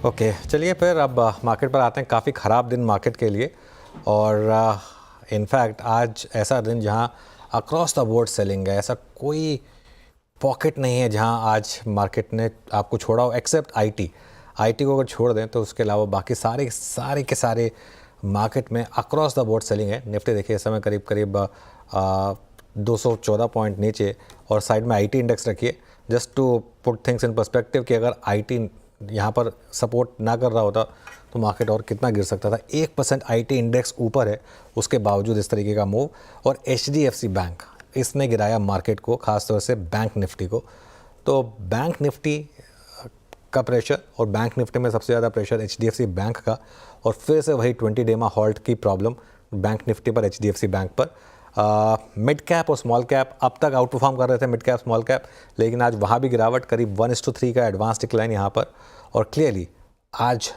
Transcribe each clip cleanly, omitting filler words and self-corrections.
Okay चलिए फिर अब मार्केट पर आते हैं। काफ़ी ख़राब दिन मार्केट के लिए और इनफैक्ट आज ऐसा दिन जहां अक्रॉस द बोर्ड सेलिंग है। ऐसा कोई पॉकेट नहीं है जहां आज मार्केट ने आपको छोड़ा हो एक्सेप्ट आईटी को अगर छोड़ दें तो उसके अलावा बाकी सारे के सारे मार्केट में अक्रॉस द बोर्ड सेलिंग है। निफ्टी देखिए इस समय करीब करीब 214 पॉइंट नीचे और साइड में आईटी इंडेक्स रखिए। Just to put things in perspective कि अगर आईटी यहाँ पर सपोर्ट ना कर रहा होता तो मार्केट और कितना गिर सकता था। 1% आईटी इंडेक्स ऊपर है उसके बावजूद इस तरीके का मूव। और एचडीएफसी बैंक इसने गिराया मार्केट को, खासतौर से बैंक निफ्टी को। तो बैंक निफ्टी का प्रेशर और बैंक निफ्टी में सबसे ज़्यादा प्रेशर एचडीएफसी बैंक का, और फिर से वही 20 डे हॉल्ट की प्रॉब्लम बैंक निफ्टी पर, एचडीएफसी बैंक पर। मिड कैप और स्मॉल कैप अब तक आउट परफॉर्म कर रहे थे, मिड कैप स्मॉल कैप, लेकिन आज वहाँ भी गिरावट, करीब 1:3 का एडवांस डिक्लाइन यहाँ पर। और क्लियरली आज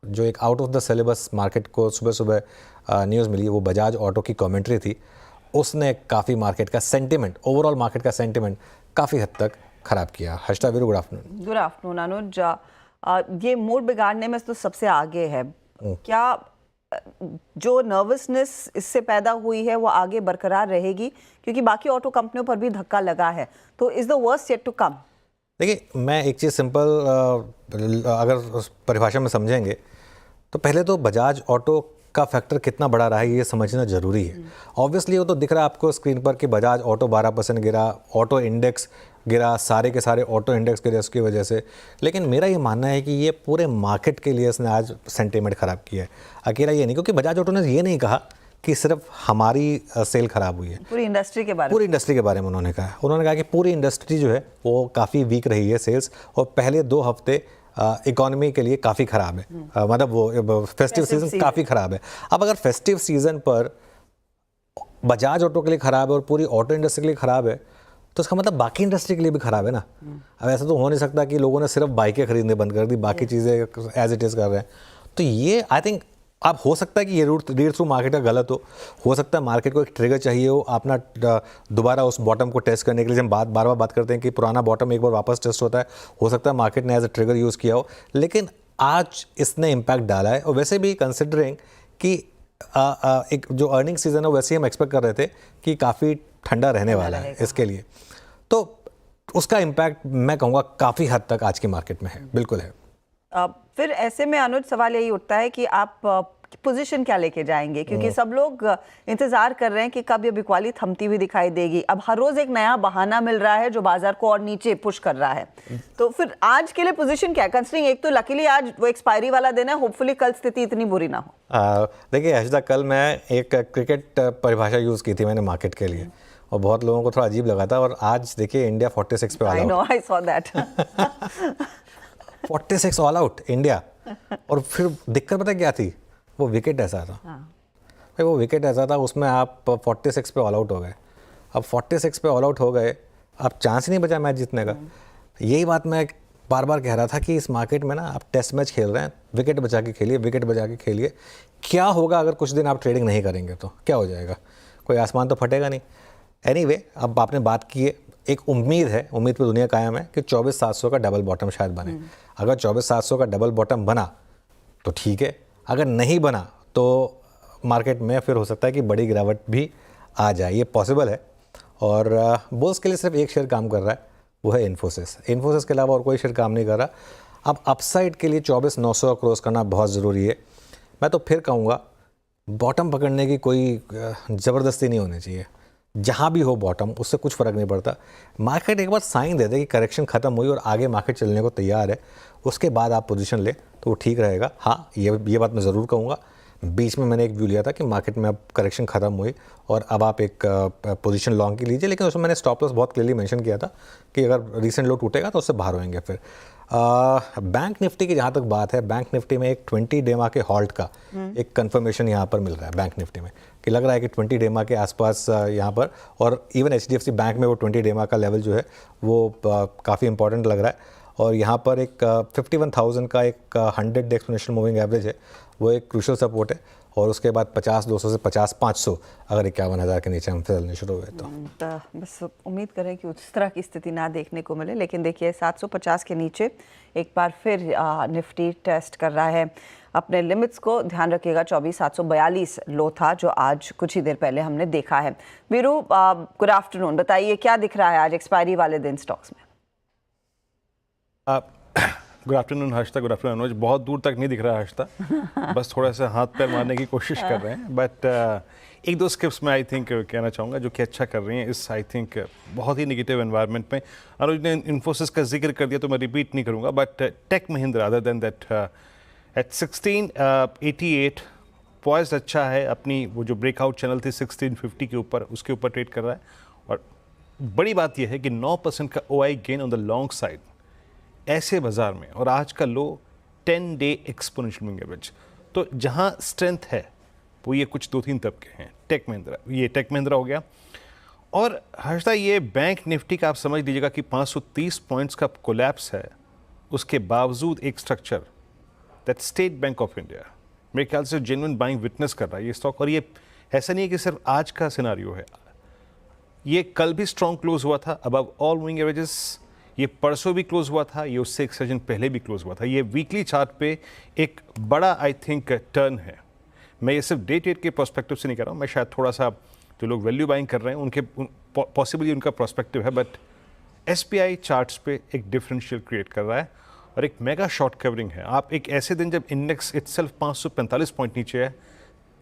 जो एक out of the syllabus market को सुबह सुबह न्यूज़ मिली वो बजाज ऑटो की कमेंट्री थी। उसने काफ़ी मार्केट का सेंटिमेंट, ओवरऑल मार्केट का सेंटिमेंट काफ़ी हद तक ख़राब किया। Harshita Veeru, good afternoon. Good afternoon Anuj. ये मूड बिगाड़ने में तो सबसे आगे है। क्या जो नर्वसनेस इससे पैदा हुई है वो आगे बरकरार रहेगी, क्योंकि बाकी ऑटो कंपनियों पर भी धक्का लगा है, तो is the worst yet to come? देखिए मैं एक चीज़ सिंपल अगर उस परिभाषा में समझेंगे तो पहले तो बजाज ऑटो का फैक्टर कितना बड़ा रहा है ये समझना ज़रूरी है। ऑब्वियसली वो तो दिख रहा है आपको स्क्रीन पर कि बजाज ऑटो 12% गिरा, ऑटो इंडेक्स गिरा, सारे के सारे ऑटो इंडेक्स गिरे उसकी वजह से। लेकिन मेरा ये मानना है कि ये पूरे मार्केट के लिए इसने आज सेंटीमेंट ख़राब किया है। अकेला ये नहीं, क्योंकि बजाज ऑटो ने ये नहीं कहा कि सिर्फ हमारी सेल ख़राब हुई है, पूरी इंडस्ट्री के बारे में उन्होंने कहा कि पूरी इंडस्ट्री जो है वो काफ़ी वीक रही है सेल्स, और पहले 2 हफ्ते इकोनॉमी के लिए काफ़ी ख़राब है। मतलब वो फेस्टिव सीज़न काफ़ी ख़राब है। अब अगर फेस्टिव सीज़न पर बजाज ऑटो के लिए ख़राब है और पूरी ऑटो इंडस्ट्री के लिए ख़राब है तो इसका मतलब बाकी इंडस्ट्री के लिए भी ख़राब है ना। अब ऐसा तो हो नहीं सकता कि लोगों ने सिर्फ बाइकें खरीदने बंद कर दी, बाकी चीज़ें एज इट इज़ कर रहे हैं। तो ये आई थिंक अब हो सकता है कि ये रीड थ्रू मार्केट का गलत हो सकता है मार्केट को एक ट्रिगर चाहिए हो अपना दोबारा उस बॉटम को टेस्ट करने के लिए। जब बार बार बात करते हैं कि पुराना बॉटम एक बार वापस टेस्ट होता है, हो सकता है मार्केट ने एज अ ट्रिगर यूज़ किया हो, लेकिन आज इसने इम्पैक्ट डाला है। और वैसे भी कंसिडरिंग कि एक जो अर्निंग सीजन है वैसे ही हम एक्सपेक्ट कर रहे थे कि काफ़ी ठंडा रहने वाला है इसके लिए, तो उसका इम्पैक्ट मैं कहूँगा काफ़ी हद तक आज की मार्केट में है, बिल्कुल है। फिर ऐसे में अनुज सवाल यही उठता है कि आप पोजीशन क्या लेके जाएंगे, क्योंकि सब लोग इंतजार कर रहे हैं कि कब ये बिकवाली थमती हुई दिखाई देगी। अब हर रोज एक नया बहाना मिल रहा है जो बाजार को और नीचे पुश कर रहा है। तो फिर आज के लिए पोजीशन क्या है, कंसिडरिंग एक तो लकीली आज वो एक्सपायरी वाला दिन है, होपफुली कल स्थिति इतनी बुरी ना हो। देखिए हर्षिता, कल मैं एक क्रिकेट परिभाषा यूज़ की थी मैंने मार्केट के लिए, और बहुत लोगों को थोड़ा अजीब लगा था। और आज देखिए इंडिया 46 पे all out. I saw that 46 all out India. और फिर दिक्कत पता क्या थी, वो विकेट ऐसा था। भाई वो विकेट ऐसा था, उसमें आप 46 पे ऑल आउट हो गए। अब 46 पे ऑल आउट हो गए, अब चांस ही नहीं बचा मैच जीतने का। यही बात मैं बार बार कह रहा था कि इस मार्केट में ना आप टेस्ट मैच खेल रहे हैं, विकेट बचा के खेलिए, विकेट बचा के खेलिए। क्या होगा अगर कुछ दिन आप ट्रेडिंग नहीं करेंगे तो क्या हो जाएगा, कोई आसमान तो फटेगा नहीं। एनीवे, अब आपने बात की है, एक उम्मीद है, उम्मीद पे दुनिया कायम है कि 24,700 का डबल बॉटम शायद बने। अगर 24,700 का डबल बॉटम बना तो ठीक है, अगर नहीं बना तो मार्केट में फिर हो सकता है कि बड़ी गिरावट भी आ जाए, ये पॉसिबल है। और बुल्स के लिए सिर्फ एक शेयर काम कर रहा है, वो है इन्फोसिस। इन्फोसिस के अलावा और कोई शेयर काम नहीं कर रहा। अब अपसाइड के लिए 24,900 क्रॉस करना बहुत ज़रूरी है। मैं तो फिर कहूँगा बॉटम पकड़ने की कोई ज़बरदस्ती नहीं होनी चाहिए। जहाँ भी हो बॉटम, उससे कुछ फ़र्क नहीं पड़ता। मार्केट एक बार साइन दे दे कि करेक्शन ख़त्म हुई और आगे मार्केट चलने को तैयार है, उसके बाद आप पोजीशन लें तो वो ठीक रहेगा। हाँ, ये बात मैं ज़रूर कहूँगा, बीच में मैंने एक व्यू लिया था कि मार्केट में अब करेक्शन ख़त्म हुई और अब आप एक पोजीशन लॉन्ग की लीजिए, लेकिन उसमें मैंने स्टॉप लॉस बहुत क्लियरली मेंशन किया था कि अगर रीसेंट लो टूटेगा तो उससे बाहर होएंगे। फिर बैंक निफ्टी की जहाँ तक बात है, बैंक निफ्टी में एक 20 डेमा के हॉल्ट का एक कंफर्मेशन यहाँ पर मिल रहा है बैंक निफ्टी में, कि लग रहा है कि 20 डेमा के आसपास यहाँ पर, और इवन एचडीएफसी बैंक में वो 20 डेमा का लेवल जो है वो काफ़ी इंपॉर्टेंट लग रहा है। और यहाँ पर एक 51,000 का एक 100 डे एक्सपोनेंशियल मूविंग एवरेज है, वो एक क्रूशियल सपोर्ट है। और उसके बाद 50-200 से 50-500 अगर 51,000 के नीचे हम फिसलने शुरू हुए तो बस उम्मीद करें कि उस तरह की स्थिति ना देखने को मिले। लेकिन देखिए 750 के नीचे एक बार फिर निफ्टी टेस्ट कर रहा है अपने लिमिट्स को। ध्यान रखिएगा 24,742 लो था जो आज कुछ ही देर पहले हमने देखा है। वीरू, गुड आफ्टरनून, बताइए क्या दिख रहा है आज एक्सपायरी वाले दिन स्टॉक्स में? Good afternoon Harshita, good afternoon अनुज। बहुत दूर तक नहीं दिख रहा है हर्षता, बस थोड़ा सा हाथ पैर मारने की कोशिश कर रहे हैं। बट एक दो स्किप्स में आई थिंक कहना चाहूँगा जो कि अच्छा कर रही हैं इस आई थिंक बहुत ही निगेटिव एनवायरनमेंट में। अनुज ने इन्फोसिस का जिक्र कर दिया तो मैं रिपीट नहीं करूँगा, but Tech Mahindra other than that at 1688 poised अच्छा है। अपनी वो जो ब्रेकआउट चैनल थी 1650 के ऊपर, उसके ऊपर ट्रेड कर रहा है। और बड़ी बात यह है कि 9% का OI gain on the long side ऐसे बाजार में, और आज का लो 10 डे एक्सपोनेंशियल मूविंग एवरेज। तो जहां स्ट्रेंथ है वो ये कुछ 2-3 तबके हैं। टेक महिंद्रा, ये टेक महिंद्रा हो गया। और हर्षदा, ये बैंक निफ्टी का आप समझ लीजिएगा कि 530 पॉइंट्स का कोलैप्स है, उसके बावजूद एक structure that state bank of India मेरे ख्याल से जेन्युइन बाइंग विटनेस कर रहा है ये स्टॉक। और ये ऐसा नहीं है कि सिर्फ आज का सिनारियो है, ये कल भी स्ट्रॉन्ग क्लोज हुआ था अबव ऑल मूविंग एवरेजेस, ये परसों भी क्लोज हुआ था, ये उससे एक सेशन पहले भी क्लोज हुआ था। ये वीकली चार्ट पे एक बड़ा आई थिंक टर्न है। मैं ये सिर्फ डे ट्रेड के पर्सपेक्टिव से नहीं कर रहा हूँ, मैं शायद थोड़ा सा जो लोग वैल्यू बाइंग कर रहे हैं उनके पॉसिबली उनका पर्सपेक्टिव है, बट SPI चार्ट्स पे एक डिफरेंशियल क्रिएट कर रहा है और एक मेगा शॉर्ट कवरिंग है। आप एक ऐसे दिन जब इंडेक्स इटसेल्फ 545 पॉइंट नीचे है,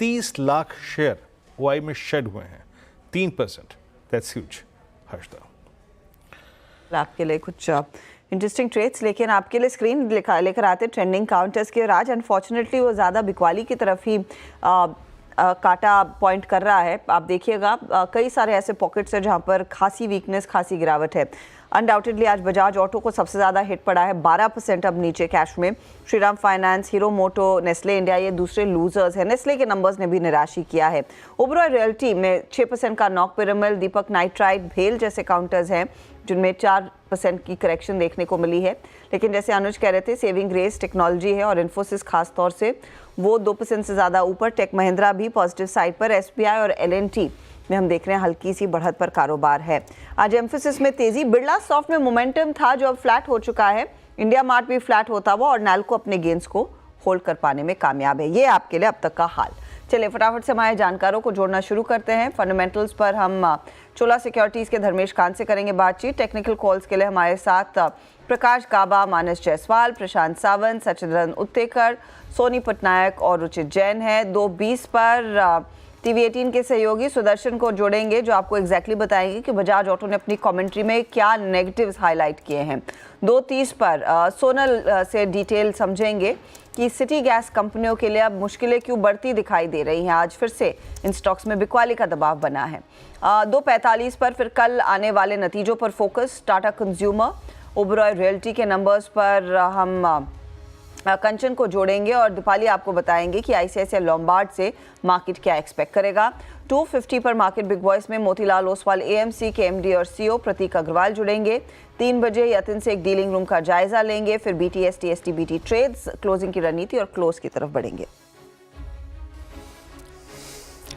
30 लाख शेयर OI में शेड हुए हैं, 3%, दैट्स ह्यूज हर्षदा। आपके लिए कुछ इंटरेस्टिंग ट्रेड्स लेकिन आपके लिए स्क्रीन लेकर आते ट्रेंडिंग काउंटर्स के। और आज अनफॉर्चुनेटली वो ज़्यादा बिकवाली की तरफ ही काटा पॉइंट कर रहा है। आप देखिएगा कई सारे ऐसे पॉकेट्स हैं जहां पर खासी वीकनेस, खासी गिरावट है। अनडाउटेडली आज बजाज ऑटो को सबसे ज़्यादा हिट पड़ा है, 12% अब नीचे कैश में। श्रीराम फाइनेंस, हीरो मोटो, नेस्ले इंडिया ये दूसरे लूजर्स हैं। नेस्ले के नंबर्स ने भी निराशी किया है। ओबरॉय रियल्टी में 6% का नॉक पिरामिल, दीपक नाइट्राइट, भेल जैसे काउंटर्स हैं जिनमें 4% की करेक्शन देखने को मिली है। लेकिन जैसे अनुज कह रहे थे, सेविंग ग्रेस टेक्नोलॉजी है और इन्फोसिस खास तौर से वो 2% से ज़्यादा ऊपर। टेक महिंद्रा भी पॉजिटिव साइड पर। SBI और LNT में हम देख रहे हैं हल्की सी बढ़त पर कारोबार है। आज एम्फोसिस में तेजी, बिरला सॉफ्ट में मोमेंटम था जो अब फ्लैट हो चुका है। इंडिया मार्ट भी फ्लैट होता हुआ और नैल्को अपने गेंस को होल्ड कर पाने में कामयाब है। ये आपके लिए अब तक का हाल। चलिए फटाफट से हमारे जानकारों को जोड़ना शुरू करते हैं। फंडामेंटल्स पर हम चोला सिक्योरिटीज के धर्मेश कांत से करेंगे बातचीत। टेक्निकल कॉल्स के लिए हमारे साथ प्रकाश गाबा, मानस जायसवाल, प्रशांत सावंत, सचिदानंद उत्तेकर, सोनी पटनायक और रुचित जैन है। 2:20 पर TV18 के सहयोगी सुदर्शन को जोड़ेंगे जो आपको एग्जैक्टली बताएंगे कि बजाज ऑटो ने अपनी कमेंट्री में क्या नेगेटिव्स हाईलाइट किए हैं। 2:30 पर सोनल से डिटेल समझेंगे कि सिटी गैस कंपनियों के लिए अब मुश्किलें क्यों बढ़ती दिखाई दे रही हैं। आज फिर से इन स्टॉक्स में बिकवाली का दबाव बना है। 2:45 पर फिर कल आने वाले नतीजों पर focus. Tata consumer, Oberoi realty के नंबर्स पर हम कंचन को जोड़ेंगे और दीपाली आपको बताएंगे कि ICICI लॉम्बार्ड से मार्केट क्या एक्सपेक्ट करेगा। 2:50 पर मार्केट बिग बॉयस में मोतीलाल ओसवाल AMC के MD और CEO प्रतीक अग्रवाल जुड़ेंगे। 3 बजे यतिन से एक डीलिंग रूम का जायजा लेंगे। फिर BTST STBT ट्रेड्स, क्लोजिंग की रणनीति और क्लोज की तरफ बढ़ेंगे।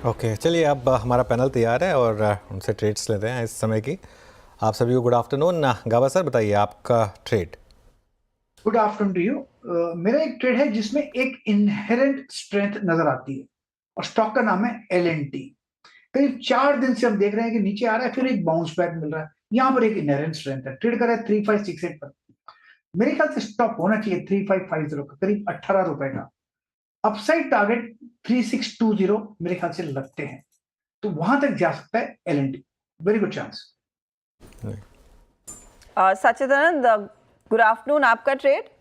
ओके, चलिए अब हमारा पैनल तैयार है और उनसे ट्रेड्स लेते हैं इस समय की। आप सभी को गुड आफ्टरनून। गाबा सर बताइए आपका trade. Good afternoon to you. मेरा एक ट्रेड है जिसमें एक इनहेरेंट स्ट्रेंथ नजर आती है और स्टॉक का नाम है LNT। करीब 4 दिन से हम देख रहे हैं कि नीचे आ रहा है, फिर एक बाउंस बैक मिल रहा है। यहाँ पर एक इनहेरेंट स्ट्रेंथ है। ट्रेड कर रहा है 3568 पर। मेरे ख्याल से स्टॉप होना चाहिए 3550 का, करीब 18 रुपए का। अपसाइड टारगेट 3620 मेरे ख्याल से लगते हैं, तो वहां तक जा सकता है LNT। Very good chance. Sachidanand, good afternoon, आपका trade.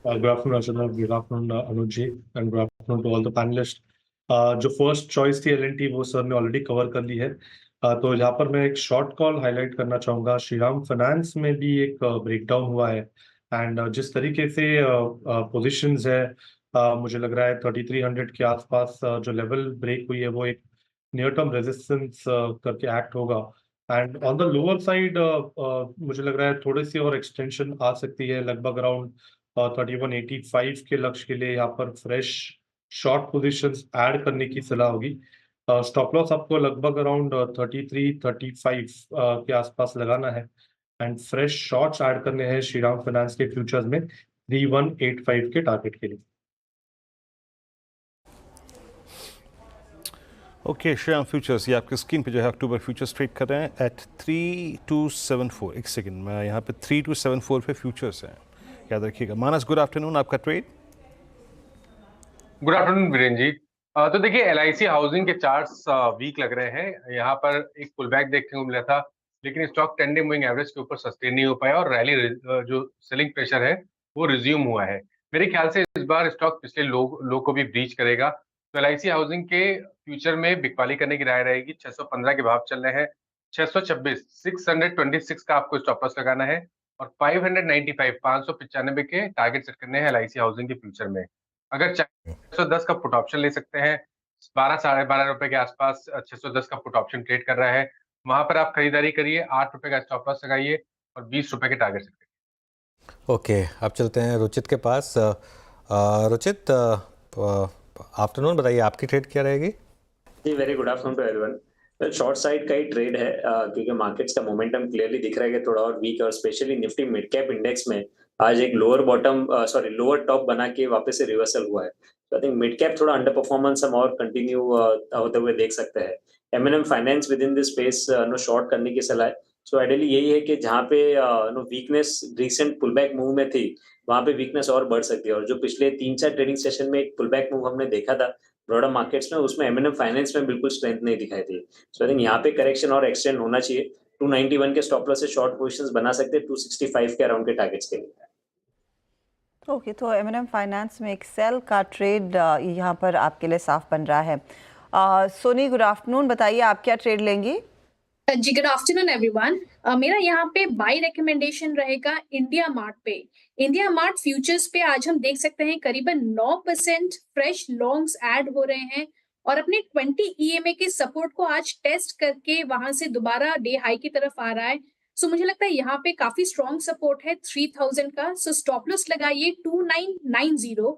Good afternoon, Archana. Good afternoon, Anuj ji, and good afternoon to all the panelists. जो फर्स्ट चॉइस थी LNT वो सर ने ऑलरेडी कवर कर ली है। तो यहाँ पर मैं एक शॉर्ट कॉल हाईलाइट करना चाहूँगा। श्रीराम फाइनेंस में भी एक ब्रेकडाउन हुआ है एंड जिस तरीके से पोजीशंस है, मुझे लग रहा है 3300 के आसपास जो लेवल ब्रेक हुई है वो एक नियर टर्म रेजिस्टेंस करके एक्ट होगा। And on the lower side मुझे लग रहा है थोड़ी सी और एक्सटेंशन आ सकती है, लगभग अराउंड 3185 के लक्ष्य के लिए यहाँ पर फ्रेश शॉर्ट पोजीशंस ऐड करने की सलाह होगी। स्टॉप लॉस आपको लगभग अराउंड 33-35 के आसपास लगाना है एंड फ्रेश शॉर्ट्स ऐड करने हैं श्रीराम फाइनेंस के फ्यूचर्स में 3185 के टारगेट के लिए। ओके, श्रीराम फ्यूचर्स, ये आपके स्क्रीन पे जो है अक्टूबर फ्यूचर्स ट्रेड कर रहे हैं एट 3274। एक सेकंड, मैं यहाँ पे 3274 पे फ्यूचर्स हैं, याद रखिएगा। मानस, गुड आफ्टरनून, आपका trade. Good afternoon Virendra ji. तो देखिए एलआईसी हाउसिंग के चार्ट्स वीक लग रहे हैं। यहाँ पर एक पुल बैक देखने को मिला था, लेकिन स्टॉक 10 डे मूविंग एवरेज के ऊपर सस्टेन नहीं हो पाया और रैली जो सेलिंग प्रेशर है वो रिज्यूम हुआ है। मेरे ख्याल से इस बार स्टॉक पिछले लो को भी ब्रीच करेगा। तो एलआईसी हाउसिंग के फ्यूचर में बिकवाली करने की राय रहेगी। 615 के भाव चल रहे हैं, 626 626 का आपको स्टॉप लॉस लगाना है और 595 595 के टारगेट सेट करने हैं एलआईसी हाउसिंग के फ्यूचर में। अगर 610 का पुट ऑप्शन ले सकते हैं, 12 साढ़े 12 रुपए के आसपास 610 का पुट ऑप्शन ट्रेड कर रहा है, वहां पर आप खरीदारी करिए, 8 रुपए का स्टॉप लॉस लगाइए और 20 रुपए के टारगेट सेट करिए। ओके, अब चलते हैं रुचित के पास। रुचित, आफ्टरनून, बताइए आपकी ट्रेड क्या रहेगी? जी, very good afternoon to everyone. Short side का ही ट्रेड है क्योंकि मार्केट्स का मोमेंटम क्लियरली दिख रहा है कि थोड़ा और वीक है और specially Nifty mid cap index में आज एक लोअर टॉप बना के वापस से रिवर्सल हुआ है। तो आई थिंक मिड कैप थोड़ा अंडर परफॉर्मेंस हम और कंटिन्यू होते हुए देख सकते हैं। MNM finance within this space short करने की सलाह है। सो आइडियली यही है कि जहाँ पे वीकनेस रिसेंट पुलबैक मूव में थी वहां पे वीकनेस और बढ़ सकती है और जो पिछले 3-4 ट्रेडिंग सेशन में एक पुलबैक मूव हमने देखा था ब्रॉडर मार्केट्स में, उसमें एमएनएम फाइनेंस में बिल्कुल स्ट्रेंथ नहीं दिखाई थी। सो आई थिंक यहाँ पे करेक्शन और एक्सटेंड होना चाहिए। 291 के स्टॉप लॉस से शॉर्ट पोजीशंस बना सकते हैं 265 के अराउंड के टारगेट्स के लिए। ओके, तो एमएनएम फाइनेंस में एक सेल का ट्रेड यहाँ पर आपके लिए साफ बन रहा है। सोनी, गुड आफ्टरनून, बताइए आप क्या ट्रेड लेंगी? जी, गुड आफ्टरनून एवरीवन। मेरा यहाँ पे बाय रिकमेंडेशन रहेगा इंडिया मार्ट पे। इंडिया मार्ट फ्यूचर्स पे आज हम देख सकते हैं करीबन 9% फ्रेश लॉन्ग्स ऐड हो रहे हैं और अपने 20 EMA के सपोर्ट को आज टेस्ट करके वहां से दोबारा डे हाई की तरफ आ रहा है। सो मुझे लगता है यहाँ पे काफी स्ट्रॉन्ग सपोर्ट है 3000 का। सो स्टॉप लॉस लगाइए 2990।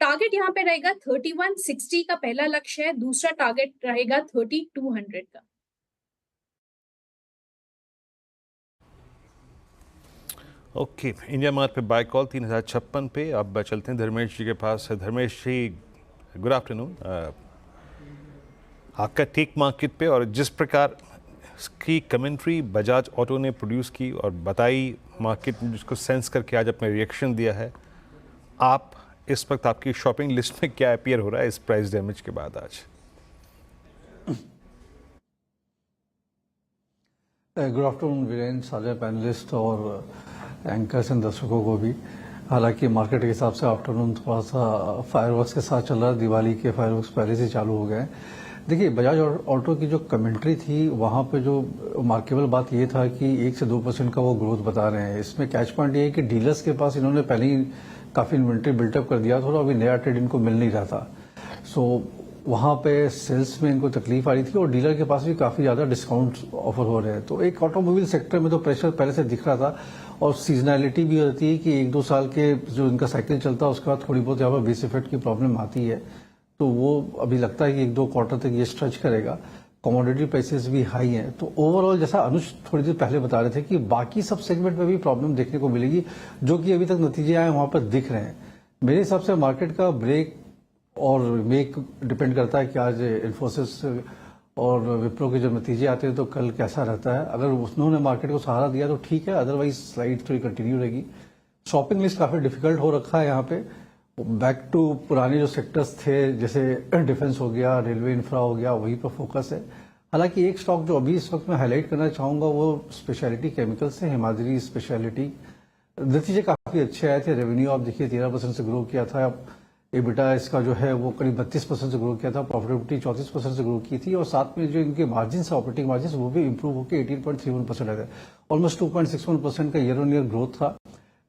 टारगेट यहाँ पे रहेगा 3160 का पहला लक्ष्य है, दूसरा टारगेट रहेगा 3200 का। ओके, इंडिया मार्ट पे बाय कॉल 3056 पे। अब चलते हैं धर्मेश जी के पास। धर्मेश जी, गुड आफ्टरनून। आपका टेक मार्केट पे और जिस प्रकार की कमेंट्री बजाज ऑटो ने प्रोड्यूस की और बताई मार्केट में, जिसको सेंस करके आज अपने रिएक्शन दिया है, आप इस वक्त आपकी शॉपिंग लिस्ट में क्या अपीयर हो रहा है इस प्राइस डैमेज के बाद आज? गुड आफ्टरनून वीरेंद्र, सारे पैनलिस्ट और एंकर्स एंड दर्शकों को भी। हालांकि मार्केट के हिसाब से आफ्टरनून थोड़ा सा फायरवर्क्स के साथ चल रहा है। दिवाली के फायरवर्क्स पहले से चालू हो गए। देखिए, बजाज ऑटो की जो कमेंट्री थी वहां पे जो मार्केबल बात ये था कि 1 से 2% का वो ग्रोथ बता रहे हैं। इसमें कैच पॉइंट ये है कि डीलर्स के पास इन्होंने पहले ही काफी इन्वेंट्री बिल्टअप कर दिया था और अभी नया ट्रेड इनको मिल नहीं रहा था। सो वहां पे सेल्स में इनको तकलीफ आ रही थी और डीलर के पास भी काफी ज्यादा डिस्काउंट ऑफर हो रहे हैं। तो एक ऑटोमोबाइल सेक्टर में तो प्रेशर पहले से दिख रहा था और सीजनैलिटी भी होती है कि 1-2 साल के जो इनका साइकिल चलता है उसके बाद थोड़ी बहुत यहाँ पर बेस इफेक्ट की प्रॉब्लम आती है। तो वो अभी लगता है कि 1-2 क्वार्टर तक ये स्ट्रेच करेगा। कमोडिटी प्राइसेस भी हाई हैं। तो ओवरऑल जैसा अनुज थोड़ी देर पहले बता रहे थे कि बाकी सब सेगमेंट में भी प्रॉब्लम देखने को मिलेगी, जो कि अभी तक नतीजे आए वहां पर दिख रहे हैं। मेरे हिसाब से मार्केट का ब्रेक और मेक डिपेंड करता है कि आज इन्फोसिस और विप्रो के जब नतीजे आते हैं तो कल कैसा रहता है। अगर उन्होंने मार्केट को सहारा दिया तो ठीक है, अदरवाइज स्लाइड तो कंटिन्यू रहेगी। शॉपिंग लिस्ट काफी डिफिकल्ट हो रखा है यहाँ पे। बैक टू पुराने जो सेक्टर्स थे, जैसे डिफेंस हो गया, रेलवे इंफ्रा हो गया, वही पर फोकस है। हालांकि एक स्टॉक जो अभी इस वक्त मैं हाईलाइट करना चाहूंगा वो स्पेशलिटी केमिकल्स है, हिमाद्री स्पेशलिटी। नतीजे काफी अच्छे आए थे। रेवेन्यू आप देखिए 13% से ग्रो किया था। एबिटा इसका जो है वो करीब 32% से ग्रो किया था। प्रॉफिटेबिलिटी 34% से ग्रो की थी और साथ में जो इनके मार्जिन है, ऑपरेटिंग मार्जिन, वो भी इंप्रूव होकर 18.31% आए थे। ऑलमोस्ट 2.61% का ईयर ऑन ईयर ग्रोथ था।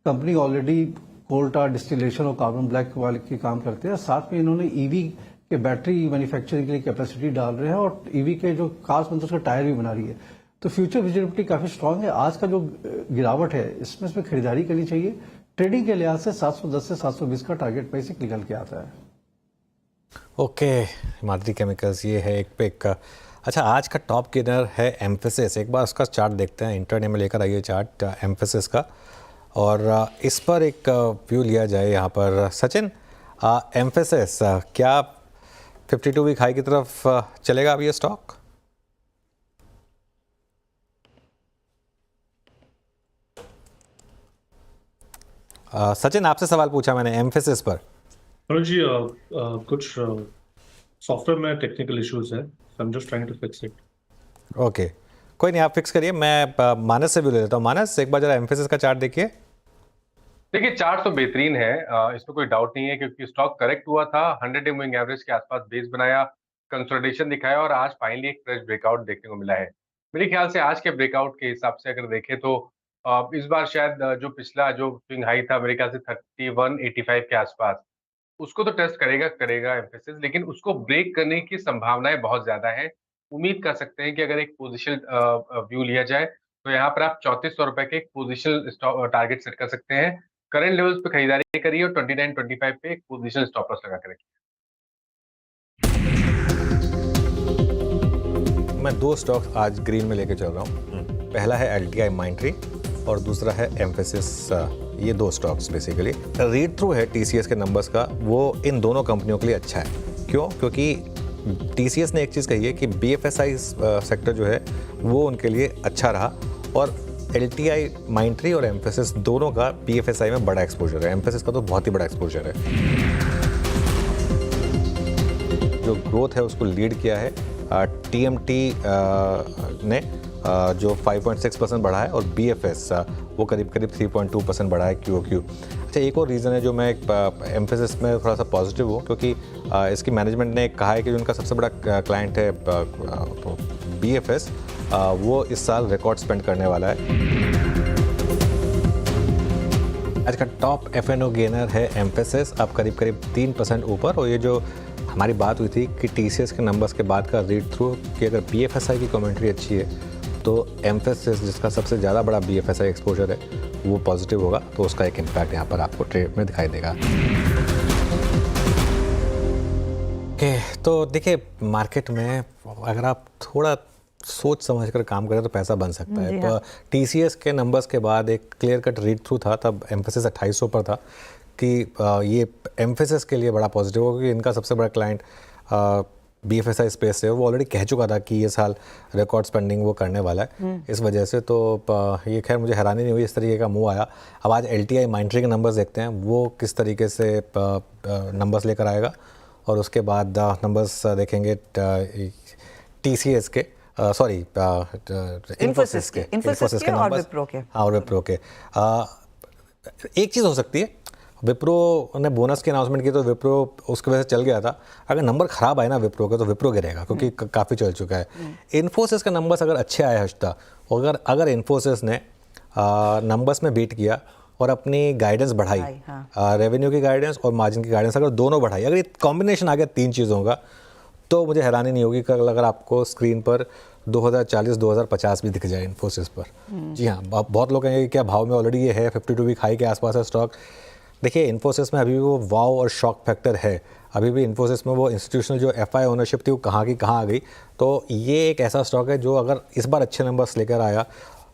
कंपनी ऑलरेडी कोल tar डिस्टिलेशन और कार्बन ब्लैक वाले के काम करते हैं। साथ में इन्होंने ईवी के बैटरी मैन्युफैक्चरिंग के लिए कैपेसिटी डाल रहे हैं और ईवी के जो कार्स बनते हैं उसका टायर भी बना रही है। तो फ्यूचर विजिबिलिटी काफी स्ट्रांग है। आज का जो गिरावट है इसमें खरीदारी करनी चाहिए। ट्रेडिंग के लिहाज से 710 से 720 का टारगेट प्राइस निकल के आता है। ओके, हिमाद्री केमिकल्स ये है एक पिक। अच्छा, आज का टॉप गेनर है एम्फेसिस। एक बार उसका चार्ट देखते हैं, इंटरडे में लेकर आइए चार्ट एम्फेसिस का, और इस पर एक व्यू लिया जाए यहाँ पर। सचिन, एम्फेसिस क्या 52 वीक हाई की तरफ चलेगा अब ये स्टॉक? सचिन, आपसे सवाल पूछा मैंने एम्फेसिस पर। अनुज जी, कुछ सॉफ्टवेयर में टेक्निकल इश्यूज है, I am just trying to fix it. Okay, कोई नहीं, आप फिक्स करिए। मैं मानस से भी ले लेता हूँ। मानस, एक बार जरा एम्फेसिस का चार्ट देखिए। देखिए चार्ट तो बेहतरीन है, इसमें कोई डाउट नहीं है, क्योंकि स्टॉक करेक्ट हुआ था, 100 मूविंग एवरेज के आसपास बेस बनाया, कंसोलिडेशन दिखाया और आज फाइनली एक फ्रेश ब्रेकआउट देखने को मिला है। मेरे ख्याल से आज के ब्रेकआउट के हिसाब से अगर देखें तो इस बार शायद जो पिछला जो स्विंग हाई था मेरे ख्याल से 3185 के आसपास, उसको तो टेस्ट करेगा करेगा एम्फेसिस, लेकिन उसको ब्रेक करने की संभावनाएं बहुत ज्यादा है। उम्मीद कर सकते हैं कि अगर एक पोजिशन व्यू लिया जाए तो यहाँ पर आप 3400 रुपए के एक पोजिशन टारगेट सेट कर सकते हैं। करंट लेवल्स पे खरीदारी करिए और 29-25 पे एक पोजीशन स्टॉप लॉस लगा के रखिए। मैं दो स्टॉक्स आज ग्रीन में लेके चल रहा हूँ। पहला है LTI माइंट्री और दूसरा है एम्फेसिस। ये दो स्टॉक्स बेसिकली रीड थ्रू है TCS के नंबर्स का, वो इन दोनों कंपनियों के लिए अच्छा है। क्यों? क्योंकि TCS ने एक चीज़ कही है कि BFSI सेक्टर जो है वो उनके लिए अच्छा रहा, और LTI माइंट्री और एम्फेसिस दोनों का BFSI में बड़ा एक्सपोजर है। एम्फेसिस का तो बहुत ही बड़ा एक्सपोजर है। जो ग्रोथ है उसको लीड किया है TMT ने, जो 5.6% बढ़ा है, और BFS वो करीब 3.2% बढ़ा है QOQ। अच्छा, एक और रीज़न है जो मैं एम्फेसिस में थोड़ा सा पॉजिटिव हूँ, क्योंकि इसकी मैनेजमेंट ने कहा है कि जो उनका सबसे बड़ा क्लाइंट है BFS, वो इस साल रिकॉर्ड स्पेंड करने वाला है। आज का टॉप F&O गेनर है एम्फेसिस, अब करीब 3% ऊपर। और ये जो हमारी बात हुई थी कि TCS के नंबर्स के बाद का रीड थ्रू कि अगर BFSI की कमेंट्री अच्छी है तो एम्फेसिस, जिसका सबसे ज़्यादा बड़ा BFSI एक्सपोजर है, वो पॉजिटिव होगा, तो उसका एक इम्पैक्ट यहाँ पर आपको ट्रेड में दिखाई देगा। ओके, तो देखिए मार्केट में अगर आप थोड़ा सोच समझ कर काम करें तो पैसा बन सकता है। तो TCS के नंबर्स के बाद एक क्लियर कट रीड थ्रू था, तब एम्फेसिस 2800 पर था, कि ये एम्फेसिस के लिए बड़ा पॉजिटिव होगा, क्योंकि इनका सबसे बड़ा क्लाइंट BFSI स्पेस है। वो ऑलरेडी कह चुका था कि ये साल रिकॉर्ड स्पेंडिंग वो करने वाला है। इस वजह से तो ये खैर मुझे हैरानी नहीं हुई इस तरीके का मूव आया। अब आज LTI माइंट्री के नंबर्स देखते हैं वो किस तरीके से नंबर्स लेकर आएगा, और उसके बाद नंबर्स देखेंगे TCS के, सॉरी इन्फोसिस के और विप्रो के। हाँ, और विप्रो के। एक चीज़ हो सकती है, विप्रो ने बोनस की अनाउंसमेंट की तो विप्रो उसकी वजह से चल गया था। अगर नंबर ख़राब आए ना विप्रो के तो विप्रो गिरेगा, क्योंकि काफ़ी चल चुका है। इन्फोसिस के नंबर्स अगर अच्छे आए हर्षता, अगर इन्फोसिस ने नंबर्स में बीट किया और अपनी गाइडेंस बढ़ाई, रेवेन्यू की गाइडेंस और मार्जिन की गाइडेंस अगर दोनों बढ़ाई, अगर ये कॉम्बिनेशन आ गया तीन चीज़ों का, तो मुझे हैरानी नहीं होगी कि अगर आपको स्क्रीन पर 2040-2050 भी दिख जाए इन्फोसिस पर। जी हाँ, बहुत लोग कहेंगे क्या भाव में ऑलरेडी ये है, 52 वीक हाई के आसपास है स्टॉक। देखिए इन्फोसिस में अभी भी वो वाव और शॉक फैक्टर है। अभी भी इन्फोसिस में वो इंस्टीट्यूशनल जो FI ओनरशिप थी वो कहाँ की कहाँ आ गई। तो ये एक ऐसा स्टॉक है जो अगर इस बार अच्छे नंबर्स लेकर आया,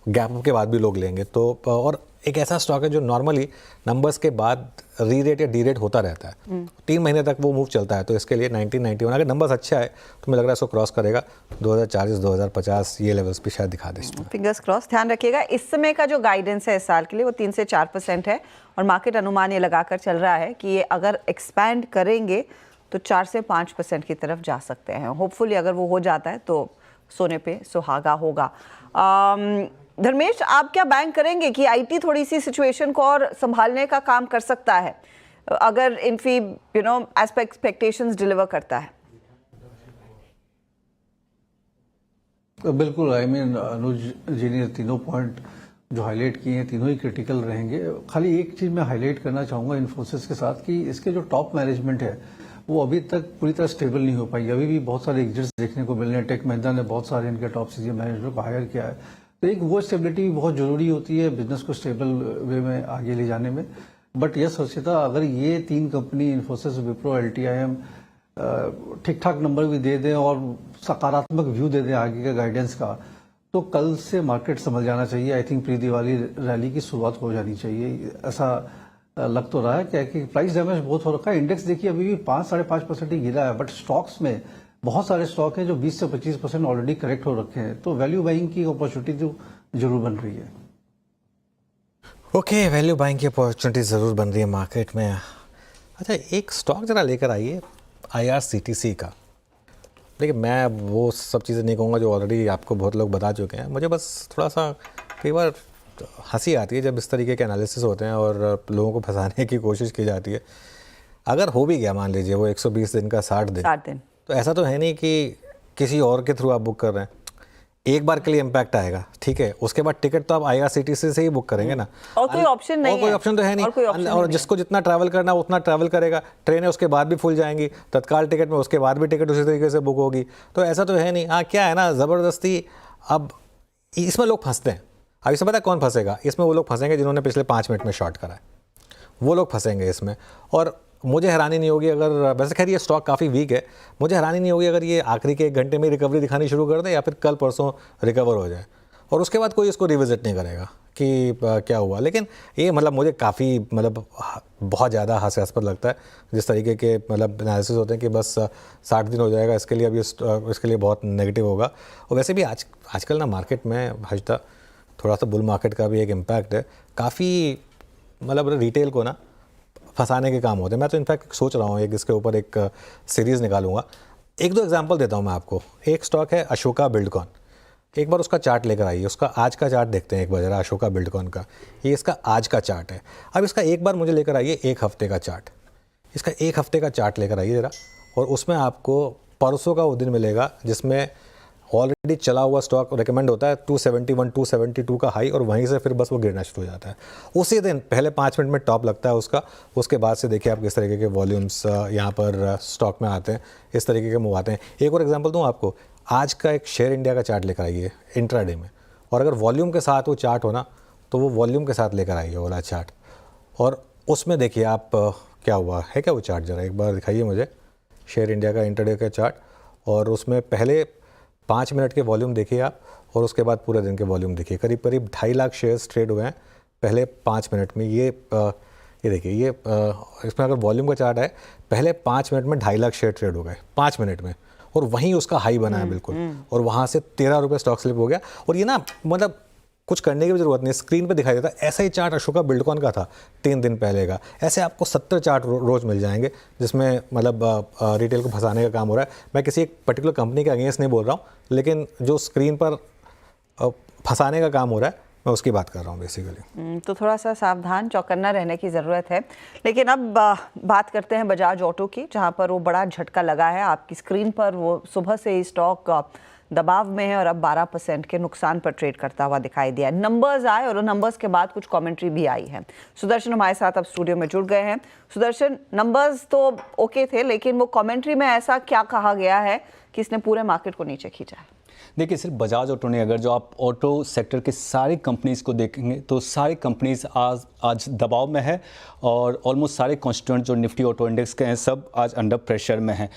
गैप के बाद भी लोग लेंगे। तो और एक ऐसा स्टॉक है जो नॉर्मली नंबर्स के बाद री रेट या डी रेट होता रहता है, 3 महीने तक वो मूव चलता है। तो इसके लिए 1991 अगर नंबर्स अच्छा है तो मुझे लग रहा है इसको क्रॉस करेगा। 2040-2050 ये लेवल्स भी शायद दिखा दे। Fingers cross. ध्यान रखिएगा इस समय का जो गाइडेंस है इस साल के लिए वो 3 से 4% है, और मार्केट अनुमान ये लगाकर चल रहा है कि ये अगर एक्सपैंड करेंगे तो 4 से 5% की तरफ जा सकते हैं। होपफुली अगर वो हो जाता है तो सोने पे सुहागा होगा। धर्मेश, आप क्या बैंक करेंगे कि IT थोड़ी सी सिचुएशन को और संभालने का काम कर सकता है अगर इन्फी एज पर एक्सपेक्टेशंस डिलीवर करता है? बिल्कुल, अनुज जी ने तीनों पॉइंट जो हाईलाइट किए हैं तीनों ही क्रिटिकल रहेंगे। खाली एक चीज मैं हाईलाइट करना चाहूंगा इन्फोसिस के साथ कि इसके जो टॉप मैनेजमेंट है वो अभी तक पूरी तरह स्टेबल नहीं हो पाई। अभी भी बहुत सारे एग्जिट्स देखने को मिल रहे हैं। टेक महिंद्रा ने बहुत सारे इनके टॉप सीनियर मैनेजमेंट को हायर किया है। तो एक वो स्टेबिलिटी भी बहुत जरूरी होती है बिजनेस को स्टेबल वे में आगे ले जाने में। बट यस हर्षिता, अगर ये 3 कंपनी इन्फोसिस, विप्रो, LTIM ठीक ठाक नंबर भी दे दें और सकारात्मक व्यू दे दें आगे के गाइडेंस का, तो कल से मार्केट संभल जाना चाहिए। I think pre Diwali rally की शुरुआत हो जानी चाहिए, ऐसा लग तो रहा है। क्या कि प्राइस डैमेज बहुत हो रखा है। इंडेक्स देखिए अभी भी 5-5.5% ही गिरा है, बट स्टॉक्स में बहुत सारे स्टॉक हैं जो 20 से 25% ऑलरेडी करेक्ट हो रखे हैं, तो वैल्यू बाइंग की अपॉर्चुनिटी तो जरूर बन रही है। ओके, वैल्यू बाइंग की अपॉर्चुनिटी ज़रूर बन रही है मार्केट में। अच्छा, एक स्टॉक ज़रा लेकर आइए IRCTC का। देखिए, मैं वो सब चीज़ें नहीं कहूँगा जो ऑलरेडी आपको बहुत लोग बता चुके हैं। मुझे बस थोड़ा सा कई बार हंसी आती है जब इस तरीके के एनालिसिस होते हैं और लोगों को फंसाने की कोशिश की जाती है। अगर हो भी गया मान लीजिए वो 120 दिन का 60 दिन, तो ऐसा तो है नहीं कि किसी और के थ्रू आप बुक कर रहे हैं। एक बार के लिए इम्पैक्ट आएगा, ठीक है, उसके बाद टिकट तो आप IRCTC से ही बुक करेंगे ना, और कोई ऑप्शन नहीं है, कोई ऑप्शन तो है नहीं। और जिसको जितना ट्रैवल करना है उतना ट्रैवल करेगा। ट्रेनें उसके बाद भी फुल जाएंगी, तत्काल टिकट में उसके बाद भी टिकट उसी तरीके से बुक होगी। तो ऐसा तो है नहीं। हाँ, क्या है ना, ज़बरदस्ती अब इसमें लोग फंसते हैं। अब इसमें पता है कौन फंसेगा? इसमें वो लोग फंसेंगे जिन्होंने पिछले 5 मिनट में शॉर्ट करा है, वो लोग फंसेंगे इसमें। और मुझे हैरानी नहीं होगी अगर, वैसे खैर ये स्टॉक काफ़ी वीक है, मुझे हैरानी नहीं होगी अगर ये आखिरी के 1 घंटे में रिकवरी दिखानी शुरू कर दे या फिर कल परसों रिकवर हो जाए और उसके बाद कोई इसको रिविजिट नहीं करेगा कि क्या हुआ। लेकिन ये मतलब मुझे काफ़ी मतलब बहुत ज़्यादा हास्यास्पद लगता है जिस तरीके के मतलब एनालिसिस होते हैं कि बस 60 दिन हो जाएगा, इसके लिए अभी इसके लिए बहुत नेगेटिव होगा। और वैसे भी आजकल ना मार्केट में हजता थोड़ा सा बुल मार्केट का भी एक इम्पैक्ट है। काफ़ी मतलब रिटेल को ना फंसाने के काम होते हैं। मैं तो इनफैक्ट सोच रहा हूँ एक इसके ऊपर एक सीरीज़ निकालूंगा। 1-2 एग्जांपल देता हूँ मैं आपको। एक स्टॉक है अशोका बिल्डकॉन। एक बार उसका चार्ट लेकर आइए, उसका आज का चार्ट देखते हैं एक बार जरा अशोका बिल्डकॉन का। ये इसका आज का चार्ट है। अब इसका एक बार मुझे लेकर आइए 1 हफ्ते का चार्ट। इसका 1 हफ्ते का चार्ट लेकर आइए ज़रा, और उसमें आपको परसों का वो दिन मिलेगा जिसमें ऑलरेडी चला हुआ स्टॉक रिकमेंड होता है 271 272 का हाई, और वहीं से फिर बस वो गिरना शुरू हो जाता है। उसी दिन पहले 5 मिनट में टॉप लगता है उसका। उसके बाद से देखिए आप किस तरीके के वॉल्यूम्स यहाँ पर स्टॉक में आते हैं, इस तरीके के मूव आते हैं। एक और एग्जांपल दूँ आपको, आज का एक शेयर इंडिया का चार्ट लेकर आइए इंट्राडे में, और अगर वॉल्यूम के साथ वो चार्ट हो ना तो वो वॉल्यूम के साथ लेकर आइए वाला चार्ट, और उसमें देखिए आप क्या हुआ है। क्या वो चार्ट ज़रा एक बार दिखाइए मुझे, शेयर इंडिया का इंट्राडे का चार्ट, और उसमें पहले 5 मिनट के वॉल्यूम देखिए आप, और उसके बाद पूरे दिन के वॉल्यूम देखिए। करीब 2.5 लाख शेयर्स ट्रेड हुए हैं पहले 5 मिनट में। ये देखिए, ये इसमें अगर वॉल्यूम का चार्ट है, पहले 5 मिनट में 2.5 लाख शेयर ट्रेड हो गए 5 मिनट में, और वहीं उसका हाई बना है बिल्कुल, और वहाँ से 13 रुपये स्टॉक स्लिप हो गया। और ये ना मतलब कुछ करने की भी ज़रूरत नहीं, स्क्रीन पे दिखाई देता है। ऐसा ही चार्ट अशोका बिल्डकॉन का था 3 दिन पहले का। ऐसे आपको 70 चार्ट रोज़ मिल जाएंगे जिसमें मतलब रिटेल को फंसाने का काम हो रहा है। मैं किसी एक पर्टिकुलर कंपनी के अगेंस्ट नहीं बोल रहा हूँ, लेकिन जो स्क्रीन पर फंसाने का काम हो रहा है मैं उसकी बात कर रहा हूँ बेसिकली। तो थोड़ा सा सावधान चौकन्ना रहने की ज़रूरत है। लेकिन अब बात करते हैं बजाज ऑटो की, जहाँ पर वो बड़ा झटका लगा है। आपकी स्क्रीन पर वो सुबह से ही स्टॉक दबाव में है और अब 12% के नुकसान पर ट्रेड करता हुआ दिखाई दिया। नंबर्स आए और नंबर्स के बाद कुछ कमेंट्री भी आई है। सुदर्शन हमारे साथ अब स्टूडियो में जुड़ गए हैं। सुदर्शन, नंबर्स तो ओके थे, लेकिन वो कमेंट्री में ऐसा क्या कहा गया है कि इसने पूरे मार्केट को नीचे खींचा है? देखिए, सिर्फ बजाज ऑटो ने, अगर जो आप ऑटो सेक्टर के सारी कंपनीज़ को देखेंगे तो सारी कंपनीज़ आज दबाव में है, और ऑलमोस्ट सारे कॉन्स्टिट्यूएंट जो निफ्टी ऑटो इंडेक्स के हैं सब आज अंडर प्रेशर में हैं।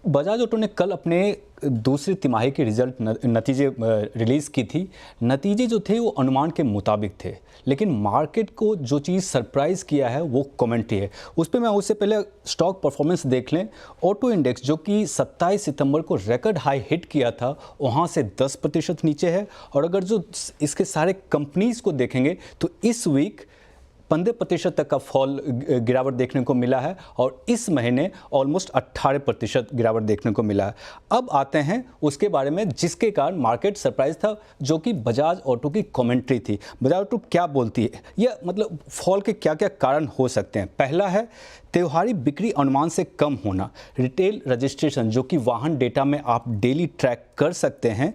बजाज ऑटो ने कल अपने दूसरी तिमाही के रिजल्ट नतीजे रिलीज़ की थी। नतीजे जो थे वो अनुमान के मुताबिक थे, लेकिन मार्केट को जो चीज़ सरप्राइज़ किया है वो कमेंट्री है। उस पर मैं उससे पहले स्टॉक परफॉर्मेंस देख लें। ऑटो इंडेक्स जो कि 27 सितंबर को रिकॉर्ड हाई हिट किया था, वहाँ से 10% नीचे है। और अगर जो इसके सारे कंपनीज़ को देखेंगे तो इस वीक 15% तक का फॉल गिरावट देखने को मिला है, और इस महीने ऑलमोस्ट 18% गिरावट देखने को मिला है। अब आते हैं उसके बारे में जिसके कारण मार्केट सरप्राइज था, जो कि बजाज ऑटो की कमेंट्री थी। बजाज ऑटो क्या बोलती है, यह मतलब फॉल के क्या क्या कारण हो सकते हैं। पहला है त्योहारी बिक्री अनुमान से कम होना। रिटेल रजिस्ट्रेशन जो कि वाहन डेटा में आप डेली ट्रैक कर सकते हैं,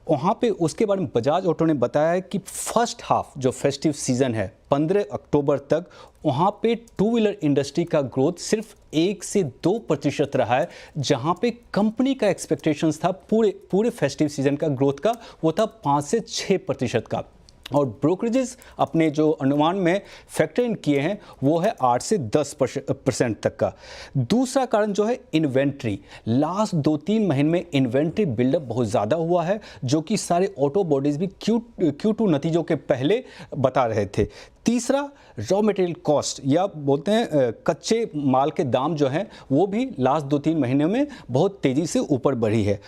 वहाँ पे उसके बारे में बजाज ऑटो ने बताया है कि फर्स्ट हाफ जो फेस्टिव सीजन है 15 अक्टूबर तक, वहाँ पे टू व्हीलर इंडस्ट्री का ग्रोथ सिर्फ 1 से 2% रहा है, जहाँ पे कंपनी का एक्सपेक्टेशंस था पूरे फेस्टिव सीजन का ग्रोथ का वो था 5 से 6% का। और ब्रोकरेजेस अपने जो अनुमान में फैक्टर इन किए हैं वो है 8 से 10% तक का। दूसरा कारण जो है इन्वेंट्री, लास्ट 2-3 महीने में इन्वेंट्री बिल्डअप बहुत ज़्यादा हुआ है, जो कि सारे ऑटो बॉडीज़ भी Q2 नतीजों के पहले बता रहे थे। तीसरा रॉ मटेरियल कॉस्ट या बोलते हैं कच्चे माल के दाम जो हैं वो भी लास्ट 2-3 महीने में बहुत तेज़ी से ऊपर बढ़ी है।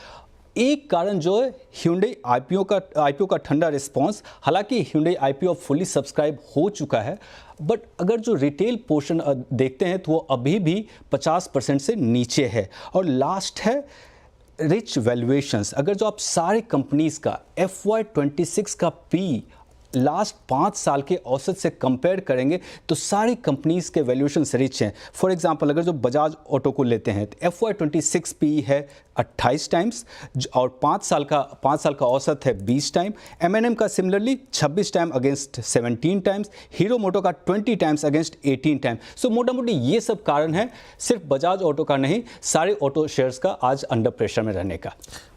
एक कारण जो है Hyundai IPO का ठंडा रिस्पांस, हालांकि Hyundai IPO फुली सब्सक्राइब हो चुका है, बट अगर जो रिटेल पोर्शन देखते हैं तो वो अभी भी 50% से नीचे है। और लास्ट है रिच वैल्यूएशंस। अगर जो आप सारे कंपनीज का FY26 का पी लास्ट 5 साल के औसत से कंपेयर करेंगे तो सारी कंपनीज के वैल्यूएशन रिच हैं। फॉर एग्जांपल अगर जो बजाज ऑटो को लेते हैं तो FY26 पी है 28 टाइम्स और 5 साल का औसत है 20 टाइम। M&M का similarly 26 time against 17 times, Hero Moto का 20 टाइम्स अगेंस्ट 18 टाइम। सो मोटा मोटी ये सब कारण है, सिर्फ बजाज ऑटो का नहीं, सारे ऑटो शेयर्स का आज अंडर प्रेशर में रहने का।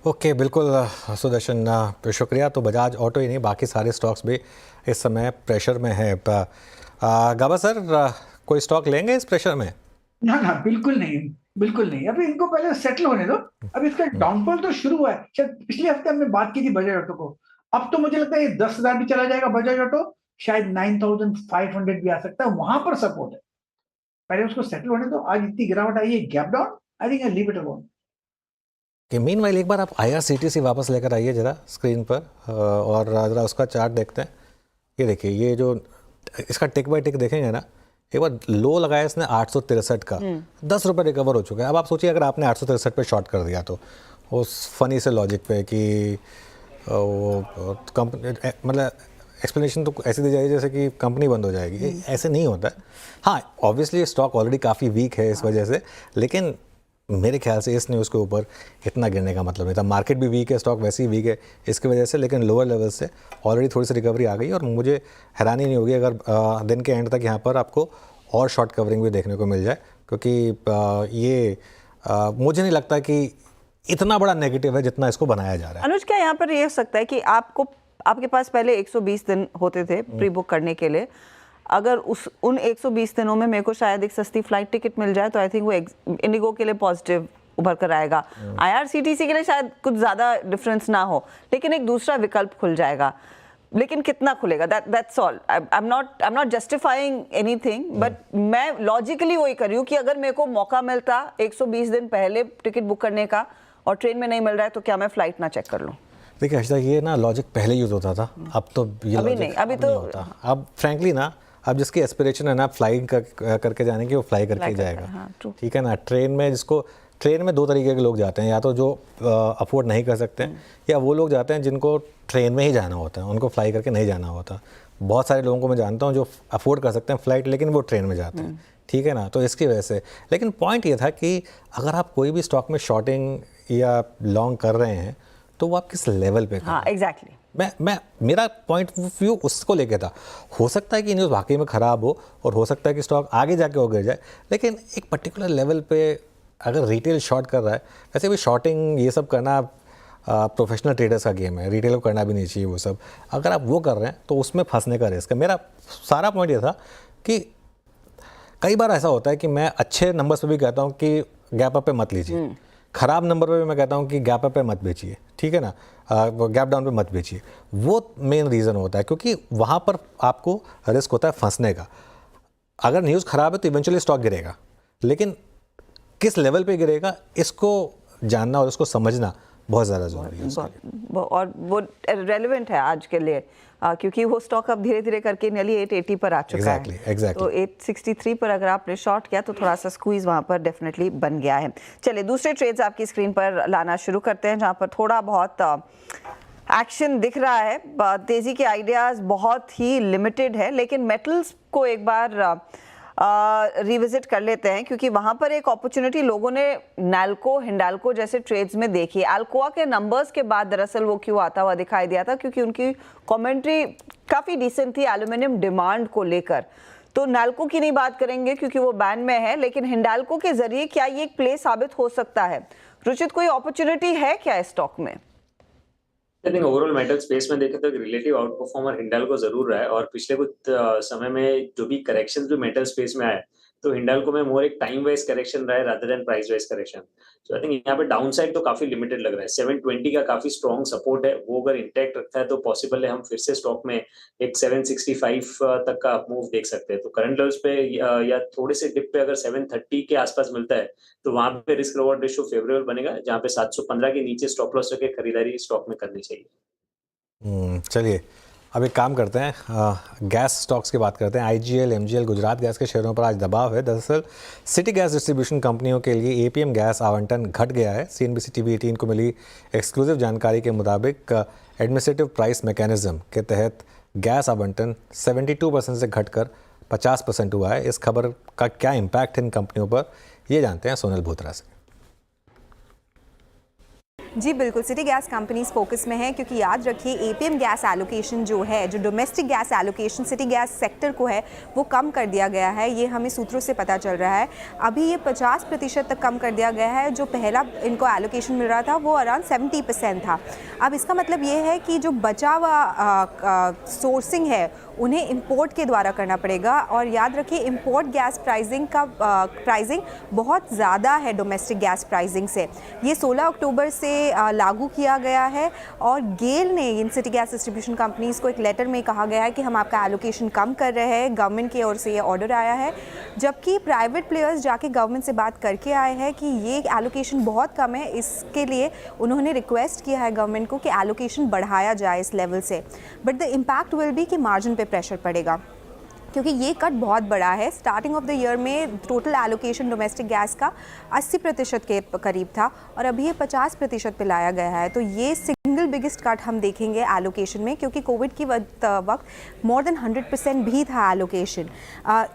ओके, बिल्कुल सुदर्शन, शुक्रिया। तो बजाज ऑटो ही नहीं, बाकी सारे स्टॉक्स भी इस समय प्रेशर में है। गाबा सर, कोई स्टॉक लेंगे इस प्रेशर में? ना, बिल्कुल नहीं, बिल्कुल नहीं। अभी इनको पहले सेटल होने दो। अब इसका डाउनफॉल तो शुरू हुआ है। शायद पिछले हफ्ते हमने बात की थी बजाज ऑटो को, अब तो मुझे लगता है ये 10,000 भी चला जाएगा बजाज ऑटो, शायद 9,500 भी आ सकता है, वहां पर सपोर्ट है। पहले उसको सेटल होने दो। आज इतनी गिरावट आई है, gap down, I think I leave it alone. कि मीनवाइल एक बार आप IRCTC वापस लेकर आइए जरा स्क्रीन पर, और जरा उसका चार्ट देखते हैं। ये देखिए, ये जो इसका टिक बाय टिक देखेंगे ना, एक बार लो लगाया इसने 863 का, 10 रुपये रिकवर हो चुका है। अब आप सोचिए अगर आपने 863 पे शॉर्ट कर दिया तो उस फनी से लॉजिक पे कि वो कंपनी, मतलब एक्सप्लेनेशन तो ऐसे दी जाएगी जैसे कि कंपनी बंद हो जाएगी। ऐसे नहीं होता है। हाँ, ऑब्वियसली स्टॉक ऑलरेडी काफ़ी वीक है इस वजह से, लेकिन मेरे ख्याल से इस न्यूज़ के ऊपर इतना गिरने का मतलब नहीं था। मार्केट भी वीक है, स्टॉक वैसे ही वीक है इसकी वजह से, लेकिन लोअर लेवल से ऑलरेडी थोड़ी सी रिकवरी आ गई और मुझे हैरानी नहीं होगी अगर दिन के एंड तक यहाँ पर आपको और शॉर्ट कवरिंग भी देखने को मिल जाए, क्योंकि ये मुझे नहीं लगता कि इतना बड़ा नेगेटिव है जितना इसको बनाया जा रहा है। अनुज, क्या यहाँ पर ये हो सकता है कि आपके पास पहले 120 दिन होते थे प्री बुक करने के लिए, अगर उन 120 दिनों में मेरे को शायद एक सस्ती फ्लाइट टिकट मिल जाए तो आई थिंक वो इंडिगो के लिए पॉजिटिव उभर कर आएगा। IRCTC के लिए शायद कुछ ज़्यादा डिफरेंस ना हो, लेकिन एक दूसरा विकल्प खुल जाएगा। लेकिन कितना खुलेगा, that's all. I am not justifying anything, but मैं लॉजिकली वही कर रही हूँ कि अगर मेरे को मौका मिलता 120 दिन पहले टिकट बुक करने का और ट्रेन में नहीं मिल रहा है तो क्या मैं फ्लाइट ना चेक कर लूँ? देखिए हर्षिता, ये ना लॉजिक पहले यूज़ होता था, अब तो ये अभी नहीं, अभी तो होता। अब फ्रैंकली ना, अब जिसकी एस्पिरेशन है ना फ्लाइंग करके जाने की, वो फ्लाई करके जाएगा। हाँ, ठीक है ना। ट्रेन में 2 तरीके के लोग जाते हैं, या तो जो अफोर्ड नहीं कर सकते हैं, या वो लोग जाते हैं जिनको ट्रेन में ही जाना होता है, उनको फ्लाई करके नहीं जाना होता। बहुत सारे लोगों को मैं जानता हूँ जो अफोर्ड कर सकते हैं फ्लाइट, लेकिन वो ट्रेन में जाते हैं। ठीक है ना। तो इसकी वजह से, लेकिन पॉइंट ये था कि अगर आप कोई भी स्टॉक में शॉर्टिंग या लॉन्ग कर रहे हैं तो वो आप किस लेवल पे कर रहे हैं। एग्जैक्टली। मैं मेरा पॉइंट ऑफ व्यू उसको लेके था। हो सकता है कि न्यूज़ वाकई में ख़राब हो और हो सकता है कि स्टॉक आगे जाके हो गिर जाए, लेकिन एक पर्टिकुलर लेवल पे अगर रिटेल शॉर्ट कर रहा है, वैसे भी शॉर्टिंग ये सब करना प्रोफेशनल ट्रेडर्स का गेम है, रिटेल को करना भी नहीं चाहिए वो सब। अगर आप वो कर रहे हैं तो उसमें फंसने का रिस्क है। मेरा सारा पॉइंट ये था कि कई बार ऐसा होता है कि मैं अच्छे नंबर्स पे भी कहता हूँ कि गैप अप पे मत लीजिए, ख़राब नंबर पे भी मैं कहता हूँ कि गैप अप पे मत बेचिए। ठीक है ना, गैप डाउन पे मत बेचिए। वो मेन रीज़न होता है, क्योंकि वहाँ पर आपको रिस्क होता है फंसने का। अगर न्यूज़ ख़राब है तो इवेंचुअली स्टॉक गिरेगा, लेकिन किस लेवल पे गिरेगा इसको जानना और इसको समझना बहुत ज़्यादा ज़रूरी है। और वो रेलेवेंट है आज के लिए, क्योंकि वो स्टॉक अब धीरे धीरे करके नियरली 880 पर आ चुका है। Exactly. तो 863 पर अगर आपने शॉर्ट किया तो थोड़ा सा स्क्वीज वहाँ पर डेफिनेटली बन गया है। चलिए दूसरे ट्रेड्स आपकी स्क्रीन पर लाना शुरू करते हैं, जहाँ पर थोड़ा बहुत एक्शन दिख रहा है। तेजी के आइडियाज बहुत ही लिमिटेड है, लेकिन मेटल्स को एक बार रिविजिट कर लेते हैं, क्योंकि वहां पर एक अपॉर्चुनिटी लोगों ने नैल्को, हिंडाल्को जैसे ट्रेड्स में देखी। अल्कोआ के नंबर्स के बाद दरअसल वो क्यों आता हुआ दिखाई दिया था, क्योंकि उनकी कमेंट्री काफ़ी डिसेंट थी एल्यूमिनियम डिमांड को लेकर। तो नैल्को की नहीं बात करेंगे क्योंकि वो बैन में है, लेकिन हिंडाल्को के जरिए क्या ये एक प्ले साबित हो सकता है? रुचित, कोई अपॉर्चुनिटी है क्या इस स्टॉक में? I think overall metal space में देखें तो एक रिलेटिव आउट परफॉर्मर हिंडाल्को जरूर रहा है, और पिछले कुछ समय में जो भी करेक्शन जो मेटल स्पेस में आए, तो हिंडाल्को में मोर एक टाइम वाइज करेक्शन रहा है rather than price wise correction. So I think यहाँ पे डाउन साइड तो काफी लिमिटेड लग रहा है। 720 का काफी स्ट्रॉन्ग सपोर्ट है, वो अगर इंटैक्ट रखता है तो पॉसिबल है हम फिर से स्टॉक में एक 765 तक का मूव देख सकते हैं। तो करंट लेवल्स पे या थोड़े से डिप पे अगर 730 के आसपास मिलता है तो वहां पे रिस्क रिवॉर्ड रेशियो फेवरेबल बनेगा, जहाँ पे 715 के नीचे स्टॉप लॉस रखे खरीदारी स्टॉक में करनी चाहिए। चलिए अब एक काम करते हैं, गैस स्टॉक्स की बात करते हैं। आईजीएल, एमजीएल, गुजरात गैस के शेयरों पर आज दबाव है। दरअसल सिटी गैस डिस्ट्रीब्यूशन कंपनियों के लिए एपीएम गैस आवंटन घट गया है। सीएनबीसी टीवी 18 को मिली एक्सक्लूसिव जानकारी के मुताबिक एडमिनिस्ट्रेटिव प्राइस मैकेनिज्म के तहत गैस आवंटन 72% से घटकर 50% हुआ है। इस खबर का क्या इम्पैक्ट है इन कंपनियों पर, ये जानते हैं सोनल भोत्रा से। जी बिल्कुल, सिटी गैस कंपनीज फोकस में है, क्योंकि याद रखिए एपीएम गैस एलोकेशन जो है, जो domestic gas allocation city gas sector को है, वो कम कर दिया गया है। ये हमें सूत्रों से पता चल रहा है। अभी ये 50% तक कम कर दिया गया है। जो पहला इनको एलोकेशन मिल रहा था वो अराउंड 70% था। अब इसका मतलब ये है कि जो बचा हुआ सोर्सिंग है उन्हें इंपोर्ट के द्वारा करना पड़ेगा। और याद रखिए इंपोर्ट गैस प्राइसिंग बहुत ज़्यादा है डोमेस्टिक गैस प्राइसिंग से। ये 16 अक्टूबर से लागू किया गया है, और गेल ने इन सिटी गैस डिस्ट्रीब्यूशन कंपनीज़ को एक लेटर में कहा गया है कि हम आपका एलोकेशन कम कर रहे हैं। गवर्नमेंट की ओर से ये ऑर्डर आया है, जबकि प्राइवेट प्लेयर्स जाके गवर्नमेंट से बात करके आए हैं कि ये एलोकेशन बहुत कम है। इसके लिए उन्होंने रिक्वेस्ट किया है गवर्नमेंट को कि एलोकेशन बढ़ाया जाए इस लेवल से। But the impact will be कि मार्जिन पे प्रेशर पड़ेगा, क्योंकि ये कट बहुत बड़ा है। स्टार्टिंग ऑफ द ईयर में टोटल एलोकेशन डोमेस्टिक गैस का 80% के करीब था, और अभी ये 50% पे लाया गया है। तो ये सिंगल बिगेस्ट कट हम देखेंगे एलोकेशन में, क्योंकि कोविड की वक्त मोर देन 100% भी था एलोकेशन।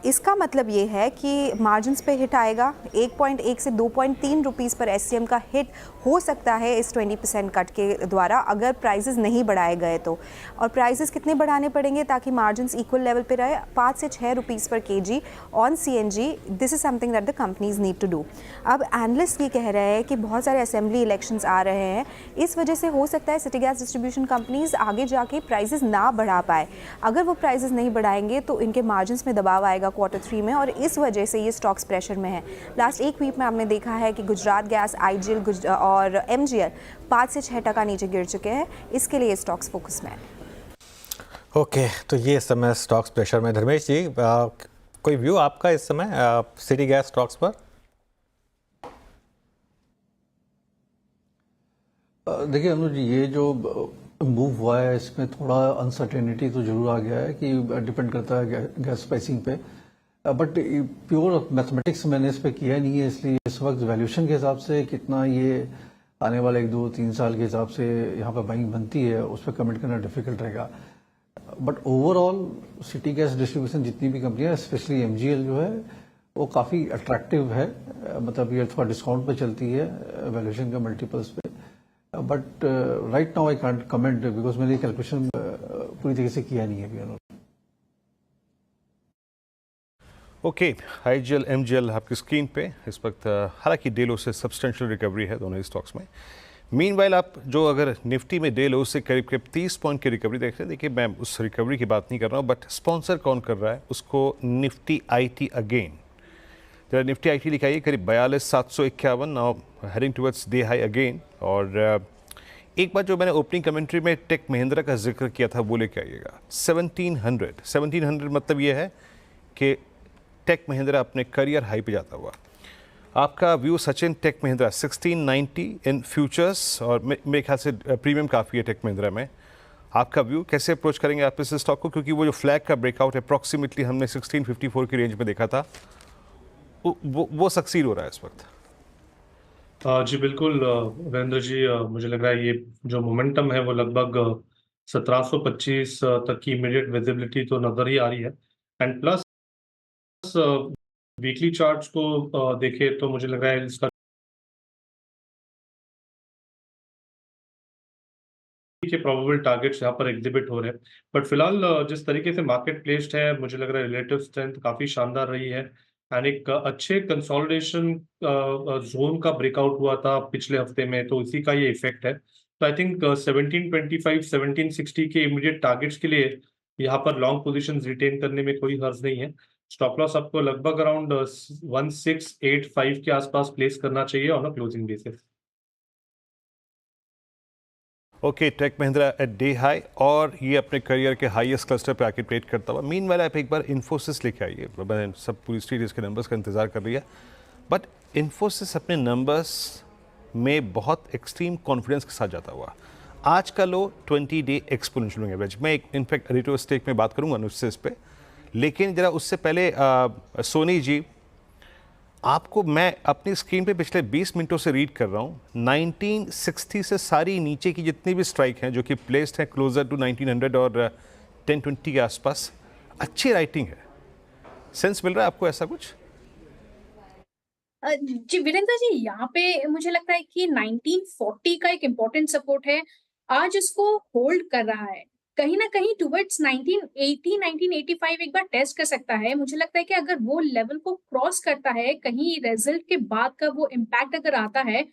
इसका मतलब ये है कि मार्जिन्स पे हिट आएगा। 1.1 से 2.3 रुपीज़ पर एससीएम का हिट हो सकता है इस 20% कट के द्वारा, अगर प्राइसेस नहीं बढ़ाए गए तो। और प्राइसेस कितने बढ़ाने पड़ेंगे ताकि मार्जिन्स इक्वल लेवल पे रहे? 5 से 6 रुपीज़ पर KG on CNG. This is something that the companies need to do. अब एनालिस्ट ये कह रहे हैं कि बहुत सारे असेंबली इलेक्शंस आ रहे हैं, इस वजह से हो सकता है सिटी गैस डिस्ट्रीब्यूशन कंपनीज आगे जाके प्राइसेस ना बढ़ा पाए। अगर वो प्राइसेस नहीं बढ़ाएंगे तो इनके मार्जिन्स में दबाव आएगा Q3 में, और इस वजह से ये स्टॉक्स प्रेशर में है। लास्ट एक वीक में हमने देखा है कि गुजरात गैस, आईजीएल और एमजीएल 5 से 6% नीचे गिर चुके हैं। इसके लिए स्टॉक्स फोकस में है। ओके, तो ये इस समय स्टॉक्स प्रेशर में। धर्मेश जी, कोई व्यू आपका इस समय सिटी गैस स्टॉक्स पर? देखिए अनुज जी, ये जो मूव हुआ है इसमें थोड़ा अनसर्टेनिटी तो जरूर आ गया है, कि डिपेंड करता है गैस प्राइसिंग पे। बट प्योर मैथमेटिक्स मैंने इस पे किया नहीं है, इसलिए इस वक्त वैल्यूएशन के हिसाब से कितना ये आने वाले 1, 2, 3 साल के हिसाब से यहाँ पर बाइंग बनती है, उस पर कमेंट करना डिफिकल्ट रहेगा। But overall city gas distribution जितनी भी कंपनियां, स्पेशली एमजीएल जो है वो काफ़ी अट्रैक्टिव है। मतलब ये थोड़ा डिस्काउंट पे चलती है वैल्यूएशन का मल्टीपल्स पे। But right now I can't comment, because मैंने कैलकुलेशन पूरी तरीके से किया नहीं है अभी। ओके, आईजीएल, एमजीएल आपकी स्क्रीन पे इस वक्त। हालांकि डे लो से सब्सटेंशियल रिकवरी है दोनों ही स्टॉक्स में। मीनवाइल आप जो अगर निफ्टी में डे लो से करीब करीब 30 पॉइंट की रिकवरी देख रहे हैं, देखिए मैं उस रिकवरी की बात नहीं कर रहा हूँ, बट स्पॉन्सर कौन कर रहा है उसको, निफ्टी आईटी अगेन। जरा निफ्टी आईटी लिखा है करीब 42,751, now heading towards day high again. और एक बात जो मैंने ओपनिंग कमेंट्री में टेक महिंद्रा का जिक्र किया था वो लेके आइएगा। 1700 मतलब ये है कि टेक महिंद्रा अपने करियर हाई पे जाता हुआ। आपका view Sachin, Tech Mahindra 1690 in futures, और मेरे ख्याल से प्रीमियम काफ़ी है टेक महिंद्रा में। आपका व्यू कैसे अप्रोच करेंगे आप इस स्टॉक को, क्योंकि वो जो फ्लैग का ब्रेकआउट अप्रॉक्सीमेटली हमने 1654 की रेंज में देखा था, वो सक्सीड हो रहा है इस वक्त? जी बिल्कुल वीरेंद्र जी, मुझे लग रहा है ये जो मोमेंटम है वो लगभग 1725 तक की इमीडिएट विजिबिलिटी तो नजर ही आ रही है। एंड प्लस वीकली चार्ट्स को देखे तो मुझे लग रहा है इसका के प्रोबेबल टारगेट्स यहाँ पर एग्जिबिट हो रहे हैं। बट फिलहाल जिस तरीके से मार्केट प्लेस्ड है, मुझे लग रहा है रिलेटिव स्ट्रेंथ काफी शानदार रही है। एंड एक अच्छे कंसोलिडेशन जोन का ब्रेकआउट हुआ था पिछले हफ्ते में, तो इसी का ये इफेक्ट है। तो आई थिंक 1725 1760 के इमीडिएट टारगेट्स के लिए यहाँ पर लॉन्ग पोजीशंस रिटेन करने में कोई हर्ज नहीं है। स्टॉप लॉस आपको लगभग अराउंड 1685 के आसपास प्लेस करना चाहिए on a closing basis. Okay, Tech Mahindra at day high और ये अपने करियर के हाईएस्ट क्लस्टर पे आके ट्रेड करता हुआ। मीनवाइल आप एक बार इन्फोसिस लेके आइए, मैंने सब पूरी स्ट्रीट इसके नंबर्स का इंतजार कर रही है, बट इन्फोसिस अपने नंबर्स में बहुत एक्सट्रीम कॉन्फिडेंस के साथ जाता हुआ। आज का लो 20 डे एक्सपोनेंशियल एवरेज, मैं एक इनफैक्ट रिटेल स्टेक में बात करूंगा अनुज से इस पे, लेकिन जरा उससे पहले सोनी जी, आपको मैं अपनी स्क्रीन पे पिछले 20 मिनटों से रीड कर रहा हूँ। 1960 से सारी नीचे की जितनी भी स्ट्राइक हैं जो कि प्लेस्ड हैं क्लोजर टू 1900 और 1020 के आसपास, अच्छी राइटिंग है। सेंस मिल रहा है आपको ऐसा कुछ? जी वीरेंद्र जी, यहाँ पे मुझे लगता है कि 1940 का एक इम्पोर्टेंट सपोर्ट है, आज इसको होल्ड कर रहा है। कहीं ना कहीं टुवर्ड्स 1980 1985 एक बार टेस्ट कर सकता है। मुझे लगता है कि अगर वो लेवल को क्रॉस करता है, कहीं रिजल्ट के बाद का वो इम्पैक्ट अगर आता है,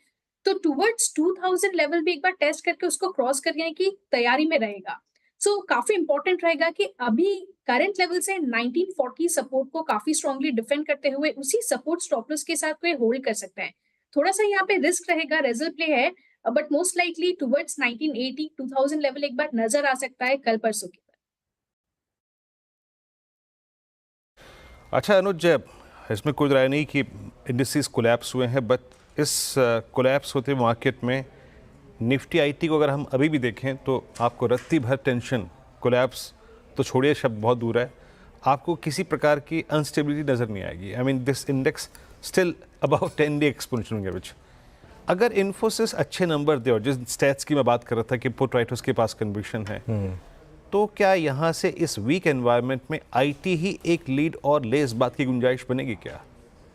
तो टुवर्ड्स 2000 लेवल भी एक बार टेस्ट करके उसको क्रॉस करने की तैयारी में रहेगा। सो काफी इंपॉर्टेंट रहेगा कि अभी करंट लेवल से 1940 सपोर्ट को काफी स्ट्रांगली डिफेंड करते हुए उसी सपोर्ट स्टॉप लॉस के साथ कोई होल्ड कर सकते हैं। थोड़ा सा यहाँ पे रिस्क रहेगा, रेजल प्ले है, but most likely towards 1980 2000 level एक बार नजर आ सकता है कल परसों के बाद। अच्छा अनुज, इसमें कोई राय नहीं कि इंडिसेस कोलैप्स हुए हैं, बट इस कोलैप्स होते मार्केट में निफ्टी आईटी को अगर हम अभी भी देखें तो आपको रत्ती भर टेंशन, कोलैप्स तो छोड़िए, शब्द बहुत दूर है, आपको किसी प्रकार की अनस्टेबिलिटी नज़र नहीं आएगी। I mean this index still about 10 day exponential average. अगर इन्फोसिस अच्छे नंबर दे, और जिस स्टैट्स की मैं बात कर रहा था कि पुट राइटर्स के पास कन्विक्शन है, तो क्या यहाँ से इस वीक एनवायरनमेंट में आईटी ही एक लीड और ले, इस बात की गुंजाइश बनेगी क्या?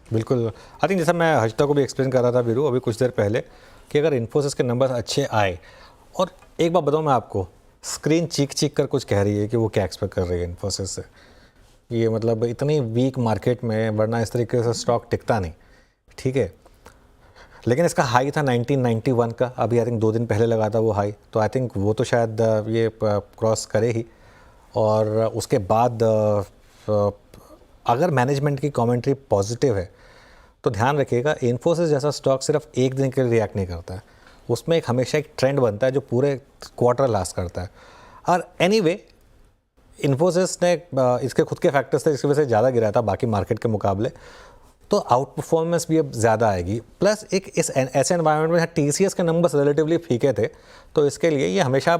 बिल्कुल, आई थिंक जैसा मैं हर्षिता को भी एक्सप्लेन कर रहा था वीरू अभी कुछ देर पहले, कि अगर इन्फोसिस के नंबर अच्छे आए, और एक बात बताऊँ मैं आपको, स्क्रीन चीख चीख कर कुछ कह रही है कि वो क्या एक्सपेक्ट कर रही है इन्फोसिस से। ये मतलब इतनी वीक मार्केट में, वरना इस तरीके से स्टॉक टिकता नहीं, ठीक है। लेकिन इसका हाई था 1991 का, अभी आई थिंक 2 दिन पहले लगा था वो हाई, तो आई थिंक वो तो शायद ये क्रॉस करे ही। और उसके बाद अगर मैनेजमेंट की कमेंट्री पॉजिटिव है तो ध्यान रखिएगा, इन्फोसिस जैसा स्टॉक सिर्फ एक दिन के लिए रिएक्ट नहीं करता है, उसमें एक हमेशा एक ट्रेंड बनता है जो पूरे क्वार्टर लास्ट करता है। और एनीवे इन्फोसिस ने इसके खुद के फैक्टर्स थे जिसकी वजह से ज़्यादा गिरा था बाकी मार्केट के मुकाबले, तो आउट परफॉर्मेंस भी अब ज़्यादा आएगी। प्लस एक इस ऐसे एनवायरनमेंट में टीसीएस के नंबर्स रिलेटिवली फीके थे, तो इसके लिए ये हमेशा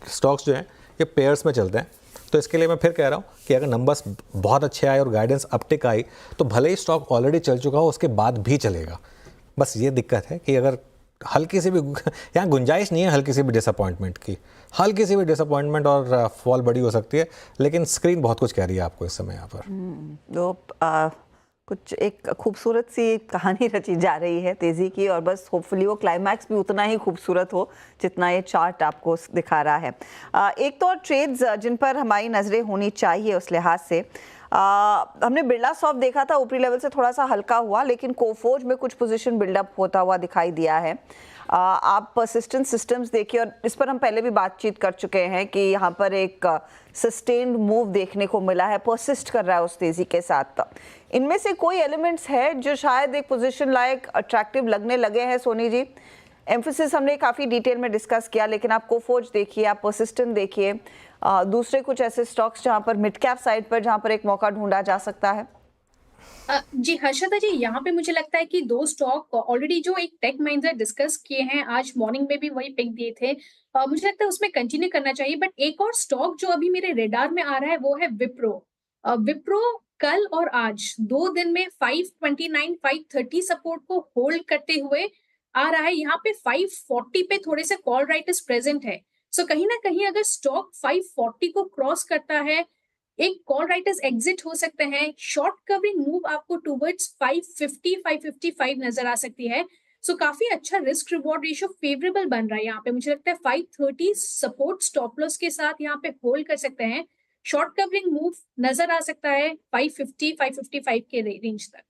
स्टॉक्स जो हैं ये पेयर्स में चलते हैं, तो इसके लिए मैं फिर कह रहा हूँ कि अगर नंबर्स बहुत अच्छे आए और गाइडेंस अपटिक आई, तो भले ही स्टॉक ऑलरेडी चल चुका हो उसके बाद भी चलेगा। बस ये दिक्कत है कि अगर हल्की सी भी यहाँ गुंजाइश नहीं है हल्की सी भी डिसअपॉइंटमेंट की, हल्की सी भी डिसअपॉइंटमेंट और फॉल बड़ी हो सकती है, लेकिन स्क्रीन बहुत कुछ कह रही है आपको इस समय यहाँ पर। तो कुछ एक खूबसूरत सी कहानी रची जा रही है तेजी की, और बस होपफुली वो क्लाइमैक्स भी उतना ही खूबसूरत हो जितना ये चार्ट आपको दिखा रहा है। एक तो और ट्रेड्स जिन पर हमारी नज़रें होनी चाहिए उस लिहाज से, हमने बिरला सॉफ्ट देखा था ऊपरी लेवल से थोड़ा सा हल्का हुआ, लेकिन कोफोर्ज में कुछ पोजीशन बिल्डअप होता हुआ दिखाई दिया है। आप परसिस्टेंट सिस्टम्स देखिए, और इस पर हम पहले भी बातचीत कर चुके हैं कि यहाँ पर एक सस्टेन्ड मूव देखने को मिला है, परसिस्ट कर रहा है उस तेजी के साथ। इनमें से कोई एलिमेंट्स है जो शायद एक पोजीशन लाइक अट्रैक्टिव लगने लगे हैं सोनी जी? एम्फेसिस हमने काफ़ी डिटेल में डिस्कस किया, लेकिन आप कोफोर्ज देखिए, आप परसिस्टेंट देखिए, दूसरे कुछ ऐसे स्टॉक्स जहाँ पर मिड कैप साइड पर जहाँ पर एक मौका ढूंढा जा सकता है। जी हर्षदा जी, यहाँ पे मुझे लगता है कि 2 स्टॉक ऑलरेडी जो एक टेक महिंद्रा डिस्कस किए हैं, आज मॉर्निंग में भी वही पिक दिए थे, मुझे लगता है उसमें कंटिन्यू करना चाहिए। बट एक और स्टॉक जो अभी मेरे रेडार में आ रहा है वो है विप्रो। विप्रो कल और आज 2 दिन में 529 530 सपोर्ट को होल्ड करते हुए आ रहा है। यहाँ पे 540 पे थोड़े से कॉल राइटर्स प्रेजेंट है, सो कहीं ना कहीं अगर स्टॉक 540 को क्रॉस करता है, एक कॉल राइटर्स एग्जिट हो सकते हैं। शॉर्ट कवरिंग मूव आपको टुवर्ड्स 550 555 नजर आ सकती है। सो काफी अच्छा रिस्क रिवॉर्ड रेशियो फेवरेबल बन रहा है यहाँ पे। मुझे लगता है 530 सपोर्ट स्टॉप लॉस के साथ यहाँ पे होल्ड कर सकते हैं। शॉर्ट कवरिंग मूव नजर आ सकता है 550 555 के रेंज तक।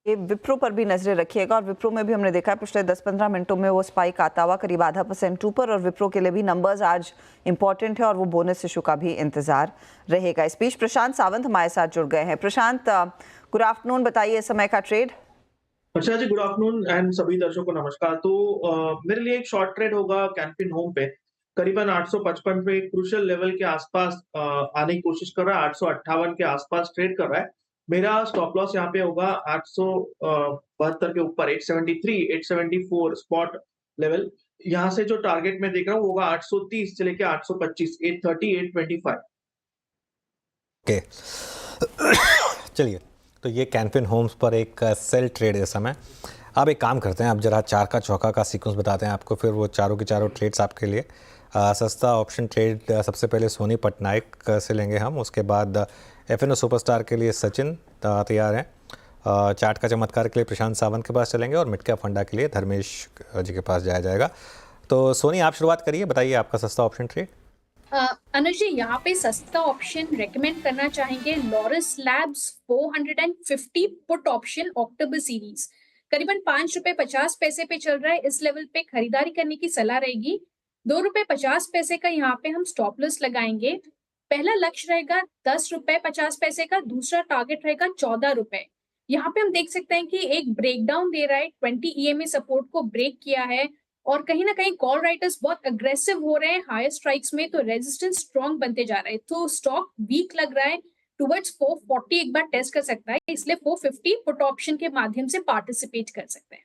ये विप्रो पर भी नजरें रखिएगा, और विप्रो में भी हमने देखा है पिछले 10-15 मिनटों में वो स्पाइक आता हुआ करीब 0.5% ऊपर, और विप्रो के लिए भी नंबर्स आज इंपॉर्टेंट है और वो बोनस इशू का भी इंतजार रहेगा। इस बीच प्रशांत सावंत हमारे साथ जुड़ गए हैं। प्रशांत, गुड आफ्टरनून, बताइए इस समय का ट्रेड। अच्छा जी, गुड आफ्टरनून एंड सभी दर्शकों को नमस्कार। तो मेरे लिए एक शॉर्ट ट्रेड होगा कैनफिन होम पे, करीबन 855 पे क्रूशियल लेवल के आसपास आने की कोशिश कर रहा है, 858 के आसपास ट्रेड कर रहा है। मेरा स्टॉप लॉस यहाँ पे होगा 872 के ऊपर 873, 874 स्पॉट लेवल। यहाँ से जो टारगेट मैं देख रहा हूँ होगा 830 से लेके 825, 830, 825। ओके, चलिए, तो ये कैनफिन होम्स पर एक सेल ट्रेड है समय। आप एक काम करते हैं, आप जरा चार का चौका का सीक्वेंस बताते हैं आपको, फिर वो चारों के चारों ट्रेड्स आपके लिए। सस्ता ऑप्शन ट्रेड सबसे पहले सोनी पटनायक से लेंगे हम, उसके बाद FNO सुपरस्टार के लिए सचिन तैयार हैं, चार्ट का चमत्कार के लिए प्रशांत सावंत के पास चलेंगे, और मिड कैप फंडा के लिए धर्मेश जी के पास जाया जाएगा। तो सोनी, आप शुरुआत करिए, बताइए आपका सस्ता ऑप्शन ट्रेड। अनुज जी, यहाँ पे सस्ता ऑप्शन रेकमेंड करना चाहेंगे लॉरस लैब्स 450 पुट ऑप्शन अक्टूबर सीरीज, करीबन ₹5.50 पे चल रहा है। इस लेवल पे खरीदारी करने की सलाह रहेगी। ₹2.50 का यहाँ पे हम स्टॉप लॉस लगाएंगे। पहला लक्ष्य रहेगा ₹10.50 का, दूसरा टारगेट रहेगा ₹14। यहाँ पे हम देख सकते हैं कि एक ब्रेकडाउन दे रहा है, 20 EMA सपोर्ट को ब्रेक किया है, और कहीं ना कहीं कॉल राइटर्स बहुत अग्रेसिव हो रहे हैं हायर स्ट्राइक्स में, तो रेजिस्टेंस स्ट्रॉन्ग बनते जा रहा है। तो स्टॉक वीक लग रहा है, टुवर्ड्स 440 एक बार टेस्ट कर सकता है, इसलिए 450 पुट ऑप्शन के माध्यम से पार्टिसिपेट कर सकते हैं।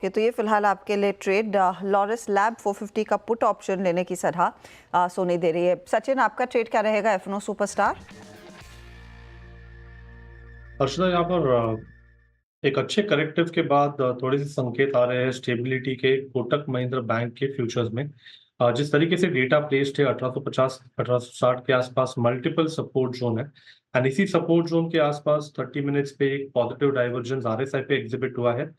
Okay, तो ये फिलहाल आपके लिए ट्रेड लॉरस लैब 450 का पुट ऑप्शन लेने की सलाह सोनी दे रही है। सचिन, आपका ट्रेड क्या रहेगा FNO सुपरस्टार? अर्चना, यहाँ पर एक अच्छे करेक्टिव के बाद थोड़े से संकेत आ रहे हैं स्टेबिलिटी के कोटक महिंद्रा बैंक के फ्यूचर्स में। जिस तरीके से डेटा प्लेस्ड है 1850 1860 के आसपास मल्टीपल सपोर्ट जोन है, एंड इसी सपोर्ट जोन के आसपास 30 मिनट्स पे एक पॉजिटिव डाइवर्जेंस RSI पे एग्जिबिट हुआ है।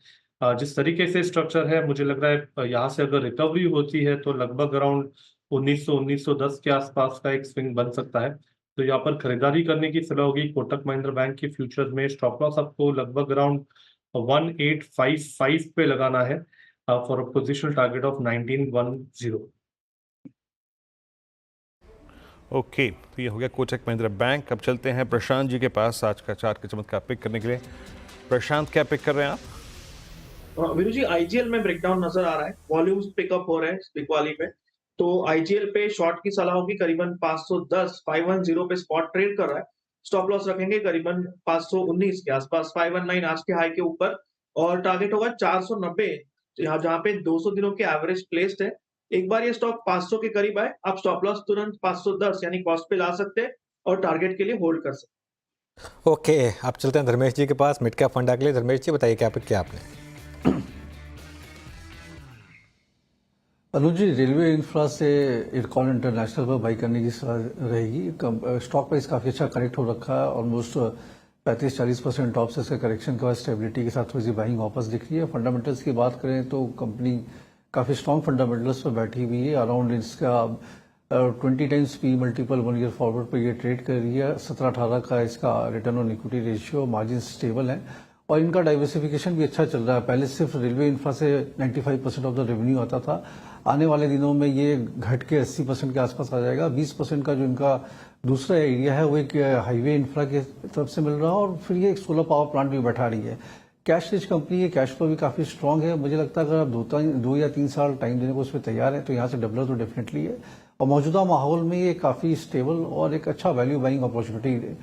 जिस तरीके से स्ट्रक्चर है, मुझे लग रहा है यहाँ से अगर रिकवरी होती है तो लगभग अराउंड 1910 के आसपास का एक स्विंग बन सकता है। तो यहाँ पर खरीदारी करने की सलाह होगी कोटक महिंद्रा बैंक की फ्यूचर्स में। स्टॉप लॉस आपको लगभग अराउंड 1855 पे लगाना है for a positional target of 1910। Okay, तो ये हो गया कोटक महिंद्रा बैंक। अब चलते हैं प्रशांत जी के पास आज का चार्ट का चमत्कार पिक करने के लिए। प्रशांत, क्या पिक कर रहे हैं आप? वीरू जी, IGL में ब्रेकडाउन नजर आ रहा है, वॉल्यूम्स पिकअप हो रहे हैं स्पिक वाली पे, तो IGL पे शॉर्ट की सलाह होगी। करीबन 510 पे स्पॉट ट्रेड कर रहा है। स्टॉप लॉस रखेंगे करीबन 519 के आसपास, 519 आज के हाई के ऊपर, और टारगेट होगा 490, जहाँ पे 200 दिनों के एवरेज प्लेस्ड है। एक बार ये स्टॉक 500 के करीब आए, आप स्टॉप लॉस तुरंत 510 यानी कॉस्ट पे ला सकते हैं और टारगेट के लिए होल्ड कर सकते हैं। ओके, अब चलते हैं धर्मेश जी के पास मिड कैप फंडा के लिए। धर्मेश जी, बताइए क्या पिक किया आपने? अनुज जी, रेलवे इंफ्रा से इरकॉन इंटरनेशनल पर बाई करने की सलाह रहेगी। स्टॉक प्राइस काफ़ी अच्छा करेक्ट हो रखा है, ऑलमोस्ट 35-40% टॉप से इसके करेक्शन के बाद स्टेबिलिटी के साथ थोड़ी सी बाइंग वापस दिख रही है। फंडामेंटल्स की बात करें तो कंपनी काफ़ी स्ट्रॉन्ग फंडामेंटल्स पर बैठी हुई है। अराउंड इसका 20 times P multiple 1 year forward पर ये ट्रेड कर रही है। 17-18 का इसका return on equity ratio, margin stable है, और इनका डाइवर्सिफिकेशन भी अच्छा चल रहा है। पहले सिर्फ रेलवे इंफ्रा से 95% ऑफ द रेवेन्यू आता था, आने वाले दिनों में ये घट के 80% के आसपास आ जाएगा। 20% का जो इनका दूसरा एरिया है वो एक हाईवे इंफ्रा की तरफ से मिल रहा है, और फिर ये एक सोलर पावर प्लांट भी बैठा रही है। कैश रिच कंपनी है, कैश फ्लो भी काफी स्ट्रांग है। मुझे लगता है अगर आप 2 या 3 साल टाइम देने को उसमें तैयार है तो यहाँ से डेवलप तो डेफिनेटली है, और मौजूदा माहौल में ये काफी स्टेबल और एक अच्छा वैल्यू बाइंग अपॉर्चुनिटी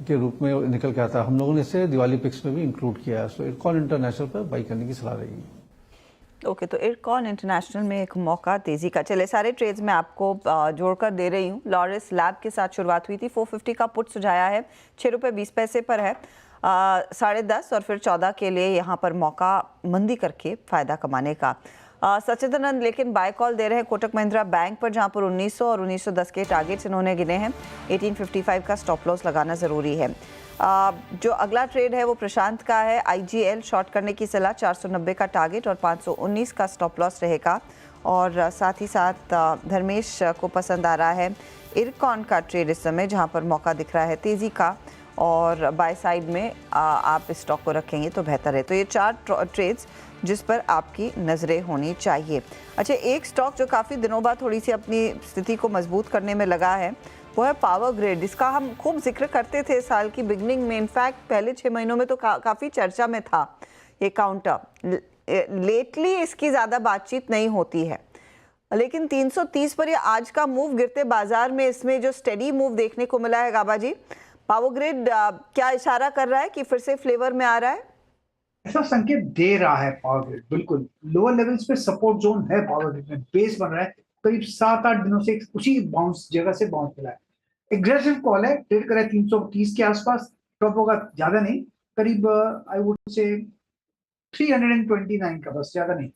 के रूप में निकल के आता है। हम लोगों ने इसे दिवाली पिक्स में भी इंक्लूड किया है। सो इरकॉन इंटरनेशनल पर बाई करने की सलाह रहेगी। ओके, तो इरकॉन इंटरनेशनल में एक मौका तेजी का। चले, सारे ट्रेड्स में आपको जोड़कर दे रही हूँ। लॉरस लैब के साथ शुरुआत हुई थी, 450 का पुट सुझाया है, ₹6.20 पर है। 10.5 और फिर 14 के लिए यहाँ पर मौका मंदी करके फायदा कमाने का। सचिदानंद लेकिन बाय कॉल दे रहे हैं कोटक महिंद्रा बैंक पर, जहाँ पर 1900 और 1910 के टारगेट्स इन्होंने गिने हैं। 1855 का स्टॉप लॉस लगाना ज़रूरी है। जो अगला ट्रेड है वो प्रशांत का है। IGL शॉर्ट करने की सलाह, 490 का टारगेट और 519 का स्टॉप लॉस रहेगा। और साथ ही साथ धर्मेश को पसंद आ रहा है इरकॉन का ट्रेड इस समय, जहां पर मौका दिख रहा है तेज़ी का, और बाय साइड में आप इस स्टॉक को रखेंगे तो बेहतर है। तो ये 4 ट्रेड्स जिस पर आपकी नज़रें होनी चाहिए। अच्छा, एक स्टॉक जो काफ़ी दिनों बाद थोड़ी सी अपनी स्थिति को मजबूत करने में लगा है वो है पावर ग्रिड। इसका हम खूब जिक्र करते थे साल की बिगनिंग में, इनफैक्ट पहले 6 महीनों में तो काफ़ी चर्चा में था ये काउंटर। लेटली इसकी ज़्यादा बातचीत नहीं होती है, लेकिन 330 पर ये आज का मूव गिरते बाजार में इसमें जो स्टेडी मूव देखने को मिला है गाबा जी, पावर ग्रिड क्या इशारा कर रहा है कि फिर से फ्लेवर में आ रहा है? ऐसा संकेत दे रहा है पावर ग्रिड। बिल्कुल लोअर लेवल्स पे सपोर्ट जोन है पावर ग्रिड में, बेस बन रहा है, करीब 7-8 दिनों से उसी बाउंस जगह से बाउंस मिला है। एग्रेसिव कॉल है, ट्रेड करें 330 के आसपास, टॉप होगा ज्यादा नहीं, करीब आई वुड से 329 का, बस ज्यादा नहीं।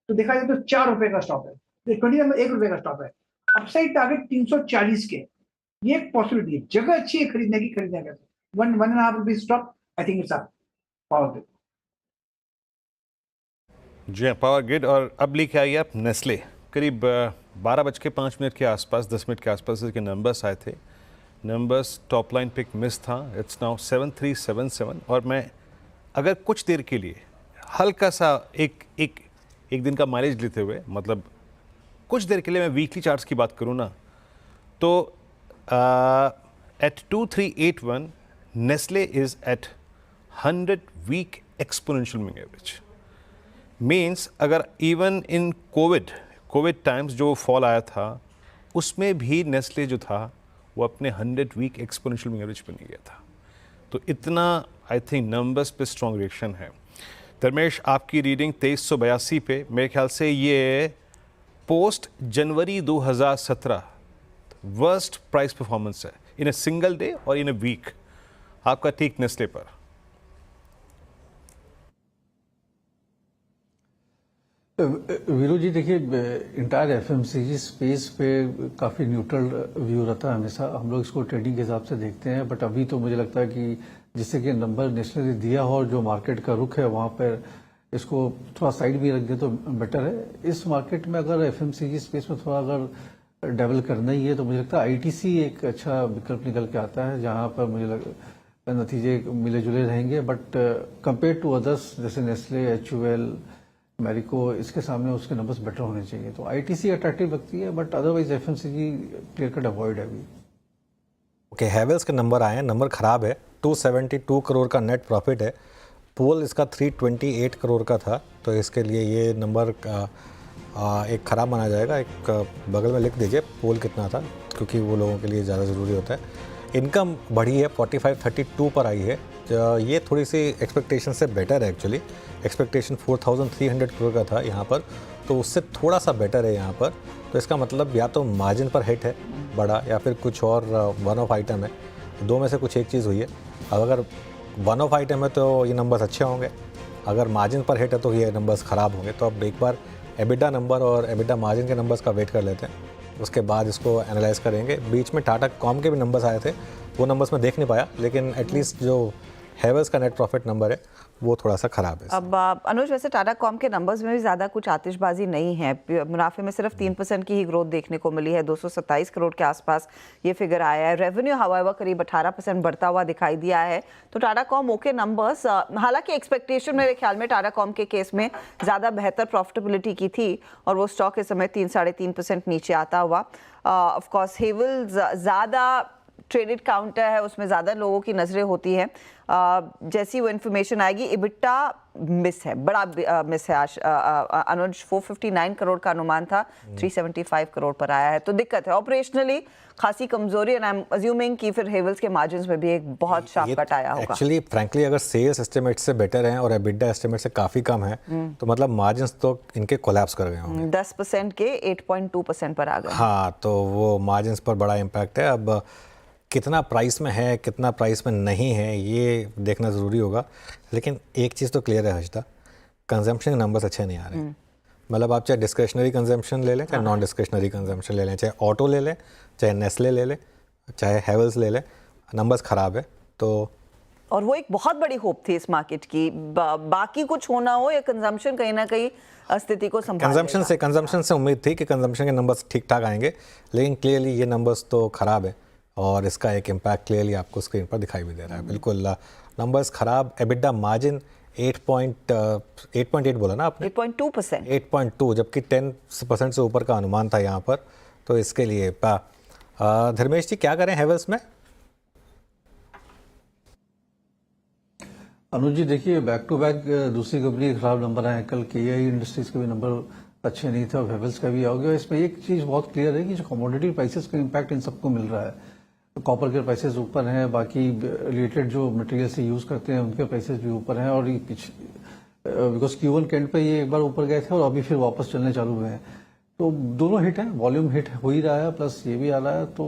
तो देखा जाए तो 4 रुपए का स्टॉप है, 29 में 1 रुपए का स्टॉप है। अपसाइड टारगेट 340 के, ये एक पॉसिबिलिटी है, जगह अच्छी है खरीदने की, खरीदने का 1.5 rupees stop, I think it's power grid. Ji power grid. और अब लेके आइए आप नेस्ले, करीब 12:05 के आसपास, 10 मिनट के आसपास इसके नंबर्स आए थे। Numbers top line pick miss था, इट्स नाउ 7377। और मैं अगर कुछ देर के लिए हल्का सा एक दिन का माइलेज लेते हुए, मतलब कुछ देर के लिए मैं वीकली चार्ट्स की बात करूँ ना, तो at 2381 Nestle is at 100 week exponential moving average. Means अगर इवन इन कोविड टाइम्स जो फॉल आया था उसमें भी नेस्ले जो था वो अपने 100 वीक एक्सपोनेंशियल मूविंग एवरेज पर नहीं गया था। तो इतना आई थिंक नंबर्स पे स्ट्रॉन्ग रिएक्शन है। धर्मेश, आपकी रीडिंग 2382 पे, मेरे ख्याल से ये पोस्ट जनवरी 2017 वर्स्ट प्राइस परफॉर्मेंस है इन अ सिंगल डे और इन अ वीक, आपका ठीक नेस्ले पर। वीरू जी देखिए, इंटायर एफएमसीजी स्पेस पे काफ़ी न्यूट्रल व्यू रहता है हमेशा, हम लोग इसको ट्रेडिंग के हिसाब से देखते हैं। बट अभी तो मुझे लगता है कि जिससे कि नंबर नेशनल ने दिया हो और जो मार्केट का रुख है वहाँ पर इसको थोड़ा साइड भी रख दे तो बेटर है। इस मार्केट में अगर एफएमसीजी स्पेस में थोड़ा अगर डेवलप करना ही है तो मुझे लगता है आईटीसी एक अच्छा विकल्प निकल के आता है, जहाँ पर मुझे नतीजे मिले जुले रहेंगे। बट कंपेयर टू अदर्स जैसे नेस्ले, HUL, मैरिको, इसके सामने उसके नंबर्स बेटर होने चाहिए। तो आईटीसी अट्रैक्टिव लगती है, but otherwise FMCG clear cut avoid है अभी। ओके, हैवेल्स के नंबर आए हैं, नंबर ख़राब है, 272 करोड़ का नेट प्रॉफिट है, पोल इसका 328 करोड़ का था, तो इसके लिए ये नंबर एक ख़राब माना जाएगा। एक बगल में लिख दीजिए पोल कितना था, क्योंकि वो लोगों के लिए ज़्यादा ज़रूरी होता है। इनकम बढ़ी है, 4532 पर आई है, ये थोड़ी सी एक्सपेक्टेशन से बेटर है। एक्चुअली एक्सपेक्टेशन 4300 करोड़ का था यहाँ पर, तो उससे थोड़ा सा बेटर है यहाँ पर। तो इसका मतलब या तो मार्जिन पर हिट है बड़ा, या फिर कुछ और वन ऑफ आइटम है, दो में से कुछ एक चीज़ हुई है। अब अगर वन ऑफ आइटम है तो ये नंबर्स अच्छे होंगे, अगर मार्जिन पर हिट है तो ये नंबर्स ख़राब होंगे। तो अब एक बार एबिडा नंबर और एबिडा मार्जिन के नंबर्स का वेट कर लेते हैं, उसके बाद इसको एनालाइज करेंगे। बीच में टाटा कॉम के भी नंबर्स आए थे, वो नंबर्स मैं देख नहीं पाया, लेकिन एटलीस्ट जो हैवेल्स का नेट प्रॉफिट नंबर है वो थोड़ा सा ख़राब है। अब अनुज, वैसे टाटा कॉम के नंबर्स में भी ज़्यादा कुछ आतिशबाजी नहीं है, मुनाफे में सिर्फ 3% की ही ग्रोथ देखने को मिली है, 227 करोड़ के आसपास ये फिगर आया है। रेवेन्यू हवाएवर करीब 18% बढ़ता हुआ दिखाई दिया है। तो टाटा कॉम ओके नंबर्स, हालांकि एक्सपेक्टेशन मेरे ख्याल में टाटा कॉम के केस में ज़्यादा बेहतर प्रॉफिटेबिलिटी की थी और वो स्टॉक इस समय 3-3.5% नीचे आता हुआ। ऑफकोर्स हैवेल्स ज़्यादा ट्रेडेड काउंटर है, उसमें ज़्यादा लोगों की नज़रें होती हैं। जैसी वो इन्फॉर्मेशन आएगी, इबिटा मिस है, बड़ा मिस है। अनुज 459 करोड़ का अनुमान था, 375 करोड़ पर आया है, तो दिक्कत है ऑपरेशनली, खासी कमजोरी। एंड आई एम अज्यूमिंग कि फिर हेवल्स के मार्जिन्स में भी एक बहुत शार्प कट आया होगा। एक्चुअली फ्रैंकली अगर सेल्स एस्टिमेट से बेटर हैं और एबिटा एस्टिमेट से काफ़ी कम है, तो मतलब मार्जिन्स तो इनके कोलैप्स कर गए होंगे। 10% के 8.2% पर आ गए। हाँ, तो वो मार्जिन्स पर बड़ा इम्पैक्ट है। अब कितना प्राइस में है, कितना प्राइस में नहीं है, ये देखना ज़रूरी होगा। लेकिन एक चीज़ तो क्लियर है हर्षिता, कंजम्पशन के नंबर्स अच्छे नहीं आ रहे। मतलब आप चाहे डिस्क्रिशनरी कंजम्पशन ले लें, चाहे नॉन डिस्क्रिशनरी कंजम्पशन ले लें, चाहे ऑटो ले लें, चाहे नेस्ले ले लें, चाहे हैवेल्स ले लें, नंबर्स ख़राब है। तो और वो एक बहुत बड़ी होप थी इस मार्केट की, बाकी कुछ होना हो या कंजम्पशन कहीं ना कहीं स्थिति को संभाल कंजम्पशन से उम्मीद थी कि कंजम्पशन के नंबर्स ठीक ठाक आएंगे, लेकिन क्लियरली ये नंबर्स तो ख़राब है। और इसका एक इम्पैक्ट क्लियरली आपको स्क्रीन पर दिखाई भी दे रहा है। बिल्कुल नंबर्स खराब। एबिटा मार्जिन 8.8 बोला ना आपने? 8.2%। 8.2, जबकि 10% से ऊपर का अनुमान था यहाँ पर। तो इसके लिए धर्मेश जी क्या करें हेवल्स में? अनुज जी देखिए, बैक टू बैक दूसरी कंपनी के खराब नंबर आए। कल KI इंडस्ट्रीज के भी नंबर अच्छे नहीं थे और हेवल्स का भी आ गया। इसमें एक चीज बहुत क्लियर है कि जो कमोडिटी प्राइसेस का इम्पैक्ट इन सबको मिल रहा है। कॉपर के प्राइसेस ऊपर हैं, बाकी रिलेटेड जो मटेरियल से यूज करते हैं उनके प्राइसेस भी ऊपर हैं। और ये बिकॉज Q1 के एंड पे ये एक बार ऊपर गए थे और अभी फिर वापस चलने चालू हुए हैं। तो दोनों हिट है, वॉल्यूम हिट हो ही रहा है प्लस ये भी आ रहा है। तो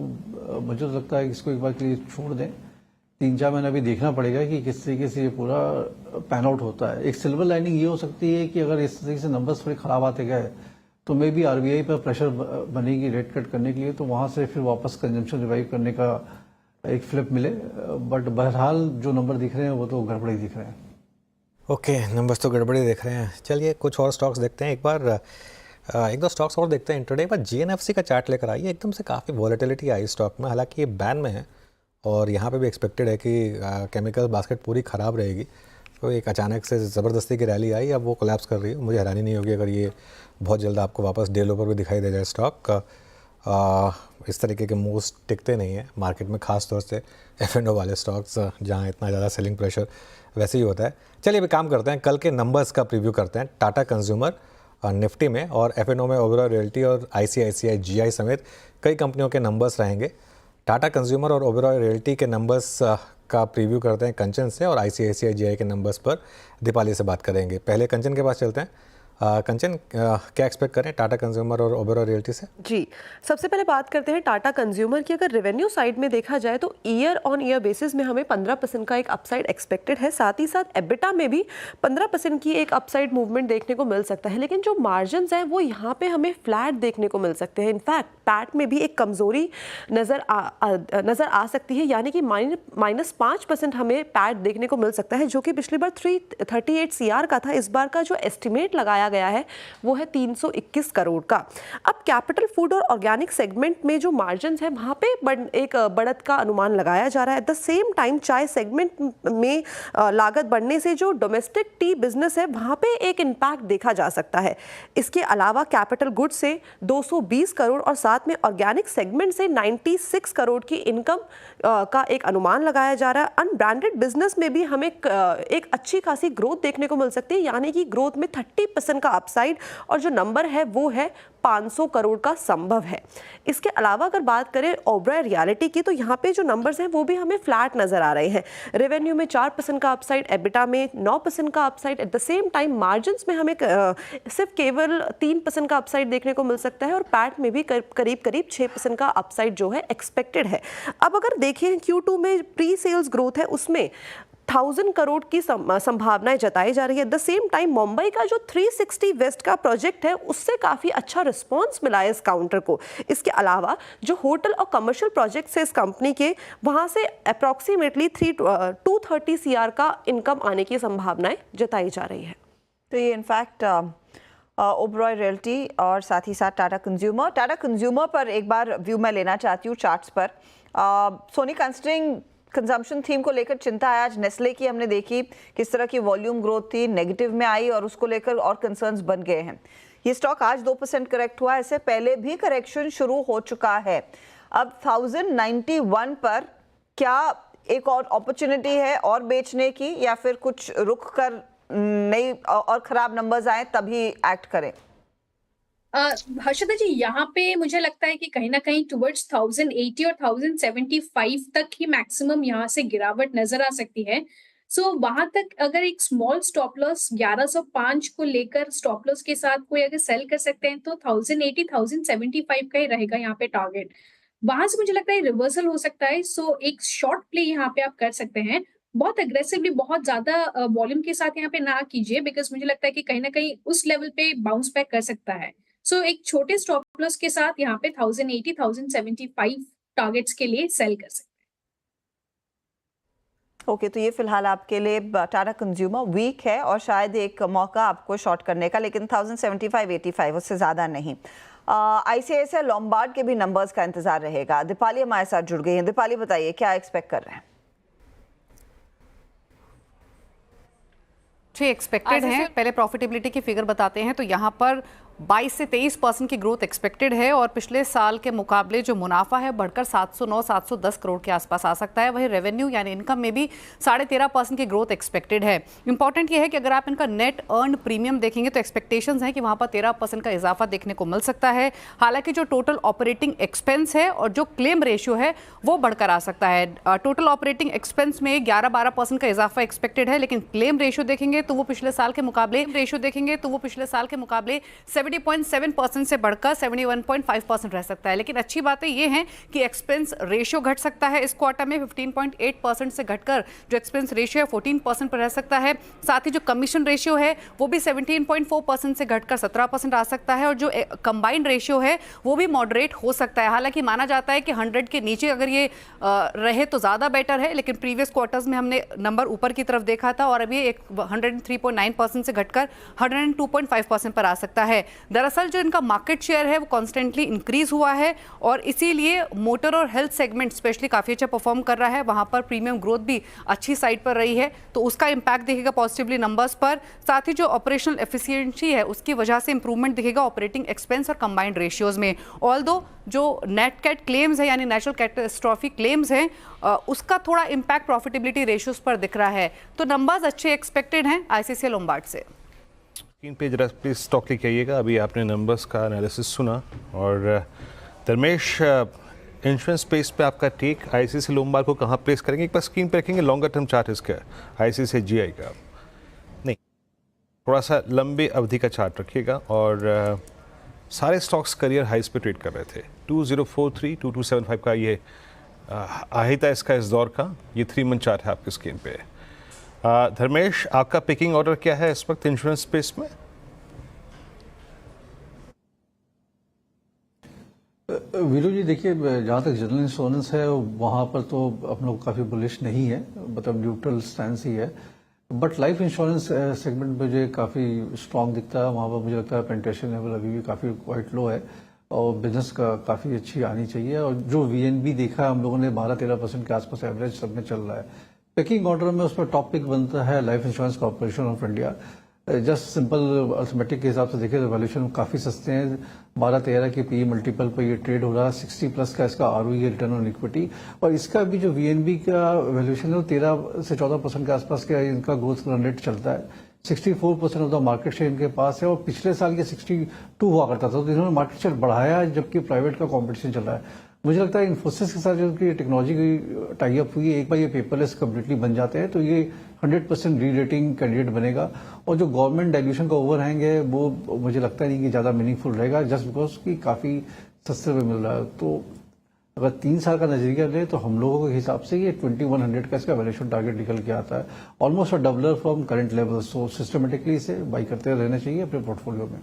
मुझे तो लगता है कि इसको एक बार के लिए छोड़ दें। 3-4 महीना भी देखना पड़ेगा कि किस तरीके से ये पूरा पैन आउट होता है। एक सिल्वर लाइनिंग ये हो सकती है कि अगर इस तरीके से नंबर्स थोड़े खराब आते गए तो मे बी RBI पर प्रेशर बनेगी रेट कट करने के लिए, तो वहां से फिर वापस कंजम्पशन रिवाइव करने का एक फ्लिप मिले। बट बहरहाल जो नंबर दिख रहे हैं वो तो गड़बड़ी दिख रहे हैं। ओके, नंबर्स तो गड़बड़ी दिख रहे हैं। चलिए कुछ और स्टॉक्स देखते हैं, एक दो स्टॉक्स और देखते हैं इंट्राडे। पर GNFC का चार्ट लेकर आइए। एकदम से काफ़ी वॉलेटिलिटी आई स्टॉक में, हालांकि ये बैन में है और यहाँ पे भी एक्सपेक्टेड है कि केमिकल बास्केट पूरी ख़राब रहेगी। तो एक अचानक से ज़बरदस्ती की रैली आई, अब वो कोलैप्स कर रही है। मुझे हैरानी नहीं होगी अगर ये बहुत जल्द आपको वापस डे लो पर भी दिखाई दे जाए स्टॉक। इस तरीके के मूव्स टिकते नहीं हैं मार्केट में, ख़ास तौर से F&O वाले स्टॉक्स जहाँ इतना ज़्यादा सेलिंग प्रेशर वैसे ही होता है। चलिए अभी काम करते हैं, कल के नंबर्स का प्रीव्यू करते हैं। टाटा कंज्यूमर निफ्टी में और F&O में ओबेरॉय रियल्टी और ICICI GI समेत कई कंपनियों के नंबर्स रहेंगे। टाटा कंज्यूमर और ओबेरॉय रियल्टी के नंबर्स का प्रीव्यू करते हैं कंचन से और ICICI GI के नंबर्स पर दीपाली से बात करेंगे। पहले कंचन के पास चलते हैं। कंचन, क्या एक्सपेक्ट करें टाटा कंज्यूमर और ओबेरॉय रियल्टी से? जी, सबसे पहले बात करते हैं टाटा कंज्यूमर की। अगर रेवेन्यू साइड में देखा जाए तो ईयर ऑन ईयर बेसिस में हमें 15% का एक अपसाइड एक्सपेक्टेड है। साथ ही साथ एबिटा में भी 15% की एक अपसाइड मूवमेंट देखने को मिल सकता है। लेकिन जो मार्जिन्स हैं वो यहाँ पे हमें फ्लैट देखने को मिल सकते हैं। इनफैक्ट पैट में भी एक कमजोरी नजर आ सकती है, यानी कि -5% हमें पैट देखने को मिल सकता है, जो कि पिछली बार 338 CR का था। इस बार का जो एस्टिमेट लगाया गया है वो है 321 करोड़ का। अब कैपिटल फूड और ऑर्गेनिक सेगमेंट में जो मार्जिन्स है वहां पे एक बढ़त का अनुमान लगाया जा रहा है। एट द सेम टाइम चाय सेगमेंट में लागत बढ़ने से जो डोमेस्टिक टी बिजनेस है वहां पे एक इम्पैक्ट देखा जा सकता है। इसके अलावा कैपिटल गुड्स से 220 करोड़ और साथ में ऑर्गेनिक सेगमेंट से 96 करोड़ की इनकम का एक अनुमान लगाया जा रहा है। अनब्रांडेड बिजनेस में भी हमें एक अच्छी खासी ग्रोथ देखने को मिल सकती है, यानी कि ग्रोथ में 30% का अपसाइड और जो नंबर है वो है 500 करोड़ का संभव है। इसके अलावा अगर बात करें ओबेरॉय रियल्टी की तो यहाँ पे जो नंबर्स हैं वो भी हमें फ्लैट नजर आ रहे हैं। रेवेन्यू में 4% का अपसाइड, एबिटा में 9% का upside. At the same time margins में हमें सिर्फ केवल 3% का अपसाइड देखने को मिल सकता है और पैट में भी करीब 6% का अपसाइड जो है एक्सपेक्टेड है। अब अगर देखिए Q2 में प्री सेल्स ग्रोथ है उसमें 1000 करोड़ की संभावनाएं जताई जा रही है। At the same time Mumbai का जो 360 वेस्ट का प्रोजेक्ट है उससे काफी अच्छा रिस्पांस मिला है इस काउंटर को। इसके अलावा जो होटल और कमर्शियल प्रोजेक्ट्स है इस कंपनी के, वहां से अप्रॉक्सीमेटली 230 CR का इनकम आने की संभावनाएं जताई जा रही है। तो ये इनफैक्ट ओबेरॉय रियल्टी और साथ ही साथ टाटा कंज्यूमर पर एक बार व्यू मैं लेना चाहती हूँ चार्ट्स पर। सोनी कंसिडरिंग कंजम्पशन थीम को लेकर चिंता है। आज नेस्ले की हमने देखी किस तरह की वॉल्यूम ग्रोथ थी, नेगेटिव में आई और उसको लेकर और कंसर्न्स बन गए हैं। ये स्टॉक आज 2% करेक्ट हुआ, इससे पहले भी करेक्शन शुरू हो चुका है। अब 1091 पर क्या एक और अपॉर्चुनिटी है और बेचने की, या फिर कुछ रुक कर नई और खराब नंबर्स आए तभी एक्ट करें? हर्षदा जी, यहाँ पे मुझे लगता है कि कहीं ना कहीं टुवर्ड्स 1080 और 1075 तक ही मैक्सिमम यहाँ से गिरावट नजर आ सकती है। सो वहां तक अगर एक स्मॉल स्टॉप लॉस 1105 को लेकर स्टॉप लॉस के साथ कोई अगर सेल कर सकते हैं तो 1080 1075 का ही रहेगा यहाँ पे टारगेट। वहां से मुझे लगता है रिवर्सल हो सकता है। सो एक शॉर्ट प्ले यहाँ पे आप कर सकते हैं। बहुत अग्रेसिवली, बहुत ज्यादा वॉल्यूम के साथ यहाँ पे ना कीजिए, बिकॉज मुझे लगता है कि कहीं ना कहीं उस लेवल पे बाउंस बैक कर सकता है। सो एक छोटे स्टॉप लॉस के साथ यहाँ पे 1080 1075 टारगेट्स के लिए सेल कर सकते हैं। ओके, तो ये फिलहाल आपके लिए टाटा कंज्यूमर वीक है और शायद एक मौका आपको शॉर्ट करने का, लेकिन 1075 85 उससे ज्यादा नहीं। ICICI लोम्बार्ड के भी नंबर्स का इंतजार रहेगा। दीपाली हमारे साथ जुड़ गई हैं। दीपाली बताइए क्या एक्सपेक्ट कर रहे हैं? जी एक्सपेक्टेड है। पहले प्रॉफिटेबिलिटी की फिगर बताते हैं तो यहाँ पर 22 से 23% की ग्रोथ एक्सपेक्टेड है और पिछले साल के मुकाबले जो मुनाफा है बढ़कर 709-710 करोड़ के आसपास आ सकता है। वही रेवेन्यू यानी इनकम में भी 13.5% की ग्रोथ एक्सपेक्टेड है। इंपॉर्टेंट ये है कि अगर आप इनका नेट अर्न प्रीमियम देखेंगे तो एक्सपेक्टेशंस हैं कि वहाँ पर 13% का इजाफा देखने को मिल सकता है। हालांकि जो टोटल ऑपरेटिंग एक्सपेंस है और जो क्लेम रेशियो है वो बढ़कर आ सकता है। टोटल ऑपरेटिंग एक्सपेंस में 11-12% का इजाफा एक्सपेक्टेड है, लेकिन क्लेम रेशियो देखेंगे तो वो पिछले साल के मुकाबले 70.7% से बढ़कर 71.5% रह सकता है। लेकिन अच्छी बातें ये हैं कि एक्सपेंस रेशियो घट सकता है। इस क्वार्टर में 15.8% से घटकर जो एक्सपेंस रेशियो है 14% पर रह सकता है। साथ ही जो कमीशन रेशियो है वो भी 17.4% से घटकर 17% आ सकता है और जो कंबाइंड रेशियो है वो भी मॉडरेट हो सकता है। हालांकि माना जाता है कि 100 के नीचे अगर ये रहे तो ज़्यादा बेटर है, लेकिन प्रीवियस क्वार्टर्स में हमने नंबर ऊपर की तरफ देखा था और अभी 103.9% से घटकर 102.5% पर आ सकता है। दरअसल जो इनका मार्केट शेयर है वो कॉन्स्टेंटली इंक्रीज हुआ है और इसीलिए मोटर और हेल्थ सेगमेंट स्पेशली काफ़ी अच्छा परफॉर्म कर रहा है। वहाँ पर प्रीमियम ग्रोथ भी अच्छी साइड पर रही है तो उसका इम्पैक्ट दिखेगा पॉजिटिवली नंबर्स पर। साथ ही जो ऑपरेशनल एफिशिएंसी है उसकी वजह से इंप्रूवमेंट दिखेगा ऑपरेटिंग एक्सपेंस और कंबाइंड रेशियोज में। ऑल्दो जो नेट कैट क्लेम्स है यानी नेचुरल कैटास्ट्रॉफी क्लेम्स हैं उसका थोड़ा इम्पैक्ट प्रॉफिटेबिलिटी रेशियोज पर दिख रहा है। तो नंबर्स अच्छे एक्सपेक्टेड हैं ICICI लोम्बार्ड से। स्क्रीन पे जरा प्लीज स्टॉक लेके आइएगा। अभी आपने नंबर्स का एनालिसिस सुना और धर्मेश इंश्योरेंस स्पेस पे आपका टेक ICICI लोम्बार्ड को कहाँ प्लेस करेंगे? एक बार स्क्रीन पे रखेंगे लॉन्गर टर्म चार्ट इसका ICICI GI का, नहीं थोड़ा सा लंबे अवधि का चार्ट रखिएगा। और सारे स्टॉक्स करियर हाइस पे ट्रेड कर रहे थे। 2043 2275 का ये हाई था इसका इस दौर का। ये 3 मंथ चार्ट है आपकी स्क्रीन पे। धर्मेश आपका पिकिंग ऑर्डर क्या है इस वक्त इंश्योरेंस स्पेस में? वीरू जी देखिए, जहाँ तक जनरल इंश्योरेंस है वहाँ पर तो हम लोग काफ़ी बुलिश नहीं है, मतलब न्यूट्रल स्टैंस ही है। बट लाइफ इंश्योरेंस सेगमेंट मुझे काफ़ी स्ट्रांग दिखता है। वहाँ पर मुझे लगता है पेनिट्रेशन लेवल अभी भी काफ़ी क्वाइट लो है और बिजनेस का काफ़ी अच्छी आनी चाहिए। और जो VNB देखा हम लोगों ने 12-13% के आसपास एवरेज सब में चल रहा है। पिकिंग ऑर्डर में उसमें टॉप पिक बनता है life insurance corporation of India. Just simple arithmetic के हिसाब से देखें तो वैल्यूएशन काफ़ी सस्ते हैं। 12-13 के PE मल्टीपल पर ये ट्रेड हो रहा है। 60+ का इसका ROE रिटर्न ऑन इक्विटी और इसका भी जो VNB का वैल्यूएशन है वो 13 से 14% के आसपास का इनका ग्रोथ रन रेट चलता है। 64% ऑफ द मार्केट शेयर इनके पास है और पिछले साल के 62 हुआ करता था तो इन्होंने मार्केट शेयर बढ़ाया जबकि प्राइवेट का कॉम्पिटिशन चल रहा है। मुझे लगता है इन्फोसिस के साथ जो उनकी टेक्नोलॉजी की टाई अप हुई है, एक बार ये पेपरलेस कम्प्लीटली बन जाते हैं तो ये 100% री रेटिंग कैंडिडेट बनेगा। और जो गवर्नमेंट डाइल्यूशन का ओवरहैंग है वो मुझे लगता नहीं कि ज़्यादा मीनिंगफुल रहेगा जस्ट बिकॉज की काफ़ी सस्ते में मिल रहा है। तो अगर 3 साल का नजरिया ले तो हम लोगों के हिसाब से ये 2100 का इसका वैल्यूएशन टारगेट निकल के आता है, almost a doubler from current level. So systematically इसे बाई करते रहना चाहिए अपने पोर्टफोलियो में।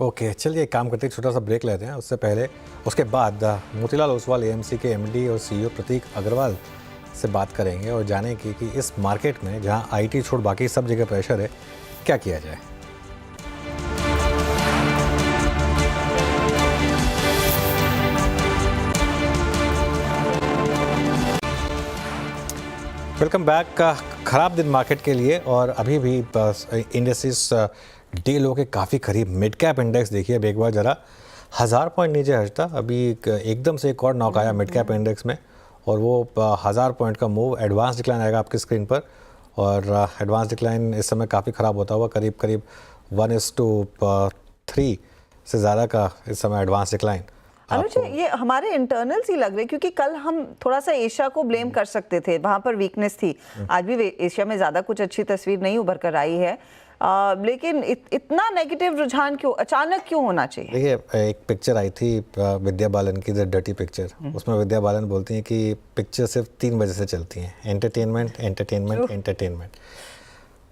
ओके चलिए एक काम करते हैं, छोटा सा ब्रेक लेते हैं। उसके बाद मोतीलाल ओसवाल AMC के MD और CEO प्रतीक अग्रवाल से बात करेंगे और जानेंगे कि इस मार्केट में जहां IT छोड़ बाकी सब जगह प्रेशर है क्या किया जाए। Welcome back. खराब दिन मार्केट के लिए और अभी भी इंडस्ट्रीज डे लो के काफ़ी करीब। मिड कैप इंडेक्स देखिए अब एक बार ज़रा 1000 पॉइंट नीचे हटता, अभी एकदम से एक और नॉक आया मिड कैप इंडेक्स में और वो 1000 पॉइंट का मूव। एडवांस डिक्लाइन आएगा आपकी स्क्रीन पर और एडवांस डिक्लाइन इस समय काफ़ी ख़राब होता हुआ करीब 1:3 से ज़्यादा का इस समय एडवांस डिक्लाइन। अनुज ये हमारे इंटरनल्स ही लग रहे क्योंकि कल हम थोड़ा सा एशिया को ब्लेम कर सकते थे, वहां पर वीकनेस थी। आज भी एशिया में ज़्यादा कुछ अच्छी तस्वीर नहीं उभर कर आई है, लेकिन इतना नेगेटिव रुझान क्यों, अचानक क्यों होना चाहिए? देखिए एक पिक्चर आई थी विद्या बालन की, द डर्टी पिक्चर। उसमें विद्या बालन बोलती हैं कि पिक्चर सिर्फ 3 वजह से चलती हैं, एंटरटेनमेंट एंटरटेनमेंट एंटरटेनमेंट।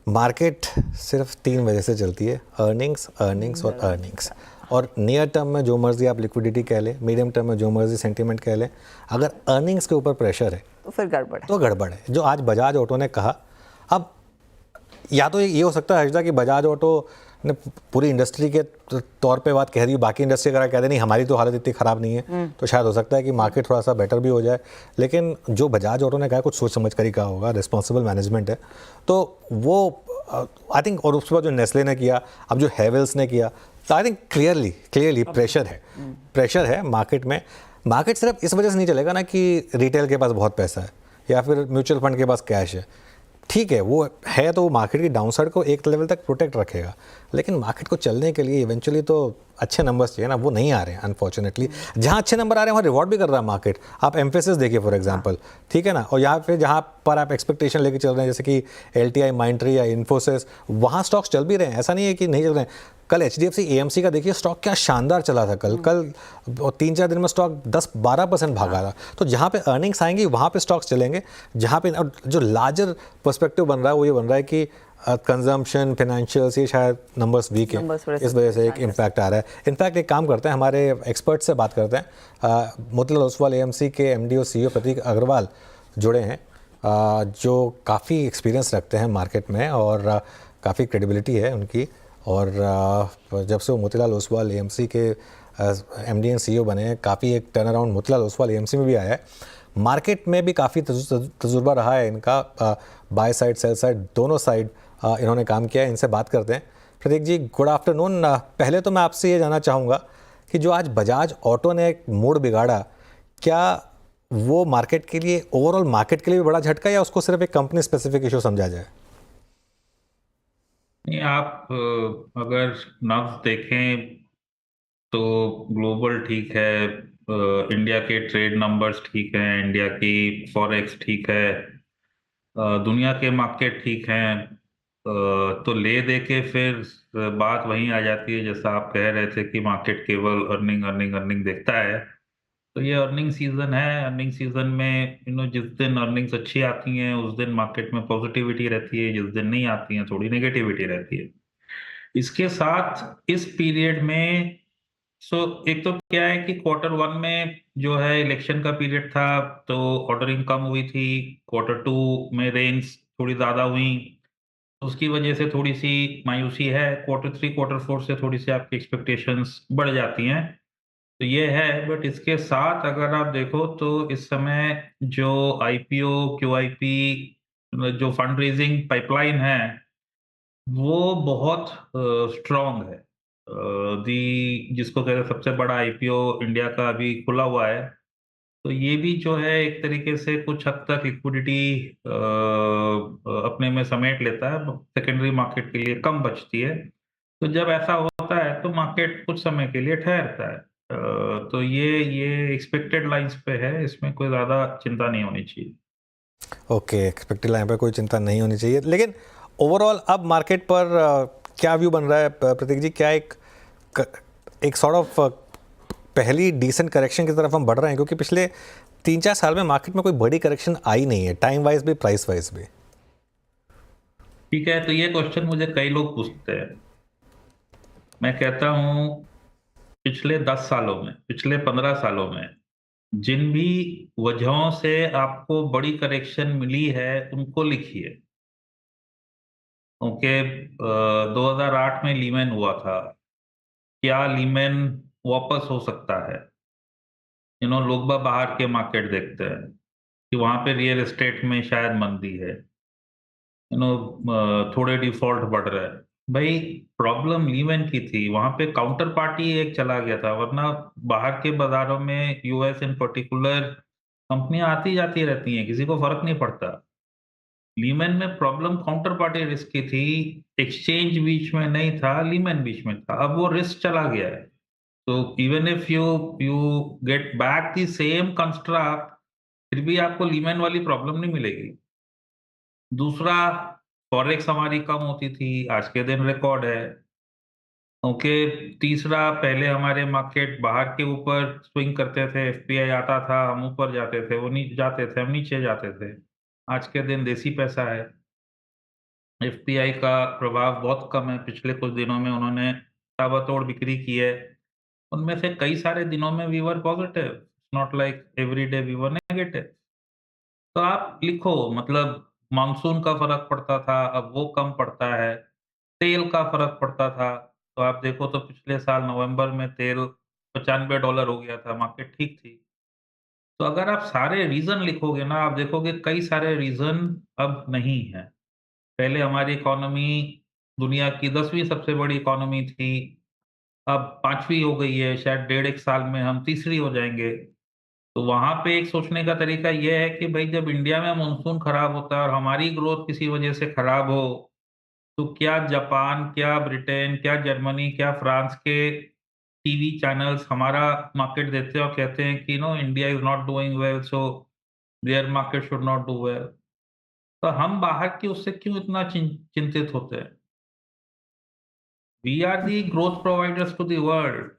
मार्केट सिर्फ 3 वजह से चलती है, अर्निंग्स अर्निंग्स और अर्निंग्स। और नियर टर्म में जो मर्जी आप लिक्विडिटी कह लें, मीडियम टर्म में जो मर्जी सेंटीमेंट कह लें, अगर अर्निंग्स के ऊपर प्रेशर है तो फिर गड़बड़ है। तो गड़बड़ है। जो आज बजाज ऑटो ने कहा, अब या तो ये हो सकता है हर्षदा कि बजाज ऑटो ने पूरी इंडस्ट्री के तौर पे बात कह रही हूँ, बाकी इंडस्ट्री अगर कह दे नहीं हमारी तो हालत इतनी ख़राब नहीं है तो शायद हो सकता है कि मार्केट थोड़ा सा बेटर भी हो जाए। लेकिन जो बजाज ऑटो ने कहा कुछ सोच समझ कर ही कहा होगा, रिस्पॉन्सिबल मैनेजमेंट है, तो वो आई थिंक, और उसके बाद जो नेस्ले ने किया, अब जो हैवेल्स ने किया, तो आई थिंक क्लियरली प्रेशर है मार्केट में। मार्केट सिर्फ इस वजह से नहीं चलेगा ना कि रिटेल के पास बहुत पैसा है या फिर म्यूचुअल फंड के पास कैश है, ठीक है वो है, तो वो मार्केट की डाउनसाइड को एक लेवल तक प्रोटेक्ट रखेगा, लेकिन मार्केट को चलने के लिए इवेंचुअली तो अच्छे नंबर्स चाहिए ना, वो नहीं आ रहे हैं अनफॉर्चुनेटली। जहाँ अच्छे नंबर आ रहे हैं वहाँ रिवॉर्ड भी कर रहा है मार्केट। आप एम्फेसिस देखिए फॉर एग्जांपल, ठीक है ना, और यहाँ पे जहाँ पर आप एक्सपेक्टेशन लेके चल रहे हैं जैसे कि LTI, माइंडट्री या इन्फोसिस, वहाँ स्टॉक्स चल भी रहे हैं, ऐसा नहीं है कि नहीं चल रहे हैं। कल HDFC AMC का देखिए स्टॉक क्या शानदार चला था कल 3-4 दिन में स्टॉक 10-12% भागा था। तो जहाँ पे अर्निंग्स आएंगी वहाँ पे स्टॉक्स चलेंगे, जहाँ पे जो लार्जर पर्सपेक्टिव बन रहा है वो ये बन रहा है कि कंजम्पशन, फाइनेंशियल्स, ये शायद नंबर्स वीक हैं, इस वजह से एक इम्पैक्ट आ रहा है। इनफैक्ट एक काम करते हैं, हमारे एक्सपर्ट से बात करते हैं। मोतीलाल ओसवाल AMC के MD और CEO प्रतीक अग्रवाल जुड़े हैं, जो काफ़ी एक्सपीरियंस रखते हैं मार्केट में और काफ़ी क्रेडिबिलिटी है उनकी। और जब से वो मोतीलाल ओसवाल AMC के MD एंड CEO बने हैं, काफ़ी एक turn around Motilal Oswal AMC में भी आया है। मार्केट में भी काफ़ी तजुर्बा रहा है इनका, बाय साइड सेल साइड दोनों साइड इन्होंने काम किया है। इनसे बात करते हैं। प्रतीक जी, गुड आफ्टरनून। पहले तो मैं आपसे ये जानना चाहूँगा कि जो आज बजाज ऑटो ने एक मोड़ बिगाड़ा, क्या वो मार्केट के लिए, ओवरऑल मार्केट के लिए भी बड़ा झटका, या उसको सिर्फ एक कंपनी स्पेसिफिक इशू समझा जाए? नहीं, आप अगर नब्ज देखें तो ग्लोबल ठीक है, इंडिया के ट्रेड नंबर्स ठीक हैं, इंडिया की फॉरेक्स ठीक है, दुनिया के मार्केट ठीक हैं, तो ले दे के फिर बात वहीं आ जाती है जैसा आप कह रहे थे कि मार्केट केवल अर्निंग देखता है। तो ये अर्निंग सीजन है, अर्निंग सीजन में जिस दिन अर्निंग्स अच्छी आती हैं उस दिन मार्केट में पॉजिटिविटी रहती है, जिस दिन नहीं आती हैं थोड़ी नेगेटिविटी रहती है। इसके साथ इस पीरियड में एक तो क्या है कि Q1 में जो है इलेक्शन का पीरियड था तो ऑर्डरिंग कम हुई थी, Q2 में रेंज थोड़ी ज्यादा हुई, उसकी वजह से थोड़ी सी मायूसी है। Q3 Q4 से थोड़ी सी आपकी एक्सपेक्टेशंस बढ़ जाती हैं, तो ये है। बट इसके साथ अगर आप देखो तो इस समय जो IPO QIP जो फंड रेजिंग पाइपलाइन है वो बहुत स्ट्रॉन्ग है। जिसको कहते हैं सबसे बड़ा IPO इंडिया का अभी खुला हुआ है, तो ये भी जो है एक तरीके से कुछ हद तक लिक्विडिटी अपने में समेट लेता है, सेकेंडरी मार्केट के लिए कम बचती है। तो जब ऐसा होता है तो मार्केट कुछ समय के लिए ठहरता है। तो ये एक्सपेक्टेड लाइंस पे है, इसमें कोई ज़्यादा चिंता नहीं होनी चाहिए। ओके, एक्सपेक्टेड लाइन पे कोई चिंता नहीं होनी चाहिए। लेकिन ओवरऑल अब मार्केट पर क्या व्यू बन रहा है प्रतीक जी? क्या एक सॉर्ट ऑफ पहली डिसेंट करेक्शन की तरफ हम बढ़ रहे हैं? क्योंकि पिछले 3-4 साल में मार्केट में कोई बड़ी करेक्शन आई नहीं है, टाइम वाइज भी, प्राइस वाइज भी। ठीक है, तो ये क्वेश्चन मुझे कई लोग पूछते हैं। मैं कहता हूँ पिछले 10 सालों में, पिछले 15 सालों में जिन भी वजहों से आपको बड़ी करेक्शन मिली है उनको लिखिए। ओके, 2008 में लीमैन हुआ था, क्या लीमैन वापस हो सकता है? लोग बाहर के मार्केट देखते हैं कि वहां पे रियल एस्टेट में शायद मंदी है, थोड़े डिफॉल्ट बढ़ रहे हैं। भाई प्रॉब्लम लीमैन की थी, वहां पे काउंटर पार्टी एक चला गया था, वरना बाहर के बाजारों में US इन पर्टिकुलर कंपनियां आती जाती रहती हैं, किसी को फर्क नहीं पड़ता। लीमैन में प्रॉब्लम काउंटर पार्टी रिस्क की थी, एक्सचेंज बीच में नहीं था, लीमैन बीच में था। अब वो रिस्क चला गया है, तो even if you get back the same construct, फिर भी आपको लीमैन वाली प्रॉब्लम नहीं मिलेगी। दूसरा, फॉरेक्स हमारी कम होती थी, आज के दिन रिकॉर्ड है। ओके, तीसरा, पहले हमारे मार्केट बाहर के ऊपर स्विंग करते थे, FPI आता था, हम ऊपर जाते थे, वो नीचे जाते थे, हम नीचे जाते थे। आज के दिन देसी पैसा है, FPI का प्रभाव बहुत कम है। पिछले कुछ दिनों में उन्होंने ताबड़तोड़ बिक्री की है, उनमें से कई सारे दिनों में we were positive, not like every day we were negative. तो आप लिखो, मतलब मानसून का फर्क पड़ता था, अब वो कम पड़ता है, तेल का फर्क पड़ता था। तो आप देखो तो पिछले साल नवंबर में तेल $95 हो गया था, मार्केट ठीक थी। तो अगर आप सारे रीज़न लिखोगे ना, आप देखोगे कई सारे रीज़न अब नहीं हैं। पहले हमारी इकोनॉमी दुनिया की 10वीं सबसे बड़ी इकोनॉमी थी, अब 5वीं हो गई है, शायद डेढ़ 1 साल में हम तीसरी हो जाएँगे। तो वहाँ पे एक सोचने का तरीका ये है कि भई जब इंडिया में मानसून खराब होता है और हमारी ग्रोथ किसी वजह से खराब हो, तो क्या जापान, क्या ब्रिटेन, क्या जर्मनी, क्या फ्रांस के टीवी चैनल्स हमारा मार्केट देते हैं और कहते हैं कि no India is not doing well so their market should not do well. तो हम बाहर की उससे क्यों इतना चिंतित होते हैं? We are the growth providers to the world.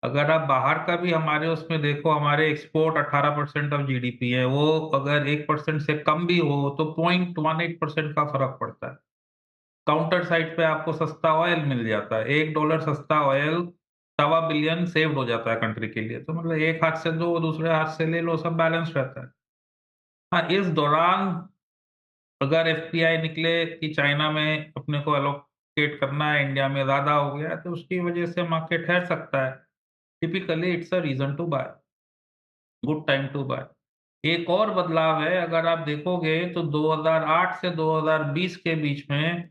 अगर आप बाहर का भी हमारे उसमें देखो, हमारे एक्सपोर्ट 18% ऑफ जीडीपी है, वो अगर 1% से कम भी हो तो 0.18% का फ़र्क पड़ता है। काउंटर साइड पे आपको सस्ता ऑयल मिल जाता है, $1 सस्ता ऑयल सवा बिलियन सेव्ड हो जाता है कंट्री के लिए। तो मतलब एक हाथ से दो, दूसरे हाथ से ले लो, सब बैलेंस रहता है। हाँ, इस दौरान अगर एफपीआई निकले कि चाइना में अपने को एलोकेट करना है, इंडिया में ज़्यादा हो गया है, तो उसकी वजह से मार्केट ठहर सकता है। Typically it's a reason to buy, good time to buy. एक और बदलाव है, अगर आप देखोगे तो 2008 से 2020 के बीच में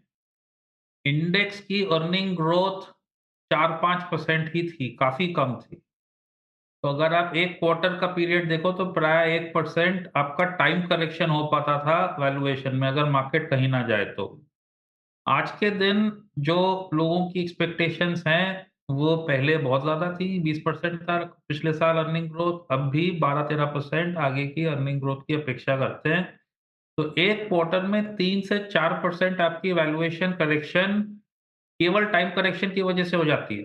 इंडेक्स की अर्निंग ग्रोथ 4-5% ही थी, काफ़ी कम थी। तो अगर आप 1 क्वार्टर का पीरियड देखो तो प्राय 1% आपका टाइम करेक्शन हो पाता था वैल्यूएशन में, अगर मार्केट कहीं ना जाए तो। आज के दिन जो लोगों की एक्सपेक्टेशंस हैं, वो पहले बहुत ज़्यादा थी, 20% था पिछले साल अर्निंग ग्रोथ, अब भी 12-13% आगे की अर्निंग ग्रोथ की अपेक्षा करते हैं। तो 1 क्वार्टर में 3 से 4% आपकी वैल्यूएशन करेक्शन केवल टाइम करेक्शन की वजह से हो जाती है।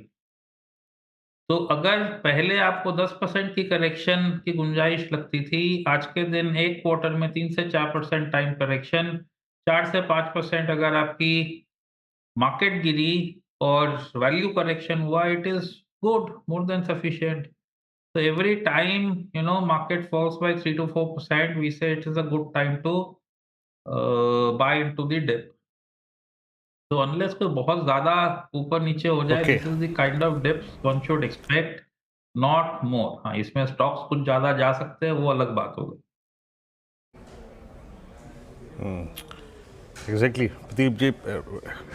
तो अगर पहले आपको 10% की करेक्शन की गुंजाइश लगती थी, आज के दिन 1 क्वार्टर में 3 से 4% टाइम करेक्शन, 4 से 5% अगर आपकी मार्केट गिरी और वैल्यू करेक्शन हुआ, it is good, more than sufficient. So every time, market falls by 3 to 4%, we say it is a good time to buy into the dip. तो unless कोई बहुत ज़्यादा ऊपर नीचे हो जाए, okay this is the kind of dips one should expect, not more. हाँ, इसमें स्टॉक्स कुछ ज़्यादा जा सकते हैं, वो अलग बात हो गई। एग्जैक्टली प्रदीप जी,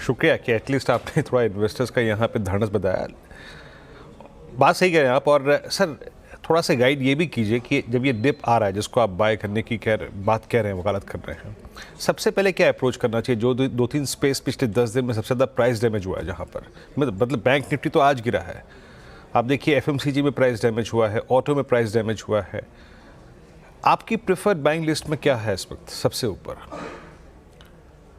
शुक्रिया कि एटलीस्ट आपने थोड़ा इन्वेस्टर्स का यहाँ पे धारणस बताया। बात सही कह रहे हैं आप। और सर थोड़ा सा गाइड ये भी कीजिए कि जब ये डिप आ रहा है जिसको आप बाय करने की बात कह रहे हैं, वकालत कर रहे हैं, सबसे पहले क्या अप्रोच करना चाहिए? जो 2-3 स्पेस पिछले 10 दिन में सबसे ज़्यादा प्राइस डैमेज हुआ है, जहाँ पर मतलब बैंक निफ्टी तो आज गिरा है, आप देखिए एफएमसीजी में प्राइस डैमेज हुआ है, ऑटो में प्राइस डैमेज हुआ है। आपकी प्रेफर्ड बाइंग लिस्ट में क्या है इस वक्त सबसे ऊपर?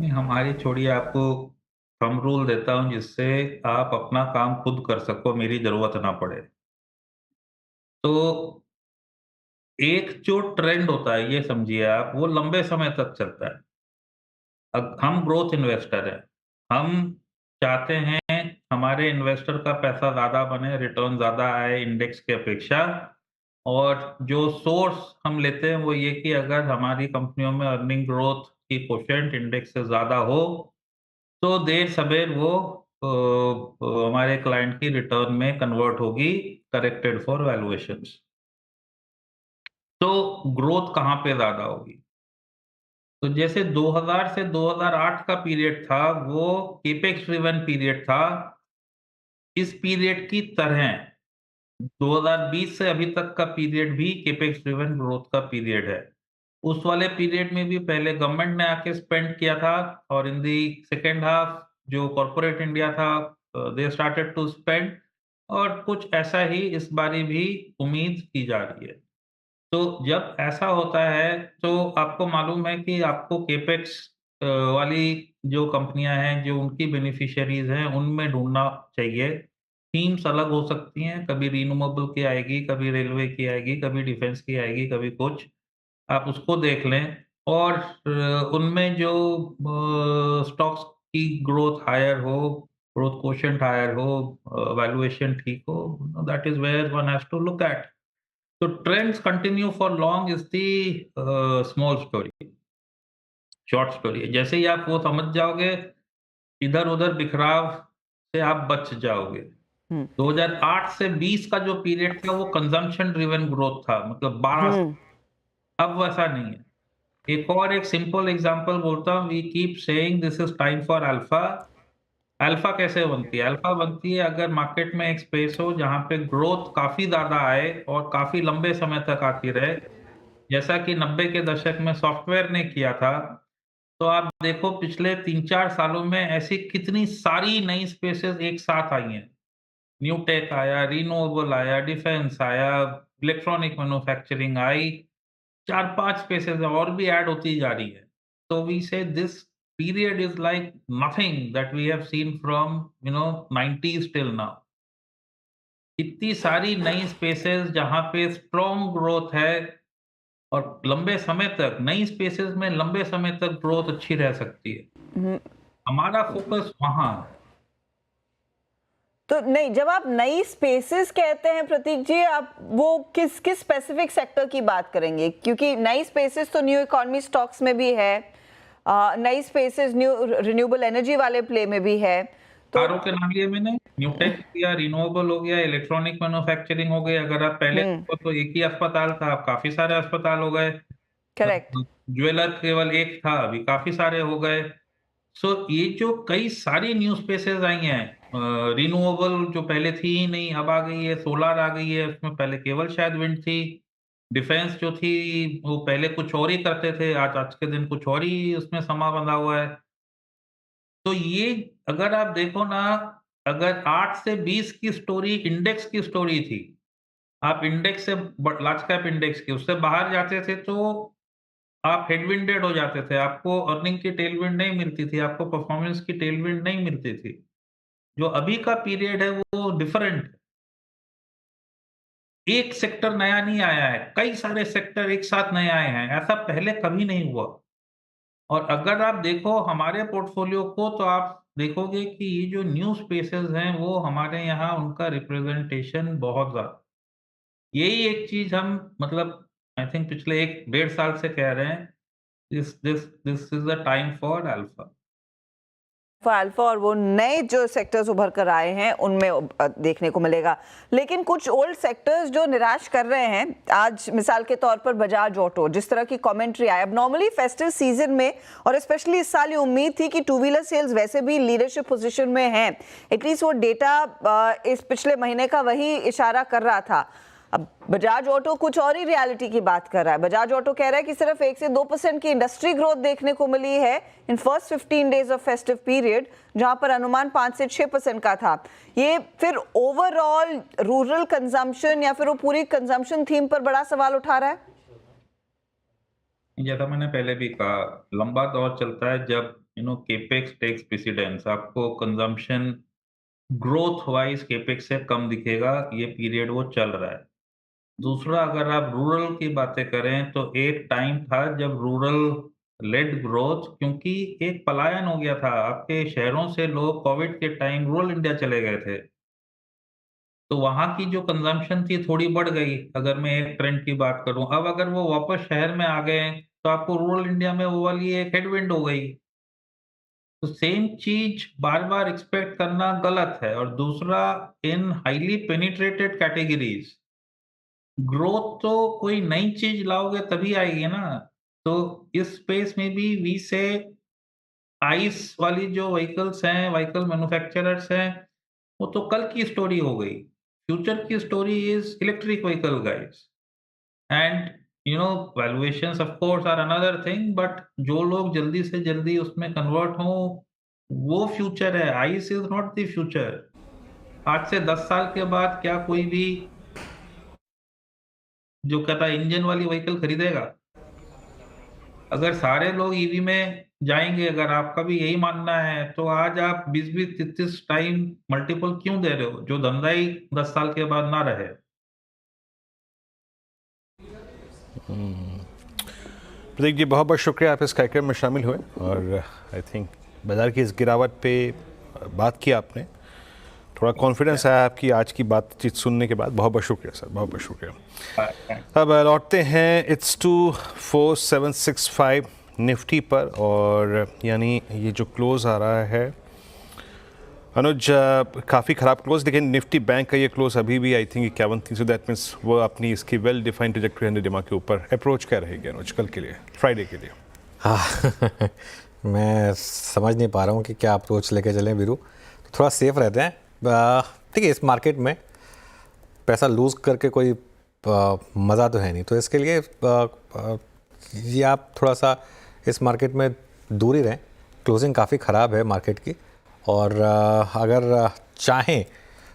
नहीं, हमारी छोड़िए, आपको थंब रूल देता हूँ जिससे आप अपना काम खुद कर सको, मेरी ज़रूरत ना पड़े। तो एक जो ट्रेंड होता है, ये समझिए आप, वो लंबे समय तक चलता है। अब हम ग्रोथ इन्वेस्टर हैं, हम चाहते हैं हमारे इन्वेस्टर का पैसा ज़्यादा बने, रिटर्न ज़्यादा आए इंडेक्स की अपेक्षा। और जो सोर्स हम लेते हैं वो ये कि अगर हमारी कंपनियों में अर्निंग ग्रोथ की कोशेंट इंडेक्स से ज़्यादा हो, तो देर सबेर वो हमारे क्लाइंट की रिटर्न में कन्वर्ट होगी, करेक्टेड फॉर वैल्यूएशंस। तो ग्रोथ कहाँ पे ज़्यादा होगी? तो जैसे 2000 से 2008 का पीरियड था, वो केपेक्स ड्रिवन पीरियड था। इस पीरियड की तरह 2020 से अभी तक का पीरियड भी केपेक्स ड्रिवन ग्रोथ का पीरियड है। उस वाले पीरियड में भी पहले गवर्नमेंट ने आके स्पेंड किया था, और इन दी सेकंड हाफ जो कॉर्पोरेट इंडिया था, दे स्टार्टेड टू स्पेंड, और कुछ ऐसा ही इस बारी भी उम्मीद की जा रही है। तो जब ऐसा होता है तो आपको मालूम है कि आपको केपेक्स वाली जो कंपनियां हैं, जो उनकी बेनिफिशियरीज हैं, उनमें ढूंढना चाहिए। थीम्स अलग हो सकती हैं, कभी रिन्यूएबल की आएगी, कभी रेलवे की आएगी, कभी डिफेंस की आएगी, कभी कुछ, आप उसको देख लें। और उनमें जो स्टॉक्स की ग्रोथ हायर हो, ग्रोथ कोशेंट हायर हो, वैल्यूएशन ठीक हो, that is where one has to look at. तो trends continue for long is the small story, short story है। जैसे ही आप वो समझ जाओगे, इधर उधर बिखराव से आप बच जाओगे। 2008 से 20 का जो पीरियड था वो कंजम्पशन ड्रिवन ग्रोथ था, मतलब 12। अब वैसा नहीं है। एक सिंपल एग्जांपल बोलता हूँ, we keep saying this is time for alpha. Alpha कैसे बनती है? अल्फा बनती है अगर मार्केट में एक स्पेस हो जहां पे ग्रोथ काफी ज्यादा आए और काफी लंबे समय तक आती रहे, जैसा कि 90 के दशक में सॉफ्टवेयर ने किया था। तो आप देखो पिछले 3-4 सालों में ऐसी कितनी सारी नई स्पेसेस एक साथ आई हैं। न्यू टेक आया, रिन्यूएबल आया, डिफेंस आया, इलेक्ट्रॉनिक मैन्युफैक्चरिंग आई, 4-5 स्पेसेस और भी ऐड होती जा रही है। तो we say this period is like nothing that we have seen from 90s till now. इतनी सारी नई स्पेसेस जहां पे स्ट्रॉन्ग ग्रोथ है और लंबे समय तक नई स्पेसेस में लंबे समय तक ग्रोथ अच्छी रह सकती है। हमारा फोकस वहां है। तो नहीं, जब आप नई स्पेसेस कहते हैं प्रतीक जी, आप वो किस स्पेसिफिक सेक्टर की बात करेंगे? क्योंकि नई स्पेसेस तो न्यू इकोनॉमी स्टॉक्स में भी है, नई स्पेसेस न्यू रिन्यूएबल एनर्जी वाले प्ले में भी है। तो के नाम लिए मैंने न्यू टेक किया, रिन्यूएबल हो गया, इलेक्ट्रॉनिक मैन्युफैक्चरिंग हो गई। अगर आप पहले तो एक ही अस्पताल था, अब काफी सारे अस्पताल हो गए। करेक्ट। ज्वेलर केवल एक था, अभी काफी सारे हो गए। सो ये जो कई सारी न्यू स्पेसेस आई हैं, रिन्यूएबल जो पहले थी ही नहीं अब आ गई है, सोलर आ गई है, उसमें पहले केवल शायद विंड थी। डिफेंस जो थी वो पहले कुछ और ही करते थे, आज के दिन कुछ और ही उसमें समा बंधा हुआ है। तो ये अगर आप देखो ना, अगर 8 से 20 की स्टोरी इंडेक्स की स्टोरी थी, आप इंडेक्स से लार्ज कैप इंडेक्स की उससे बाहर जाते थे तो आप हेडविंडेड हो जाते थे, आपको अर्निंग की टेलविंड नहीं मिलती थी, आपको परफॉर्मेंस की टेलविंड नहीं मिलती थी। जो अभी का पीरियड है वो डिफरेंट है। एक सेक्टर नया नहीं आया है, कई सारे सेक्टर एक साथ नए आए हैं, ऐसा पहले कभी नहीं हुआ। और अगर आप देखो हमारे पोर्टफोलियो को तो आप देखोगे कि ये जो न्यू स्पेसेस हैं वो हमारे यहाँ उनका रिप्रेजेंटेशन बहुत ज्यादा। यही एक चीज हम मतलब आई थिंक पिछले 1-1.5 साल से कह रहे हैं, this is the time for alpha. Alpha और वो नए जो सेक्टर्स उभर कर आए हैं उनमें देखने को मिलेगा। लेकिन कुछ ओल्ड सेक्टर्स जो निराश कर रहे हैं, आज मिसाल के तौर पर बजाज ऑटो, जिस तरह की कमेंट्री आई, अब नॉर्मली फेस्टिव सीजन में और स्पेशली इस साल ये उम्मीद थी कि टू व्हीलर सेल्स वैसे भी लीडरशिप पोजीशन में हैं, एटलीस्ट वो डेटा इस पिछले महीने का वही इशारा कर रहा था। अब बजाज ऑटो कुछ और ही रियलिटी की बात कर रहा है। बजाज ऑटो कह रहा है कि सिर्फ 1 से 2% की इंडस्ट्री ग्रोथ देखने को मिली है in first 15 days of festive period, जहां पर अनुमान 5 से 6% का था। ये फिर ओवरऑल रूरल कंजम्पशन या फिर वो पूरी कंजम्पशन थीम पर बड़ा सवाल उठा रहा है। जैसा मैंने पहले भी कहा, लंबा दौर चलता है जब केपेक्स टेक्स प्रेसिडेंस, आपको कंजम्पशन ग्रोथ वाइज केपेक्स से कम दिखेगा, ये पीरियड वो चल रहा है। दूसरा, अगर आप रूरल की बातें करें तो एक टाइम था जब रूरल लेड ग्रोथ, क्योंकि एक पलायन हो गया था, आपके शहरों से लोग कोविड के टाइम रूरल इंडिया चले गए थे, तो वहां की जो कंजम्पशन थी थोड़ी बढ़ गई। अगर मैं एक ट्रेंड की बात करूं, अब अगर वो वापस शहर में आ गए तो आपको रूरल इंडिया में वो वाली एक हेडविंड हो गई। तो सेम चीज बार बार एक्सपेक्ट करना गलत है। और दूसरा, इन हाईली पेनिट्रेटेड कैटेगरीज ग्रोथ तो कोई नई चीज लाओगे तभी आएगी ना। तो इस स्पेस में भी वी से आइस वाली जो व्हीकल्स हैं, व्हीकल मैन्युफैक्चरर्स हैं, वो तो कल की स्टोरी हो गई। फ्यूचर की story is electric vehicle guys, and valuations of course are another thing, but जो लोग जल्दी से जल्दी उसमें कन्वर्ट हो वो फ्यूचर है। Ice is not the future. आज से 10 साल के बाद क्या कोई भी जो कहता है इंजन वाली व्हीकल खरीदेगा? अगर सारे लोग ईवी में जाएंगे, अगर आपका भी यही मानना है, तो आज आप 20-20, 33 टाइम मल्टीपल क्यों दे रहे हो, जो धंधा ही 10 साल के बाद ना रहे। प्रतीक जी, बहुत बहुत शुक्रिया आप इस कार्यक्रम में शामिल हुए, और आई थिंक बाजार की इस गिरावट पे बात की आपने, थोड़ा कॉन्फिडेंस आया आपकी आज की बातचीत सुनने के बाद। बहुत बहुत शुक्रिया सर, बहुत बहुत शुक्रिया। अब लौटते हैं इट्स 24765 निफ्टी पर, और यानी ये जो क्लोज आ रहा है अनुज काफ़ी ख़राब क्लोज, लेकिन निफ्टी बैंक का ये क्लोज अभी भी आई थिंक 51-300, दैट मीन्स वो अपनी इसकी वेल डिफाइंड ट्रैजेक्टरी 100 EMA के ऊपर। अप्रोच क्या रहेगी अनुज कल के लिए, फ्राइडे के लिए? हाँ मैं समझ नहीं पा रहा हूँ कि क्या अप्रोच लेके चलें वीरू। तो थोड़ा सेफ रहते हैं। ठीक है, इस मार्केट में पैसा लूज़ करके कोई मज़ा तो है नहीं, तो इसके लिए ये आप थोड़ा सा इस मार्केट में दूर ही रहें। क्लोजिंग काफ़ी ख़राब है मार्केट की, और अगर चाहें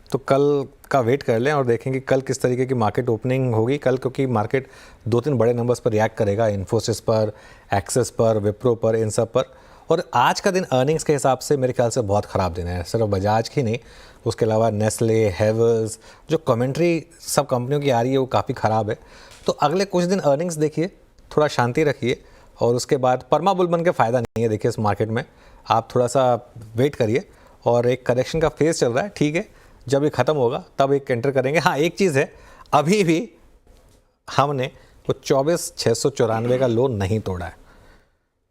तो कल का वेट कर लें और देखें कि कल किस तरीके की मार्केट ओपनिंग होगी कल, क्योंकि मार्केट 2-3 बड़े नंबर्स पर रिएक्ट करेगा, इन्फोसिस पर, एक्सिस पर, विप्रो पर, इन सब पर। और आज का दिन अर्निंग्स के हिसाब से मेरे ख्याल से बहुत ख़राब दिन है, सिर्फ बजाज की नहीं, उसके अलावा नेस्ले, हेवल्स, जो कमेंट्री सब कंपनियों की आ रही है वो काफ़ी ख़राब है। तो अगले कुछ दिन अर्निंग्स देखिए, थोड़ा शांति रखिए, और उसके बाद परमा बुल बन के फ़ायदा नहीं है। देखिए इस मार्केट में आप थोड़ा सा वेट करिए, और एक करेक्शन का फेज़ चल रहा है, ठीक है, जब ये ख़त्म होगा तब एक एंटर करेंगे। हाँ एक चीज़ है, अभी भी हमने वो 24,694 का लो नहीं तोड़ा है।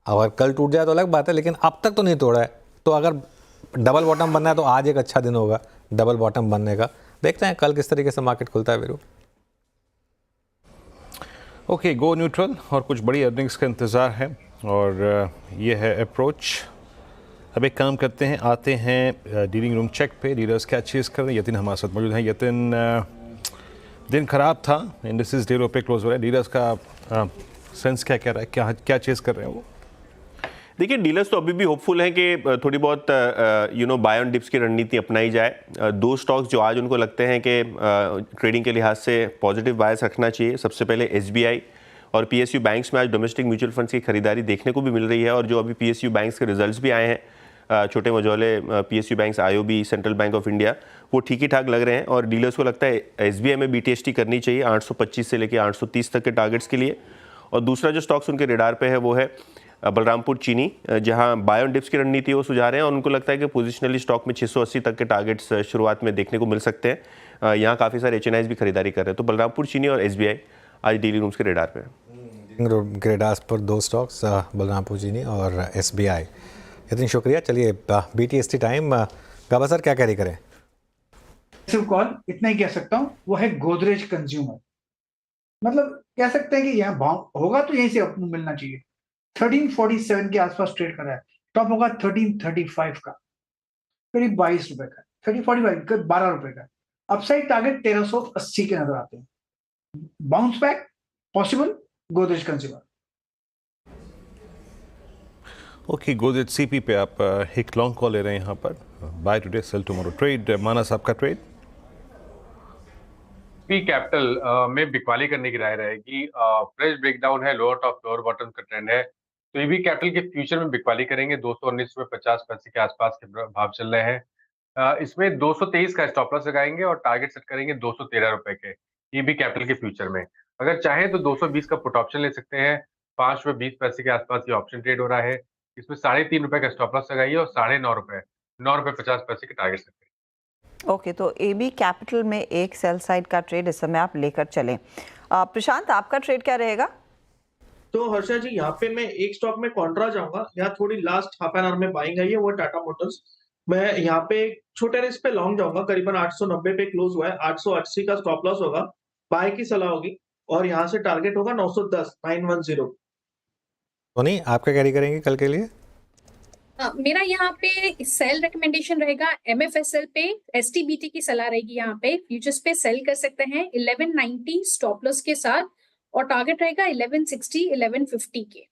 अगर कल टूट जाए तो अलग बात है, लेकिन अब तक तो नहीं तोड़ा है। तो अगर डबल बॉटम बनना है तो आज एक अच्छा दिन होगा डबल बॉटम बनने का। देखते हैं कल किस तरीके से मार्केट खुलता है वीरू। ओके, गो न्यूट्रल, और कुछ बड़ी अर्निंग्स का इंतज़ार है, और ये है अप्रोच। अब एक काम करते हैं, आते हैं डीलिंग रूम चेक पे, डीलर्स क्या चेज़ कर रहे हैं। यतिन हमारे साथ मौजूद हैं। यतिन, दिन ख़राब था, इंडिसेस डे लो पे क्लोज हो रहा है, डीलर्स का सेंस क्या कह रहा है, क्या चेज़ कर रहे हैं वो? देखिए, डीलर्स तो अभी भी होपफुल हैं कि थोड़ी बहुत बाय ऑन डिप्स की रणनीति अपनाई जाए। दो स्टॉक्स जो आज उनको लगते हैं कि ट्रेडिंग के लिहाज से पॉजिटिव बायस रखना चाहिए, सबसे पहले SBI और PSU बैंक्स में आज डोमेस्टिक म्यूचुअल फंड्स की खरीदारी देखने को भी मिल रही है, और जो अभी PSU बैंक्स के रिजल्ट्स भी आए हैं, छोटे मझौले PSU banks, IOB, central bank of India, वो ठीक ही ठाक लग रहे हैं। और डीलर्स को लगता है SBI में BTST करनी चाहिए 825 से लेकर 830 तक के टारगेट्स के लिए। और दूसरा जो स्टॉक्स उनके रेडार पे है वो है बलरामपुर चीनी, जहां बाय ऑन डिप्स की रणनीति वो सुझा रहे हैं, और उनको लगता है कि पोजिशनली स्टॉक में 680 तक के टारगेट्स शुरुआत में देखने को मिल सकते हैं। यहाँ काफ़ी सारे HNIs भी खरीदारी कर रहे हैं। तो बलरामपुर चीनी और SBI आज डीलिंग रूम्स के रेडार पे है। रेडार्स पर दो स्टॉक्स, बलरामपुर चीनी और SBI। इतनी शुक्रिया। चलिए BTST टाइम, गाबा सर क्या कैरी करें? सिर्फ कॉल इतना ही कह सकता हूँ, वो है गोदरेज कंज्यूमर। मतलब कह सकते हैं कि यहाँ भाव होगा तो यहीं से आपको मिलना चाहिए। 1347 के आसपास ट्रेड कर रहा है, टॉप होगा 1335 का, करीब 22 रुपए का, 1345 12 रुपए का। अपसाइड टारगेट 1380 के नजर आते हैं। Bounce back possible Godrej consumer. Okay, Godrej CP पे आप एक लॉन्ग कॉल ले रहे हैं यहाँ पर, buy today sell tomorrow trade. Manas आपका ट्रेड? पी कैपिटल में बिकवाली करने की राय रहेगी। फ्रेश ब्रेकडाउन है, लोअर टॉप लोअर बॉटम का ट्रेंड है, तो ईबी कैपिटल के फ्यूचर में बिकवाली करेंगे। 219.50 पैसे के आसपास के भाव चल रहे हैं। इसमें 223 का स्टॉप लॉस लगाएंगे और टारगेट सेट करेंगे 213 रुपए के ईबी कैपिटल के फ्यूचर में। अगर चाहें तो 220 का पुट ऑप्शन ले सकते हैं। 5 रुपए 20 पैसे के आसपास ये ऑप्शन ट्रेड हो रहा है। इसमें 3.5 रुपए का स्टॉप लॉस लगाइए और 9.5 रुपए 9 रुपए 50 पैसे के टारगेट सेट करेंगे। ओके, तो एबी कैपिटल में एक सेल साइड का ट्रेड इस समय आप लेकर चलें। प्रशांत, आपका ट्रेड क्या रहेगा? तो हर्षा जी, यहाँ पे मैं एक स्टॉक में कॉन्ट्रा जाऊंगा, यहाँ थोड़ी लास्ट हाफ एन आवर में बाइंग आई है, वो टाटा मोटर्स। मैं यहाँ पे छोटे रिस्क पे लॉन्ग जाऊंगा, करीबन 890 पे क्लोज हुआ है, 880 का स्टॉप लॉस होगा, बाय की सलाह होगी, और यहाँ से टारगेट होगा 910 तो नहीं, आप क्या कैरी करेंगे कल के लिए? मेरा यहाँ पे सेल रिकमेंडेशन रहेगा MFSL पे, STBT की सलाह रहेगी। यहाँ पे फ्यूचर्स पे सेल कर सकते हैं 1190 स्टॉप लॉस के साथ, और टारगेट रहेगा 1160 1150 के।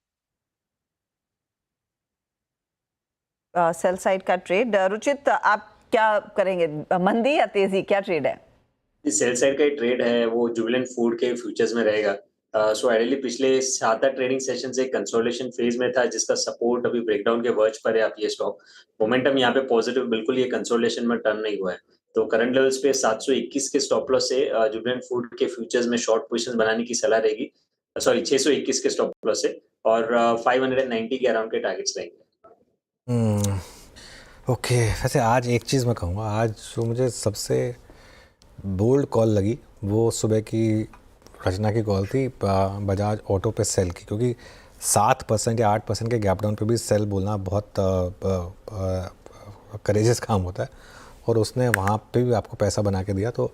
सेल साइड का ट्रेड। रुचित, आप क्या करेंगे, मंदी या तेजी, क्या ट्रेड है? सेल साइड का ट्रेड है वो जुबिलेंट फूड के फ्यूचर्स में रहेगा। सो आइडियली पिछले 7-8 ट्रेडिंग सेशन से कंसोलिडेशन फेज में था, जिसका सपोर्ट अभी ब्रेकडाउन के वर्ज पर है। आप ये स्टॉक मोमेंटम यहाँ पे पॉजिटिव, बिल्कुल ये कंसोलिडेशन में टर्न नहीं हुआ है, तो करंट लेवल्स पे 721 के स्टॉप लॉस से जुबिलेंट फूड के फ्यूचर्स में शॉर्ट पोजीशन बनाने की सलाह रहेगी। सॉरी, 621 के स्टॉप लॉस से, और 590 के अराउंड के टारगेट्स रहेंगे। ओके, वैसे आज एक चीज़ मैं कहूँगा, आज जो मुझे सबसे बोल्ड कॉल लगी वो सुबह की रचना की कॉल थी बजाज ऑटो पे सेल की, क्योंकि 7% या 8% के गैप डाउन पे भी सेल बोलना बहुत करेजियस काम होता है, और उसने वहाँ पे भी आपको पैसा बना के दिया। तो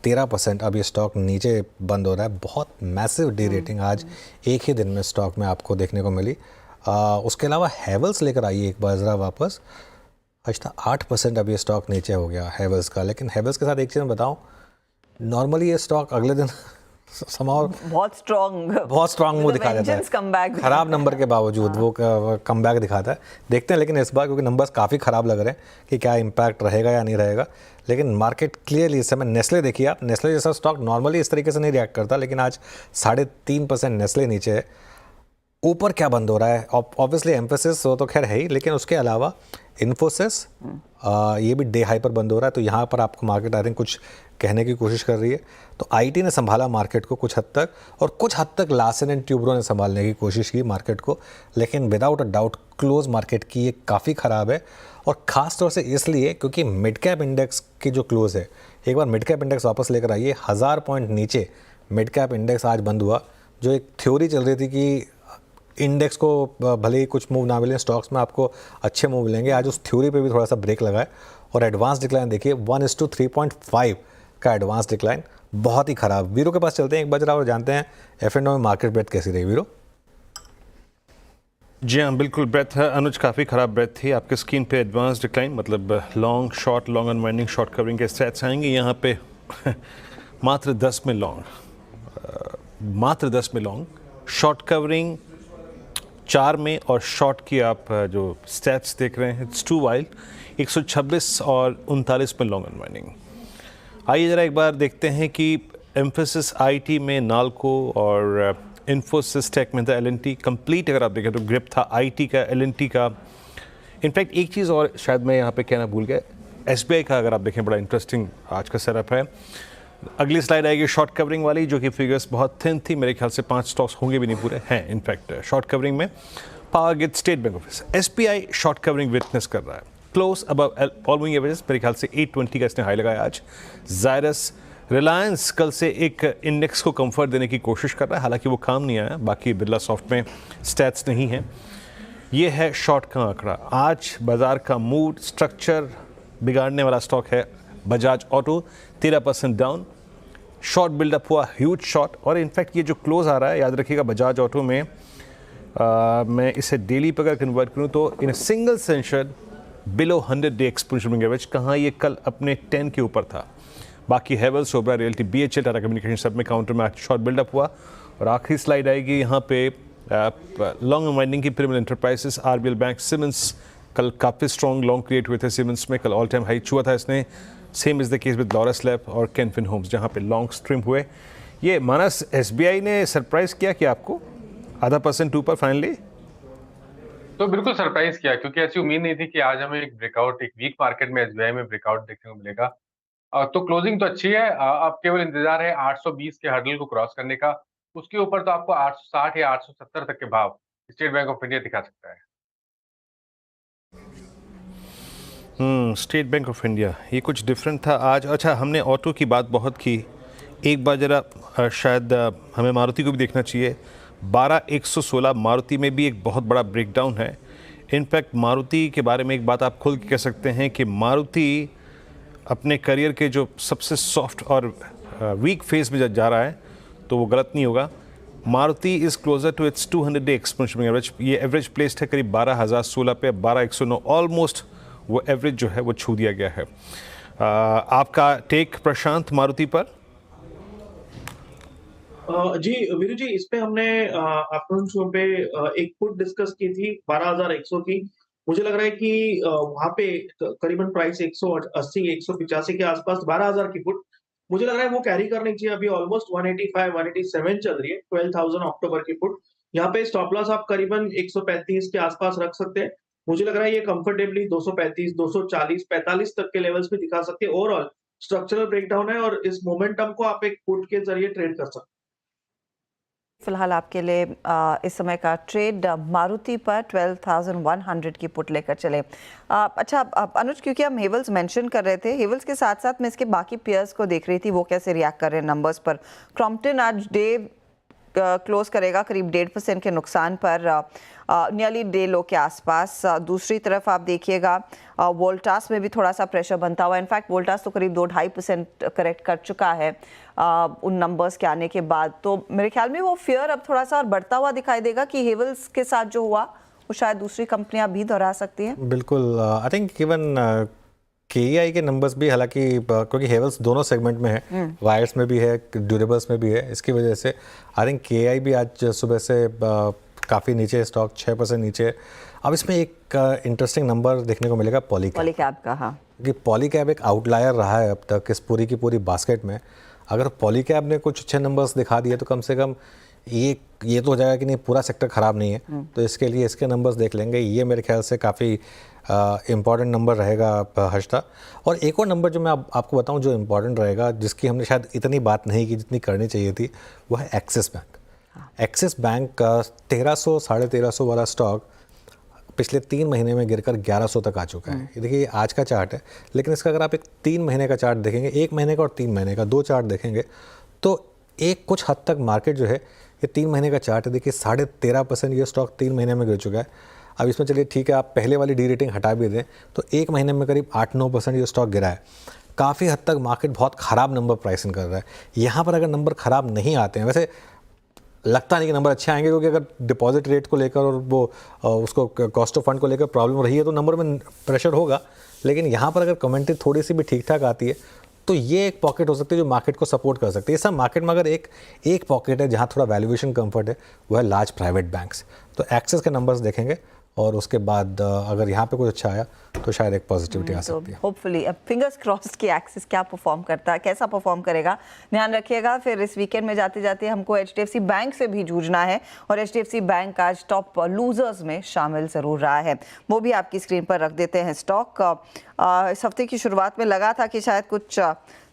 13% अब ये स्टॉक नीचे बंद हो रहा है। बहुत मैसिव डी रेटिंग आज एक ही दिन में स्टॉक में आपको देखने को मिली। उसके अलावा हैवेल्स लेकर आइए एक बार ज़रा वापस। अच्छा 8% अब ये स्टॉक नीचे हो गया हैवेल्स का। लेकिन हैवेल्स के साथ एक चीज़ मैं बताऊँ, नॉर्मली ये स्टॉक अगले दिन समाओ बहुत स्ट्रॉन्ग मुंह दिखा देता है, खराब नंबर के बावजूद वो कम बैक दिखाता है। देखते हैं लेकिन इस बार, क्योंकि नंबर्स काफ़ी ख़राब लग रहे हैं, कि क्या इम्पैक्ट रहेगा या नहीं रहेगा। लेकिन मार्केट क्लियरली इस समय, नेस्ले देखिए आप, नेस्ले जैसा स्टॉक नॉर्मली इस तरीके से नहीं रिएक्ट करता, लेकिन आज 3.5% नेस्ले नीचे है। ऊपर क्या बंद हो रहा है, ऑब्वियसली एम्फेसिस वो तो खैर है ही, लेकिन उसके अलावा इन्फोसिस ये भी डे हाई पर बंद हो रहा है। तो यहाँ पर आपको मार्केट आई थिंक कुछ कहने की कोशिश कर रही है। तो आईटी ने संभाला मार्केट को कुछ हद तक, और कुछ हद तक लार्सन एंड ट्यूब्रो ने संभालने की कोशिश की मार्केट को, लेकिन without a doubt close market की ये काफ़ी ख़राब है। और ख़ास तौर से इसलिए क्योंकि मिड कैप इंडेक्स की जो क्लोज है, एक बार मिड कैप इंडेक्स वापस लेकर आइए, 1000 पॉइंट नीचे मिड कैप इंडेक्स आज बंद हुआ। जो एक थ्योरी चल रही थी कि इंडेक्स को भले ही कुछ मूव ना मिले, स्टॉक्स में आपको अच्छे मूव मिलेंगे, आज उस थ्योरी पे भी थोड़ा सा ब्रेक लगा है। और एडवांस डिक्लाइन देखिए 1:3.5 का एडवांस डिक्लाइन, बहुत ही ख़राब। वीरो के पास चलते हैं एक बार और जानते हैं F&O में मार्केट ब्रेथ कैसी रही। वीरो जी हाँ, बिल्कुल ब्रेथ है अनुज, काफ़ी ख़राब ब्रेथ थी। आपके स्क्रीन पे एडवांस डिक्लाइन मतलब long short, long unwinding, short covering के स्टैट्स आएंगे यहाँ पे। मात्र 10 में लॉन्ग, मात्र 10 में लॉन्ग, शॉर्ट कवरिंग 4 में, और शॉर्ट की आप जो स्टैट्स देख रहे हैं इट्स टू वाइल्ड, 126 और 39 में लॉन्ग अनवाइंडिंग। आइए ज़रा एक बार देखते हैं कि एम्फेसिस आईटी में नाल्को और इन्फोसिस टेक में था एलएनटी कंप्लीट। अगर आप देखें तो ग्रिप था आईटी का, एलएनटी का। इनफैक्ट एक चीज़ और शायद मैं यहाँ पे कहना भूल गया, एसबीआई का अगर आप देखें बड़ा इंटरेस्टिंग आज का सेटअप है। अगली स्लाइड आएगी शॉर्ट कवरिंग वाली, जो कि फिगर्स बहुत थिन थी, मेरे ख्याल से 5 स्टॉक्स होंगे भी नहीं पूरे हैं इनफैक्ट शॉर्ट कवरिंग में। Power grid, state bank of, SBI short covering witness कर रहा है, close above all moving average, मेरे ख्याल से 820 का इसने हाई लगाया आज। जायरस, रिलायंस कल से एक इंडेक्स को कंफर्ट देने की कोशिश कर रहा है, हालांकि वो काम नहीं आया। बाकी बिरला सॉफ्ट में स्टैट्स नहीं है। ये है शॉर्ट का आंकड़ा। आज बाजार का मूड स्ट्रक्चर बिगाड़ने वाला स्टॉक है Bajaj auto, 13% down. Short buildup हुआ, ह्यूज शॉर्ट। और इनफैक्ट ये जो क्लोज आ रहा है, याद रखिएगा बजाज ऑटो में मैं इसे डेली पर अगर कन्वर्ट करूँ तो in single session below 100 day exponential moving average, कहाँ ये कल अपने 10 के ऊपर था। बाकी हेवल्स, सोब्रा रियल्टी, बीएचएल, टाटा कम्युनिकेशन सब में काउंटर में शॉर्ट बिल्डअप हुआ। और आखिरी स्लाइड आएगी यहाँ पे लॉन्ग अनवाइंडिंग की, pyramid enterprises, RBL bank, Siemens कल काफ़ी स्ट्रॉन्ग लॉन्ग क्रिएट हुए थे सिमेंस में, कल ऑल टाइम हाई छुआ था इसने। Same is the case with Laurus lab और कैनफिन होम्स, जहाँ पे लॉन्ग स्ट्रीम हुए। ये मानस एसबीआई ने सरप्राइज किया कि आपको 0.5% ऊपर फाइनली? तो बिल्कुल सरप्राइज किया, क्योंकि ऐसी उम्मीद नहीं थी कि आज हमें एक ब्रेकआउट, एक वीक मार्केट में एसबीआई में ब्रेकआउट देखने को मिलेगा। तो क्लोजिंग तो अच्छी है, अब केवल इंतजार है 820 के हर्डल को क्रॉस करने का। उसके ऊपर तो आपको 860 या 870 तक के भाव स्टेट बैंक ऑफ इंडिया दिखा सकता है। स्टेट बैंक ऑफ इंडिया ये कुछ डिफरेंट था आज। अच्छा, हमने ऑटो की बात बहुत की, एक बार जरा शायद हमें मारुति को भी देखना चाहिए। 12116 मारुति में भी एक बहुत बड़ा ब्रेकडाउन है। इनफैक्ट मारुति के बारे में एक बात आप खुल के कह सकते हैं कि मारुति अपने करियर के जो सबसे सॉफ्ट और वीक फेज में जा रहा है, तो वो गलत नहीं होगा। Maruti is closer to its 200 day exponential average. ये एवरेज प्लेस्ड है करीब 12016 पे, 12109 ऑलमोस्ट वो एवरेज जो है वो छू दिया गया है। आपका टेक प्रशांत मारुति पर? जी वीरू जी, इस पे हमने आफ्टरनून शो पे एक पुट डिस्कस की थी 12100 की। मुझे लग रहा है कि वहां पे करीबन प्राइस 180 185 के आसपास 12000 की पुट मुझे लग रहा है वो कैरी करनी चाहिए। अभी ऑलमोस्ट 185 187 चल रही है, 12,000 अक्टूबर की पुट। यहाँ पे स्टॉप लॉस आप करीबन 135 के आसपास रख सकते हैं। मुझे लग रहा है ये कंफर्टेबली 235 240 45 तक के लेवल्स पे दिखा सकते हैं। ओवरऑल स्ट्रक्चरल ब्रेकडाउन है और इस मोमेंटम को आप एक पुट के जरिए ट्रेड कर सकते हैं। फिलहाल आपके लिए इस समय का ट्रेड मारुति पर 12,100 की पुट लेकर चले। अच्छा अनुज, क्योंकि हम हेवल्स मेंशन कर रहे थे, हेवल्स के साथ साथ मैं इसके बाकी पेयर्स को देख रही थी वो कैसे रिएक्ट कर रहे हैं नंबर्स पर। क्रॉम्पटन आज डे क्लोज करेगा करीब 1.5% के नुकसान पर, नियरली डे लो के आसपास। दूसरी तरफ आप देखिएगा वोल्टास में भी थोड़ा सा प्रेशर बनता हुआ, इनफैक्ट वोल्टास तो करीब 2-2.5% करेक्ट कर चुका है उन नंबर्स के आने के बाद। तो मेरे ख्याल में वो फियर अब थोड़ा सा और बढ़ता हुआ दिखाई देगा कि हेवल्स के साथ जो हुआ वो शायद दूसरी कंपनियां भी दोहरा सकती हैं। बिल्कुल, आई थिंक इवन KEI के नंबर्स भी, हालांकि क्योंकि हेवल्स दोनों सेगमेंट में है, वायर्स में भी है, ड्यूरेबल्स में भी है, इसकी वजह से आई थिंक KEI भी आज सुबह से काफ़ी नीचे, स्टॉक 6% नीचे। अब इसमें एक इंटरेस्टिंग नंबर देखने को मिलेगा पॉलीकैब का। हाँ, क्योंकि पॉलीकैब एक आउटलायर रहा है अब तक इस पूरी की पूरी बास्केट में। अगर पॉलीकैब ने कुछ अच्छे नंबर्स दिखा दिए तो कम से कम ये तो हो जाएगा कि नहीं पूरा सेक्टर ख़राब नहीं है, तो इसके लिए इसके नंबर्स देख लेंगे। ये मेरे ख्याल से काफ़ी इम्पॉर्टेंट नंबर रहेगा हर्षदा। और एक और नंबर जो मैं आपको बताऊं जो इम्पॉर्टेंट रहेगा, जिसकी हमने शायद इतनी बात नहीं की जितनी करनी चाहिए थी, वो है एक्सिस बैंक। एक्सिस बैंक का 1300 साढ़े 1300 वाला स्टॉक पिछले 3 महीने में गिरकर 1100 तक आ चुका है। ये देखिए आज का चार्ट है, लेकिन इसका अगर आप एक 3 महीने का चार्ट देखेंगे, 1 महीने का और 3 महीने का 2 चार्ट देखेंगे, तो एक कुछ हद तक मार्केट जो है, ये 3 महीने का चार्ट है, देखिए 13.5% ये स्टॉक 3 महीने में गिर चुका है। अब इसमें चलिए ठीक है, आप पहले वाली डी रेटिंग हटा भी दें तो 1 महीने में करीब 8-9% ये स्टॉक गिरा है। काफ़ी हद तक मार्केट बहुत ख़राब नंबर प्राइसिंग कर रहा है। यहाँ पर अगर नंबर ख़राब नहीं आते हैं, वैसे लगता नहीं कि नंबर अच्छे आएंगे, क्योंकि अगर डिपॉजिट रेट को लेकर और वो उसको कॉस्ट ऑफ फंड को लेकर प्रॉब्लम रही है तो नंबर में प्रेशर होगा। लेकिन यहाँ पर अगर कमेंट्री थोड़ी सी भी ठीक ठाक आती है तो ये एक पॉकेट हो सकती है जो मार्केट को सपोर्ट कर सकती है। सब मार्केट में अगर एक पॉकेट है जहाँ थोड़ा वैल्यूएशन कंफर्ट है, वो है लार्ज प्राइवेट बैंक्स। तो एक्सेस के नंबर्स देखेंगे और उसके बाद अगर यहाँ पे कुछ अच्छा आया तो शायद एक पॉजिटिविटी आ सकती है। होपफुली अब फिंगर्स क्रॉस्ड कि एक्सिस क्या परफॉर्म करता है, कैसा परफॉर्म करेगा, ध्यान रखिएगा। फिर इस वीकेंड में जाते जाते हमको HDFC बैंक से भी जूझना है और HDFC बैंक आज टॉप लूजर्स में शामिल ज़रूर रहा है, वो भी आपकी स्क्रीन पर रख देते हैं। स्टॉक इस हफ्ते की शुरुआत में लगा था कि शायद कुछ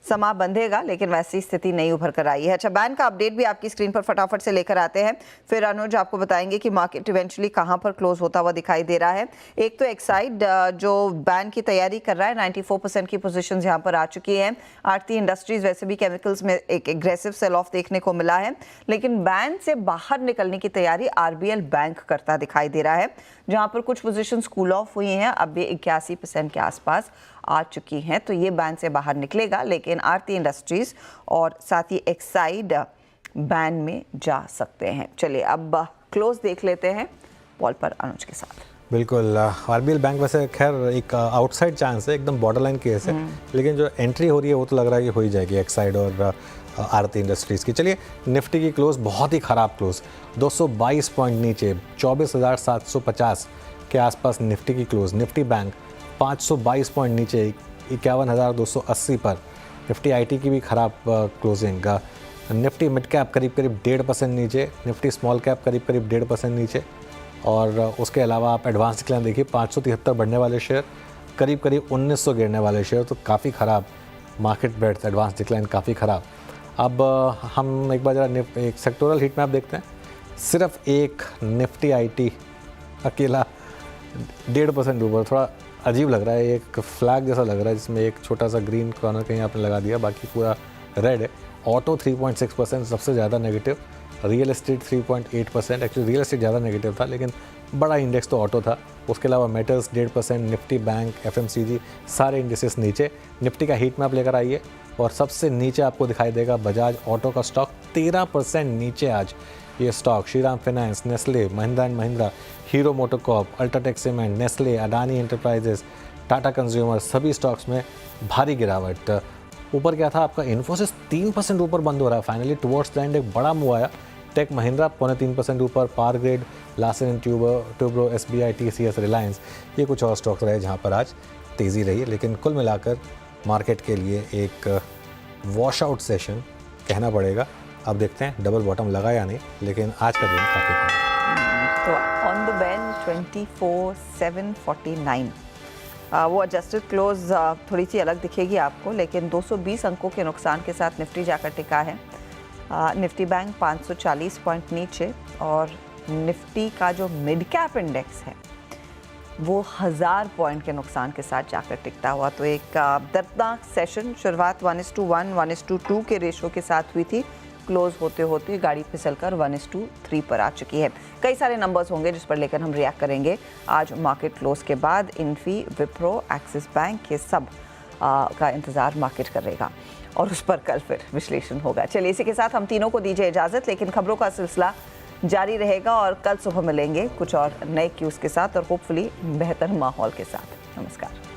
समा बंधेगा, लेकिन वैसी स्थिति नहीं उभर कर आई है। अच्छा, बैंक का अपडेट भी आपकी स्क्रीन पर फटाफट से लेकर आते हैं, फिर अनुज आपको बताएंगे कि मार्केट इवेंचुअली कहां पर क्लोज होता हुआ दिखाई दे रहा है। एक तो एक्साइड जो बैन की तैयारी कर रहा है, 94% की पोजीशंस यहां पर आ चुकी हैं। आरती इंडस्ट्रीज, वैसे भी केमिकल्स में एक एग्रेसिव सेल ऑफ देखने को मिला है, लेकिन बैन से बाहर निकलने की तैयारी RBL बैंक करता दिखाई दे रहा है, जहां पर कुछ पोजीशंस कूल ऑफ हुई हैं, अब ये 81% के आसपास आ चुकी हैं, तो ये बैन से बाहर निकलेगा। लेकिन आरती इंडस्ट्रीज और साथ ही एक्साइड बैन में जा सकते हैं। चलिए अब क्लोज देख लेते हैं वॉल पर अनुज के साथ। बिल्कुल, RBL बैंक वैसे खैर एक आउटसाइड चांस है, एकदम बॉर्डरलाइन केस है, लेकिन जो एंट्री हो रही है वो तो लग रहा है कि हो ही जाएगी एक्साइड और आरती इंडस्ट्रीज़ की। चलिए निफ्टी की क्लोज बहुत ही ख़राब क्लोज, 222 पॉइंट नीचे 24,750 के आसपास निफ्टी की क्लोज। निफ्टी बैंक 522 पॉइंट नीचे 51,280 पर। निफ्टी IT की भी ख़राब क्लोजिंग। निफ्टी मिड कैप करीब 1.5% नीचे, निफ्टी स्मॉल कैप करीब 1.5% नीचे। और उसके अलावा आप एडवांस डिक्लाइन देखिए, 573 बढ़ने वाले शेयर, करीब 1900 गिरने वाले शेयर, तो काफ़ी ख़राब मार्केट ब्रेड्थ, एडवांस डिक्लाइन काफ़ी ख़राब। अब हम एक बार जरा एक सेक्टोरल हीट मैप देखते हैं। सिर्फ एक निफ्टी IT अकेला 1.5% ऊपर, थोड़ा अजीब लग रहा है, एक फ्लैग जैसा लग रहा है जिसमें एक छोटा सा ग्रीन कॉर्नर कहीं आपने लगा दिया, बाकी पूरा रेड है। ऑटो 3.6% सबसे ज़्यादा negative, real estate 3.8%, actually real estate ज़्यादा नेगेटिव था लेकिन बड़ा इंडेक्स तो ऑटो था। उसके अलावा मेटल्स 1.5%, निफ्टी बैंक, FMCG सारे इंडेक्सेस नीचे। निफ्टी का हीट मैप लेकर आइए और सबसे नीचे आपको दिखाई देगा बजाज ऑटो का स्टॉक 13% नीचे आज। ये stock Shriram finance, Nestle, Mahindra and Mahindra, hero MotoCorp, UltraTech cement, Nestle, Adani enterprises, Tata consumer, सभी स्टॉक्स में भारी गिरावट। ऊपर क्या था आपका, इन्फोसिस 3% ऊपर बंद हो रहा है फाइनली, टुवर्ड्स द एंड एक बड़ा मूव आया। टेक महिंद्रा 3.25% ऊपर, power grid, Larsen and Toubro, SBI, TCS, Reliance, ये कुछ और स्टॉक्स रहे जहाँ पर आज तेज़ी रही है। लेकिन कुल मिलाकर मार्केट के लिए एक वॉश आउट सेशन कहना पड़ेगा। अब देखते हैं डबल बॉटम लगा या नहीं, लेकिन आज का दिन काफ़ी खराब। तो ऑन द बेंच 24,749 वो एडजस्टेड क्लोज थोड़ी सी अलग दिखेगी आपको, लेकिन 220 अंकों के नुकसान के साथ निफ्टी जाकर टिका है। निफ्टी बैंक 540 पॉइंट नीचे और निफ्टी का जो मिड कैप इंडेक्स है वो 1000 पॉइंट के नुकसान के साथ जाकर टिकता हुआ। तो एक दर्दनाक सेशन, शुरुआत 1:1, 1:2 के रेशो के साथ हुई थी, क्लोज होते होते गाड़ी फिसलकर 1:3 पर आ चुकी है। कई सारे नंबर्स होंगे जिस पर लेकर हम रिएक्ट करेंगे आज मार्केट क्लोज के बाद। इन्फी, विप्रो, एक्सिस बैंक, ये सब का इंतज़ार मार्केट करेगा और उस पर कल फिर विश्लेषण होगा। चलिए, इसी के साथ हम तीनों को दीजिए इजाज़त, लेकिन खबरों का सिलसिला जारी रहेगा और कल सुबह मिलेंगे कुछ और नए क्यूज़ के साथ और होपफुली बेहतर माहौल के साथ। नमस्कार।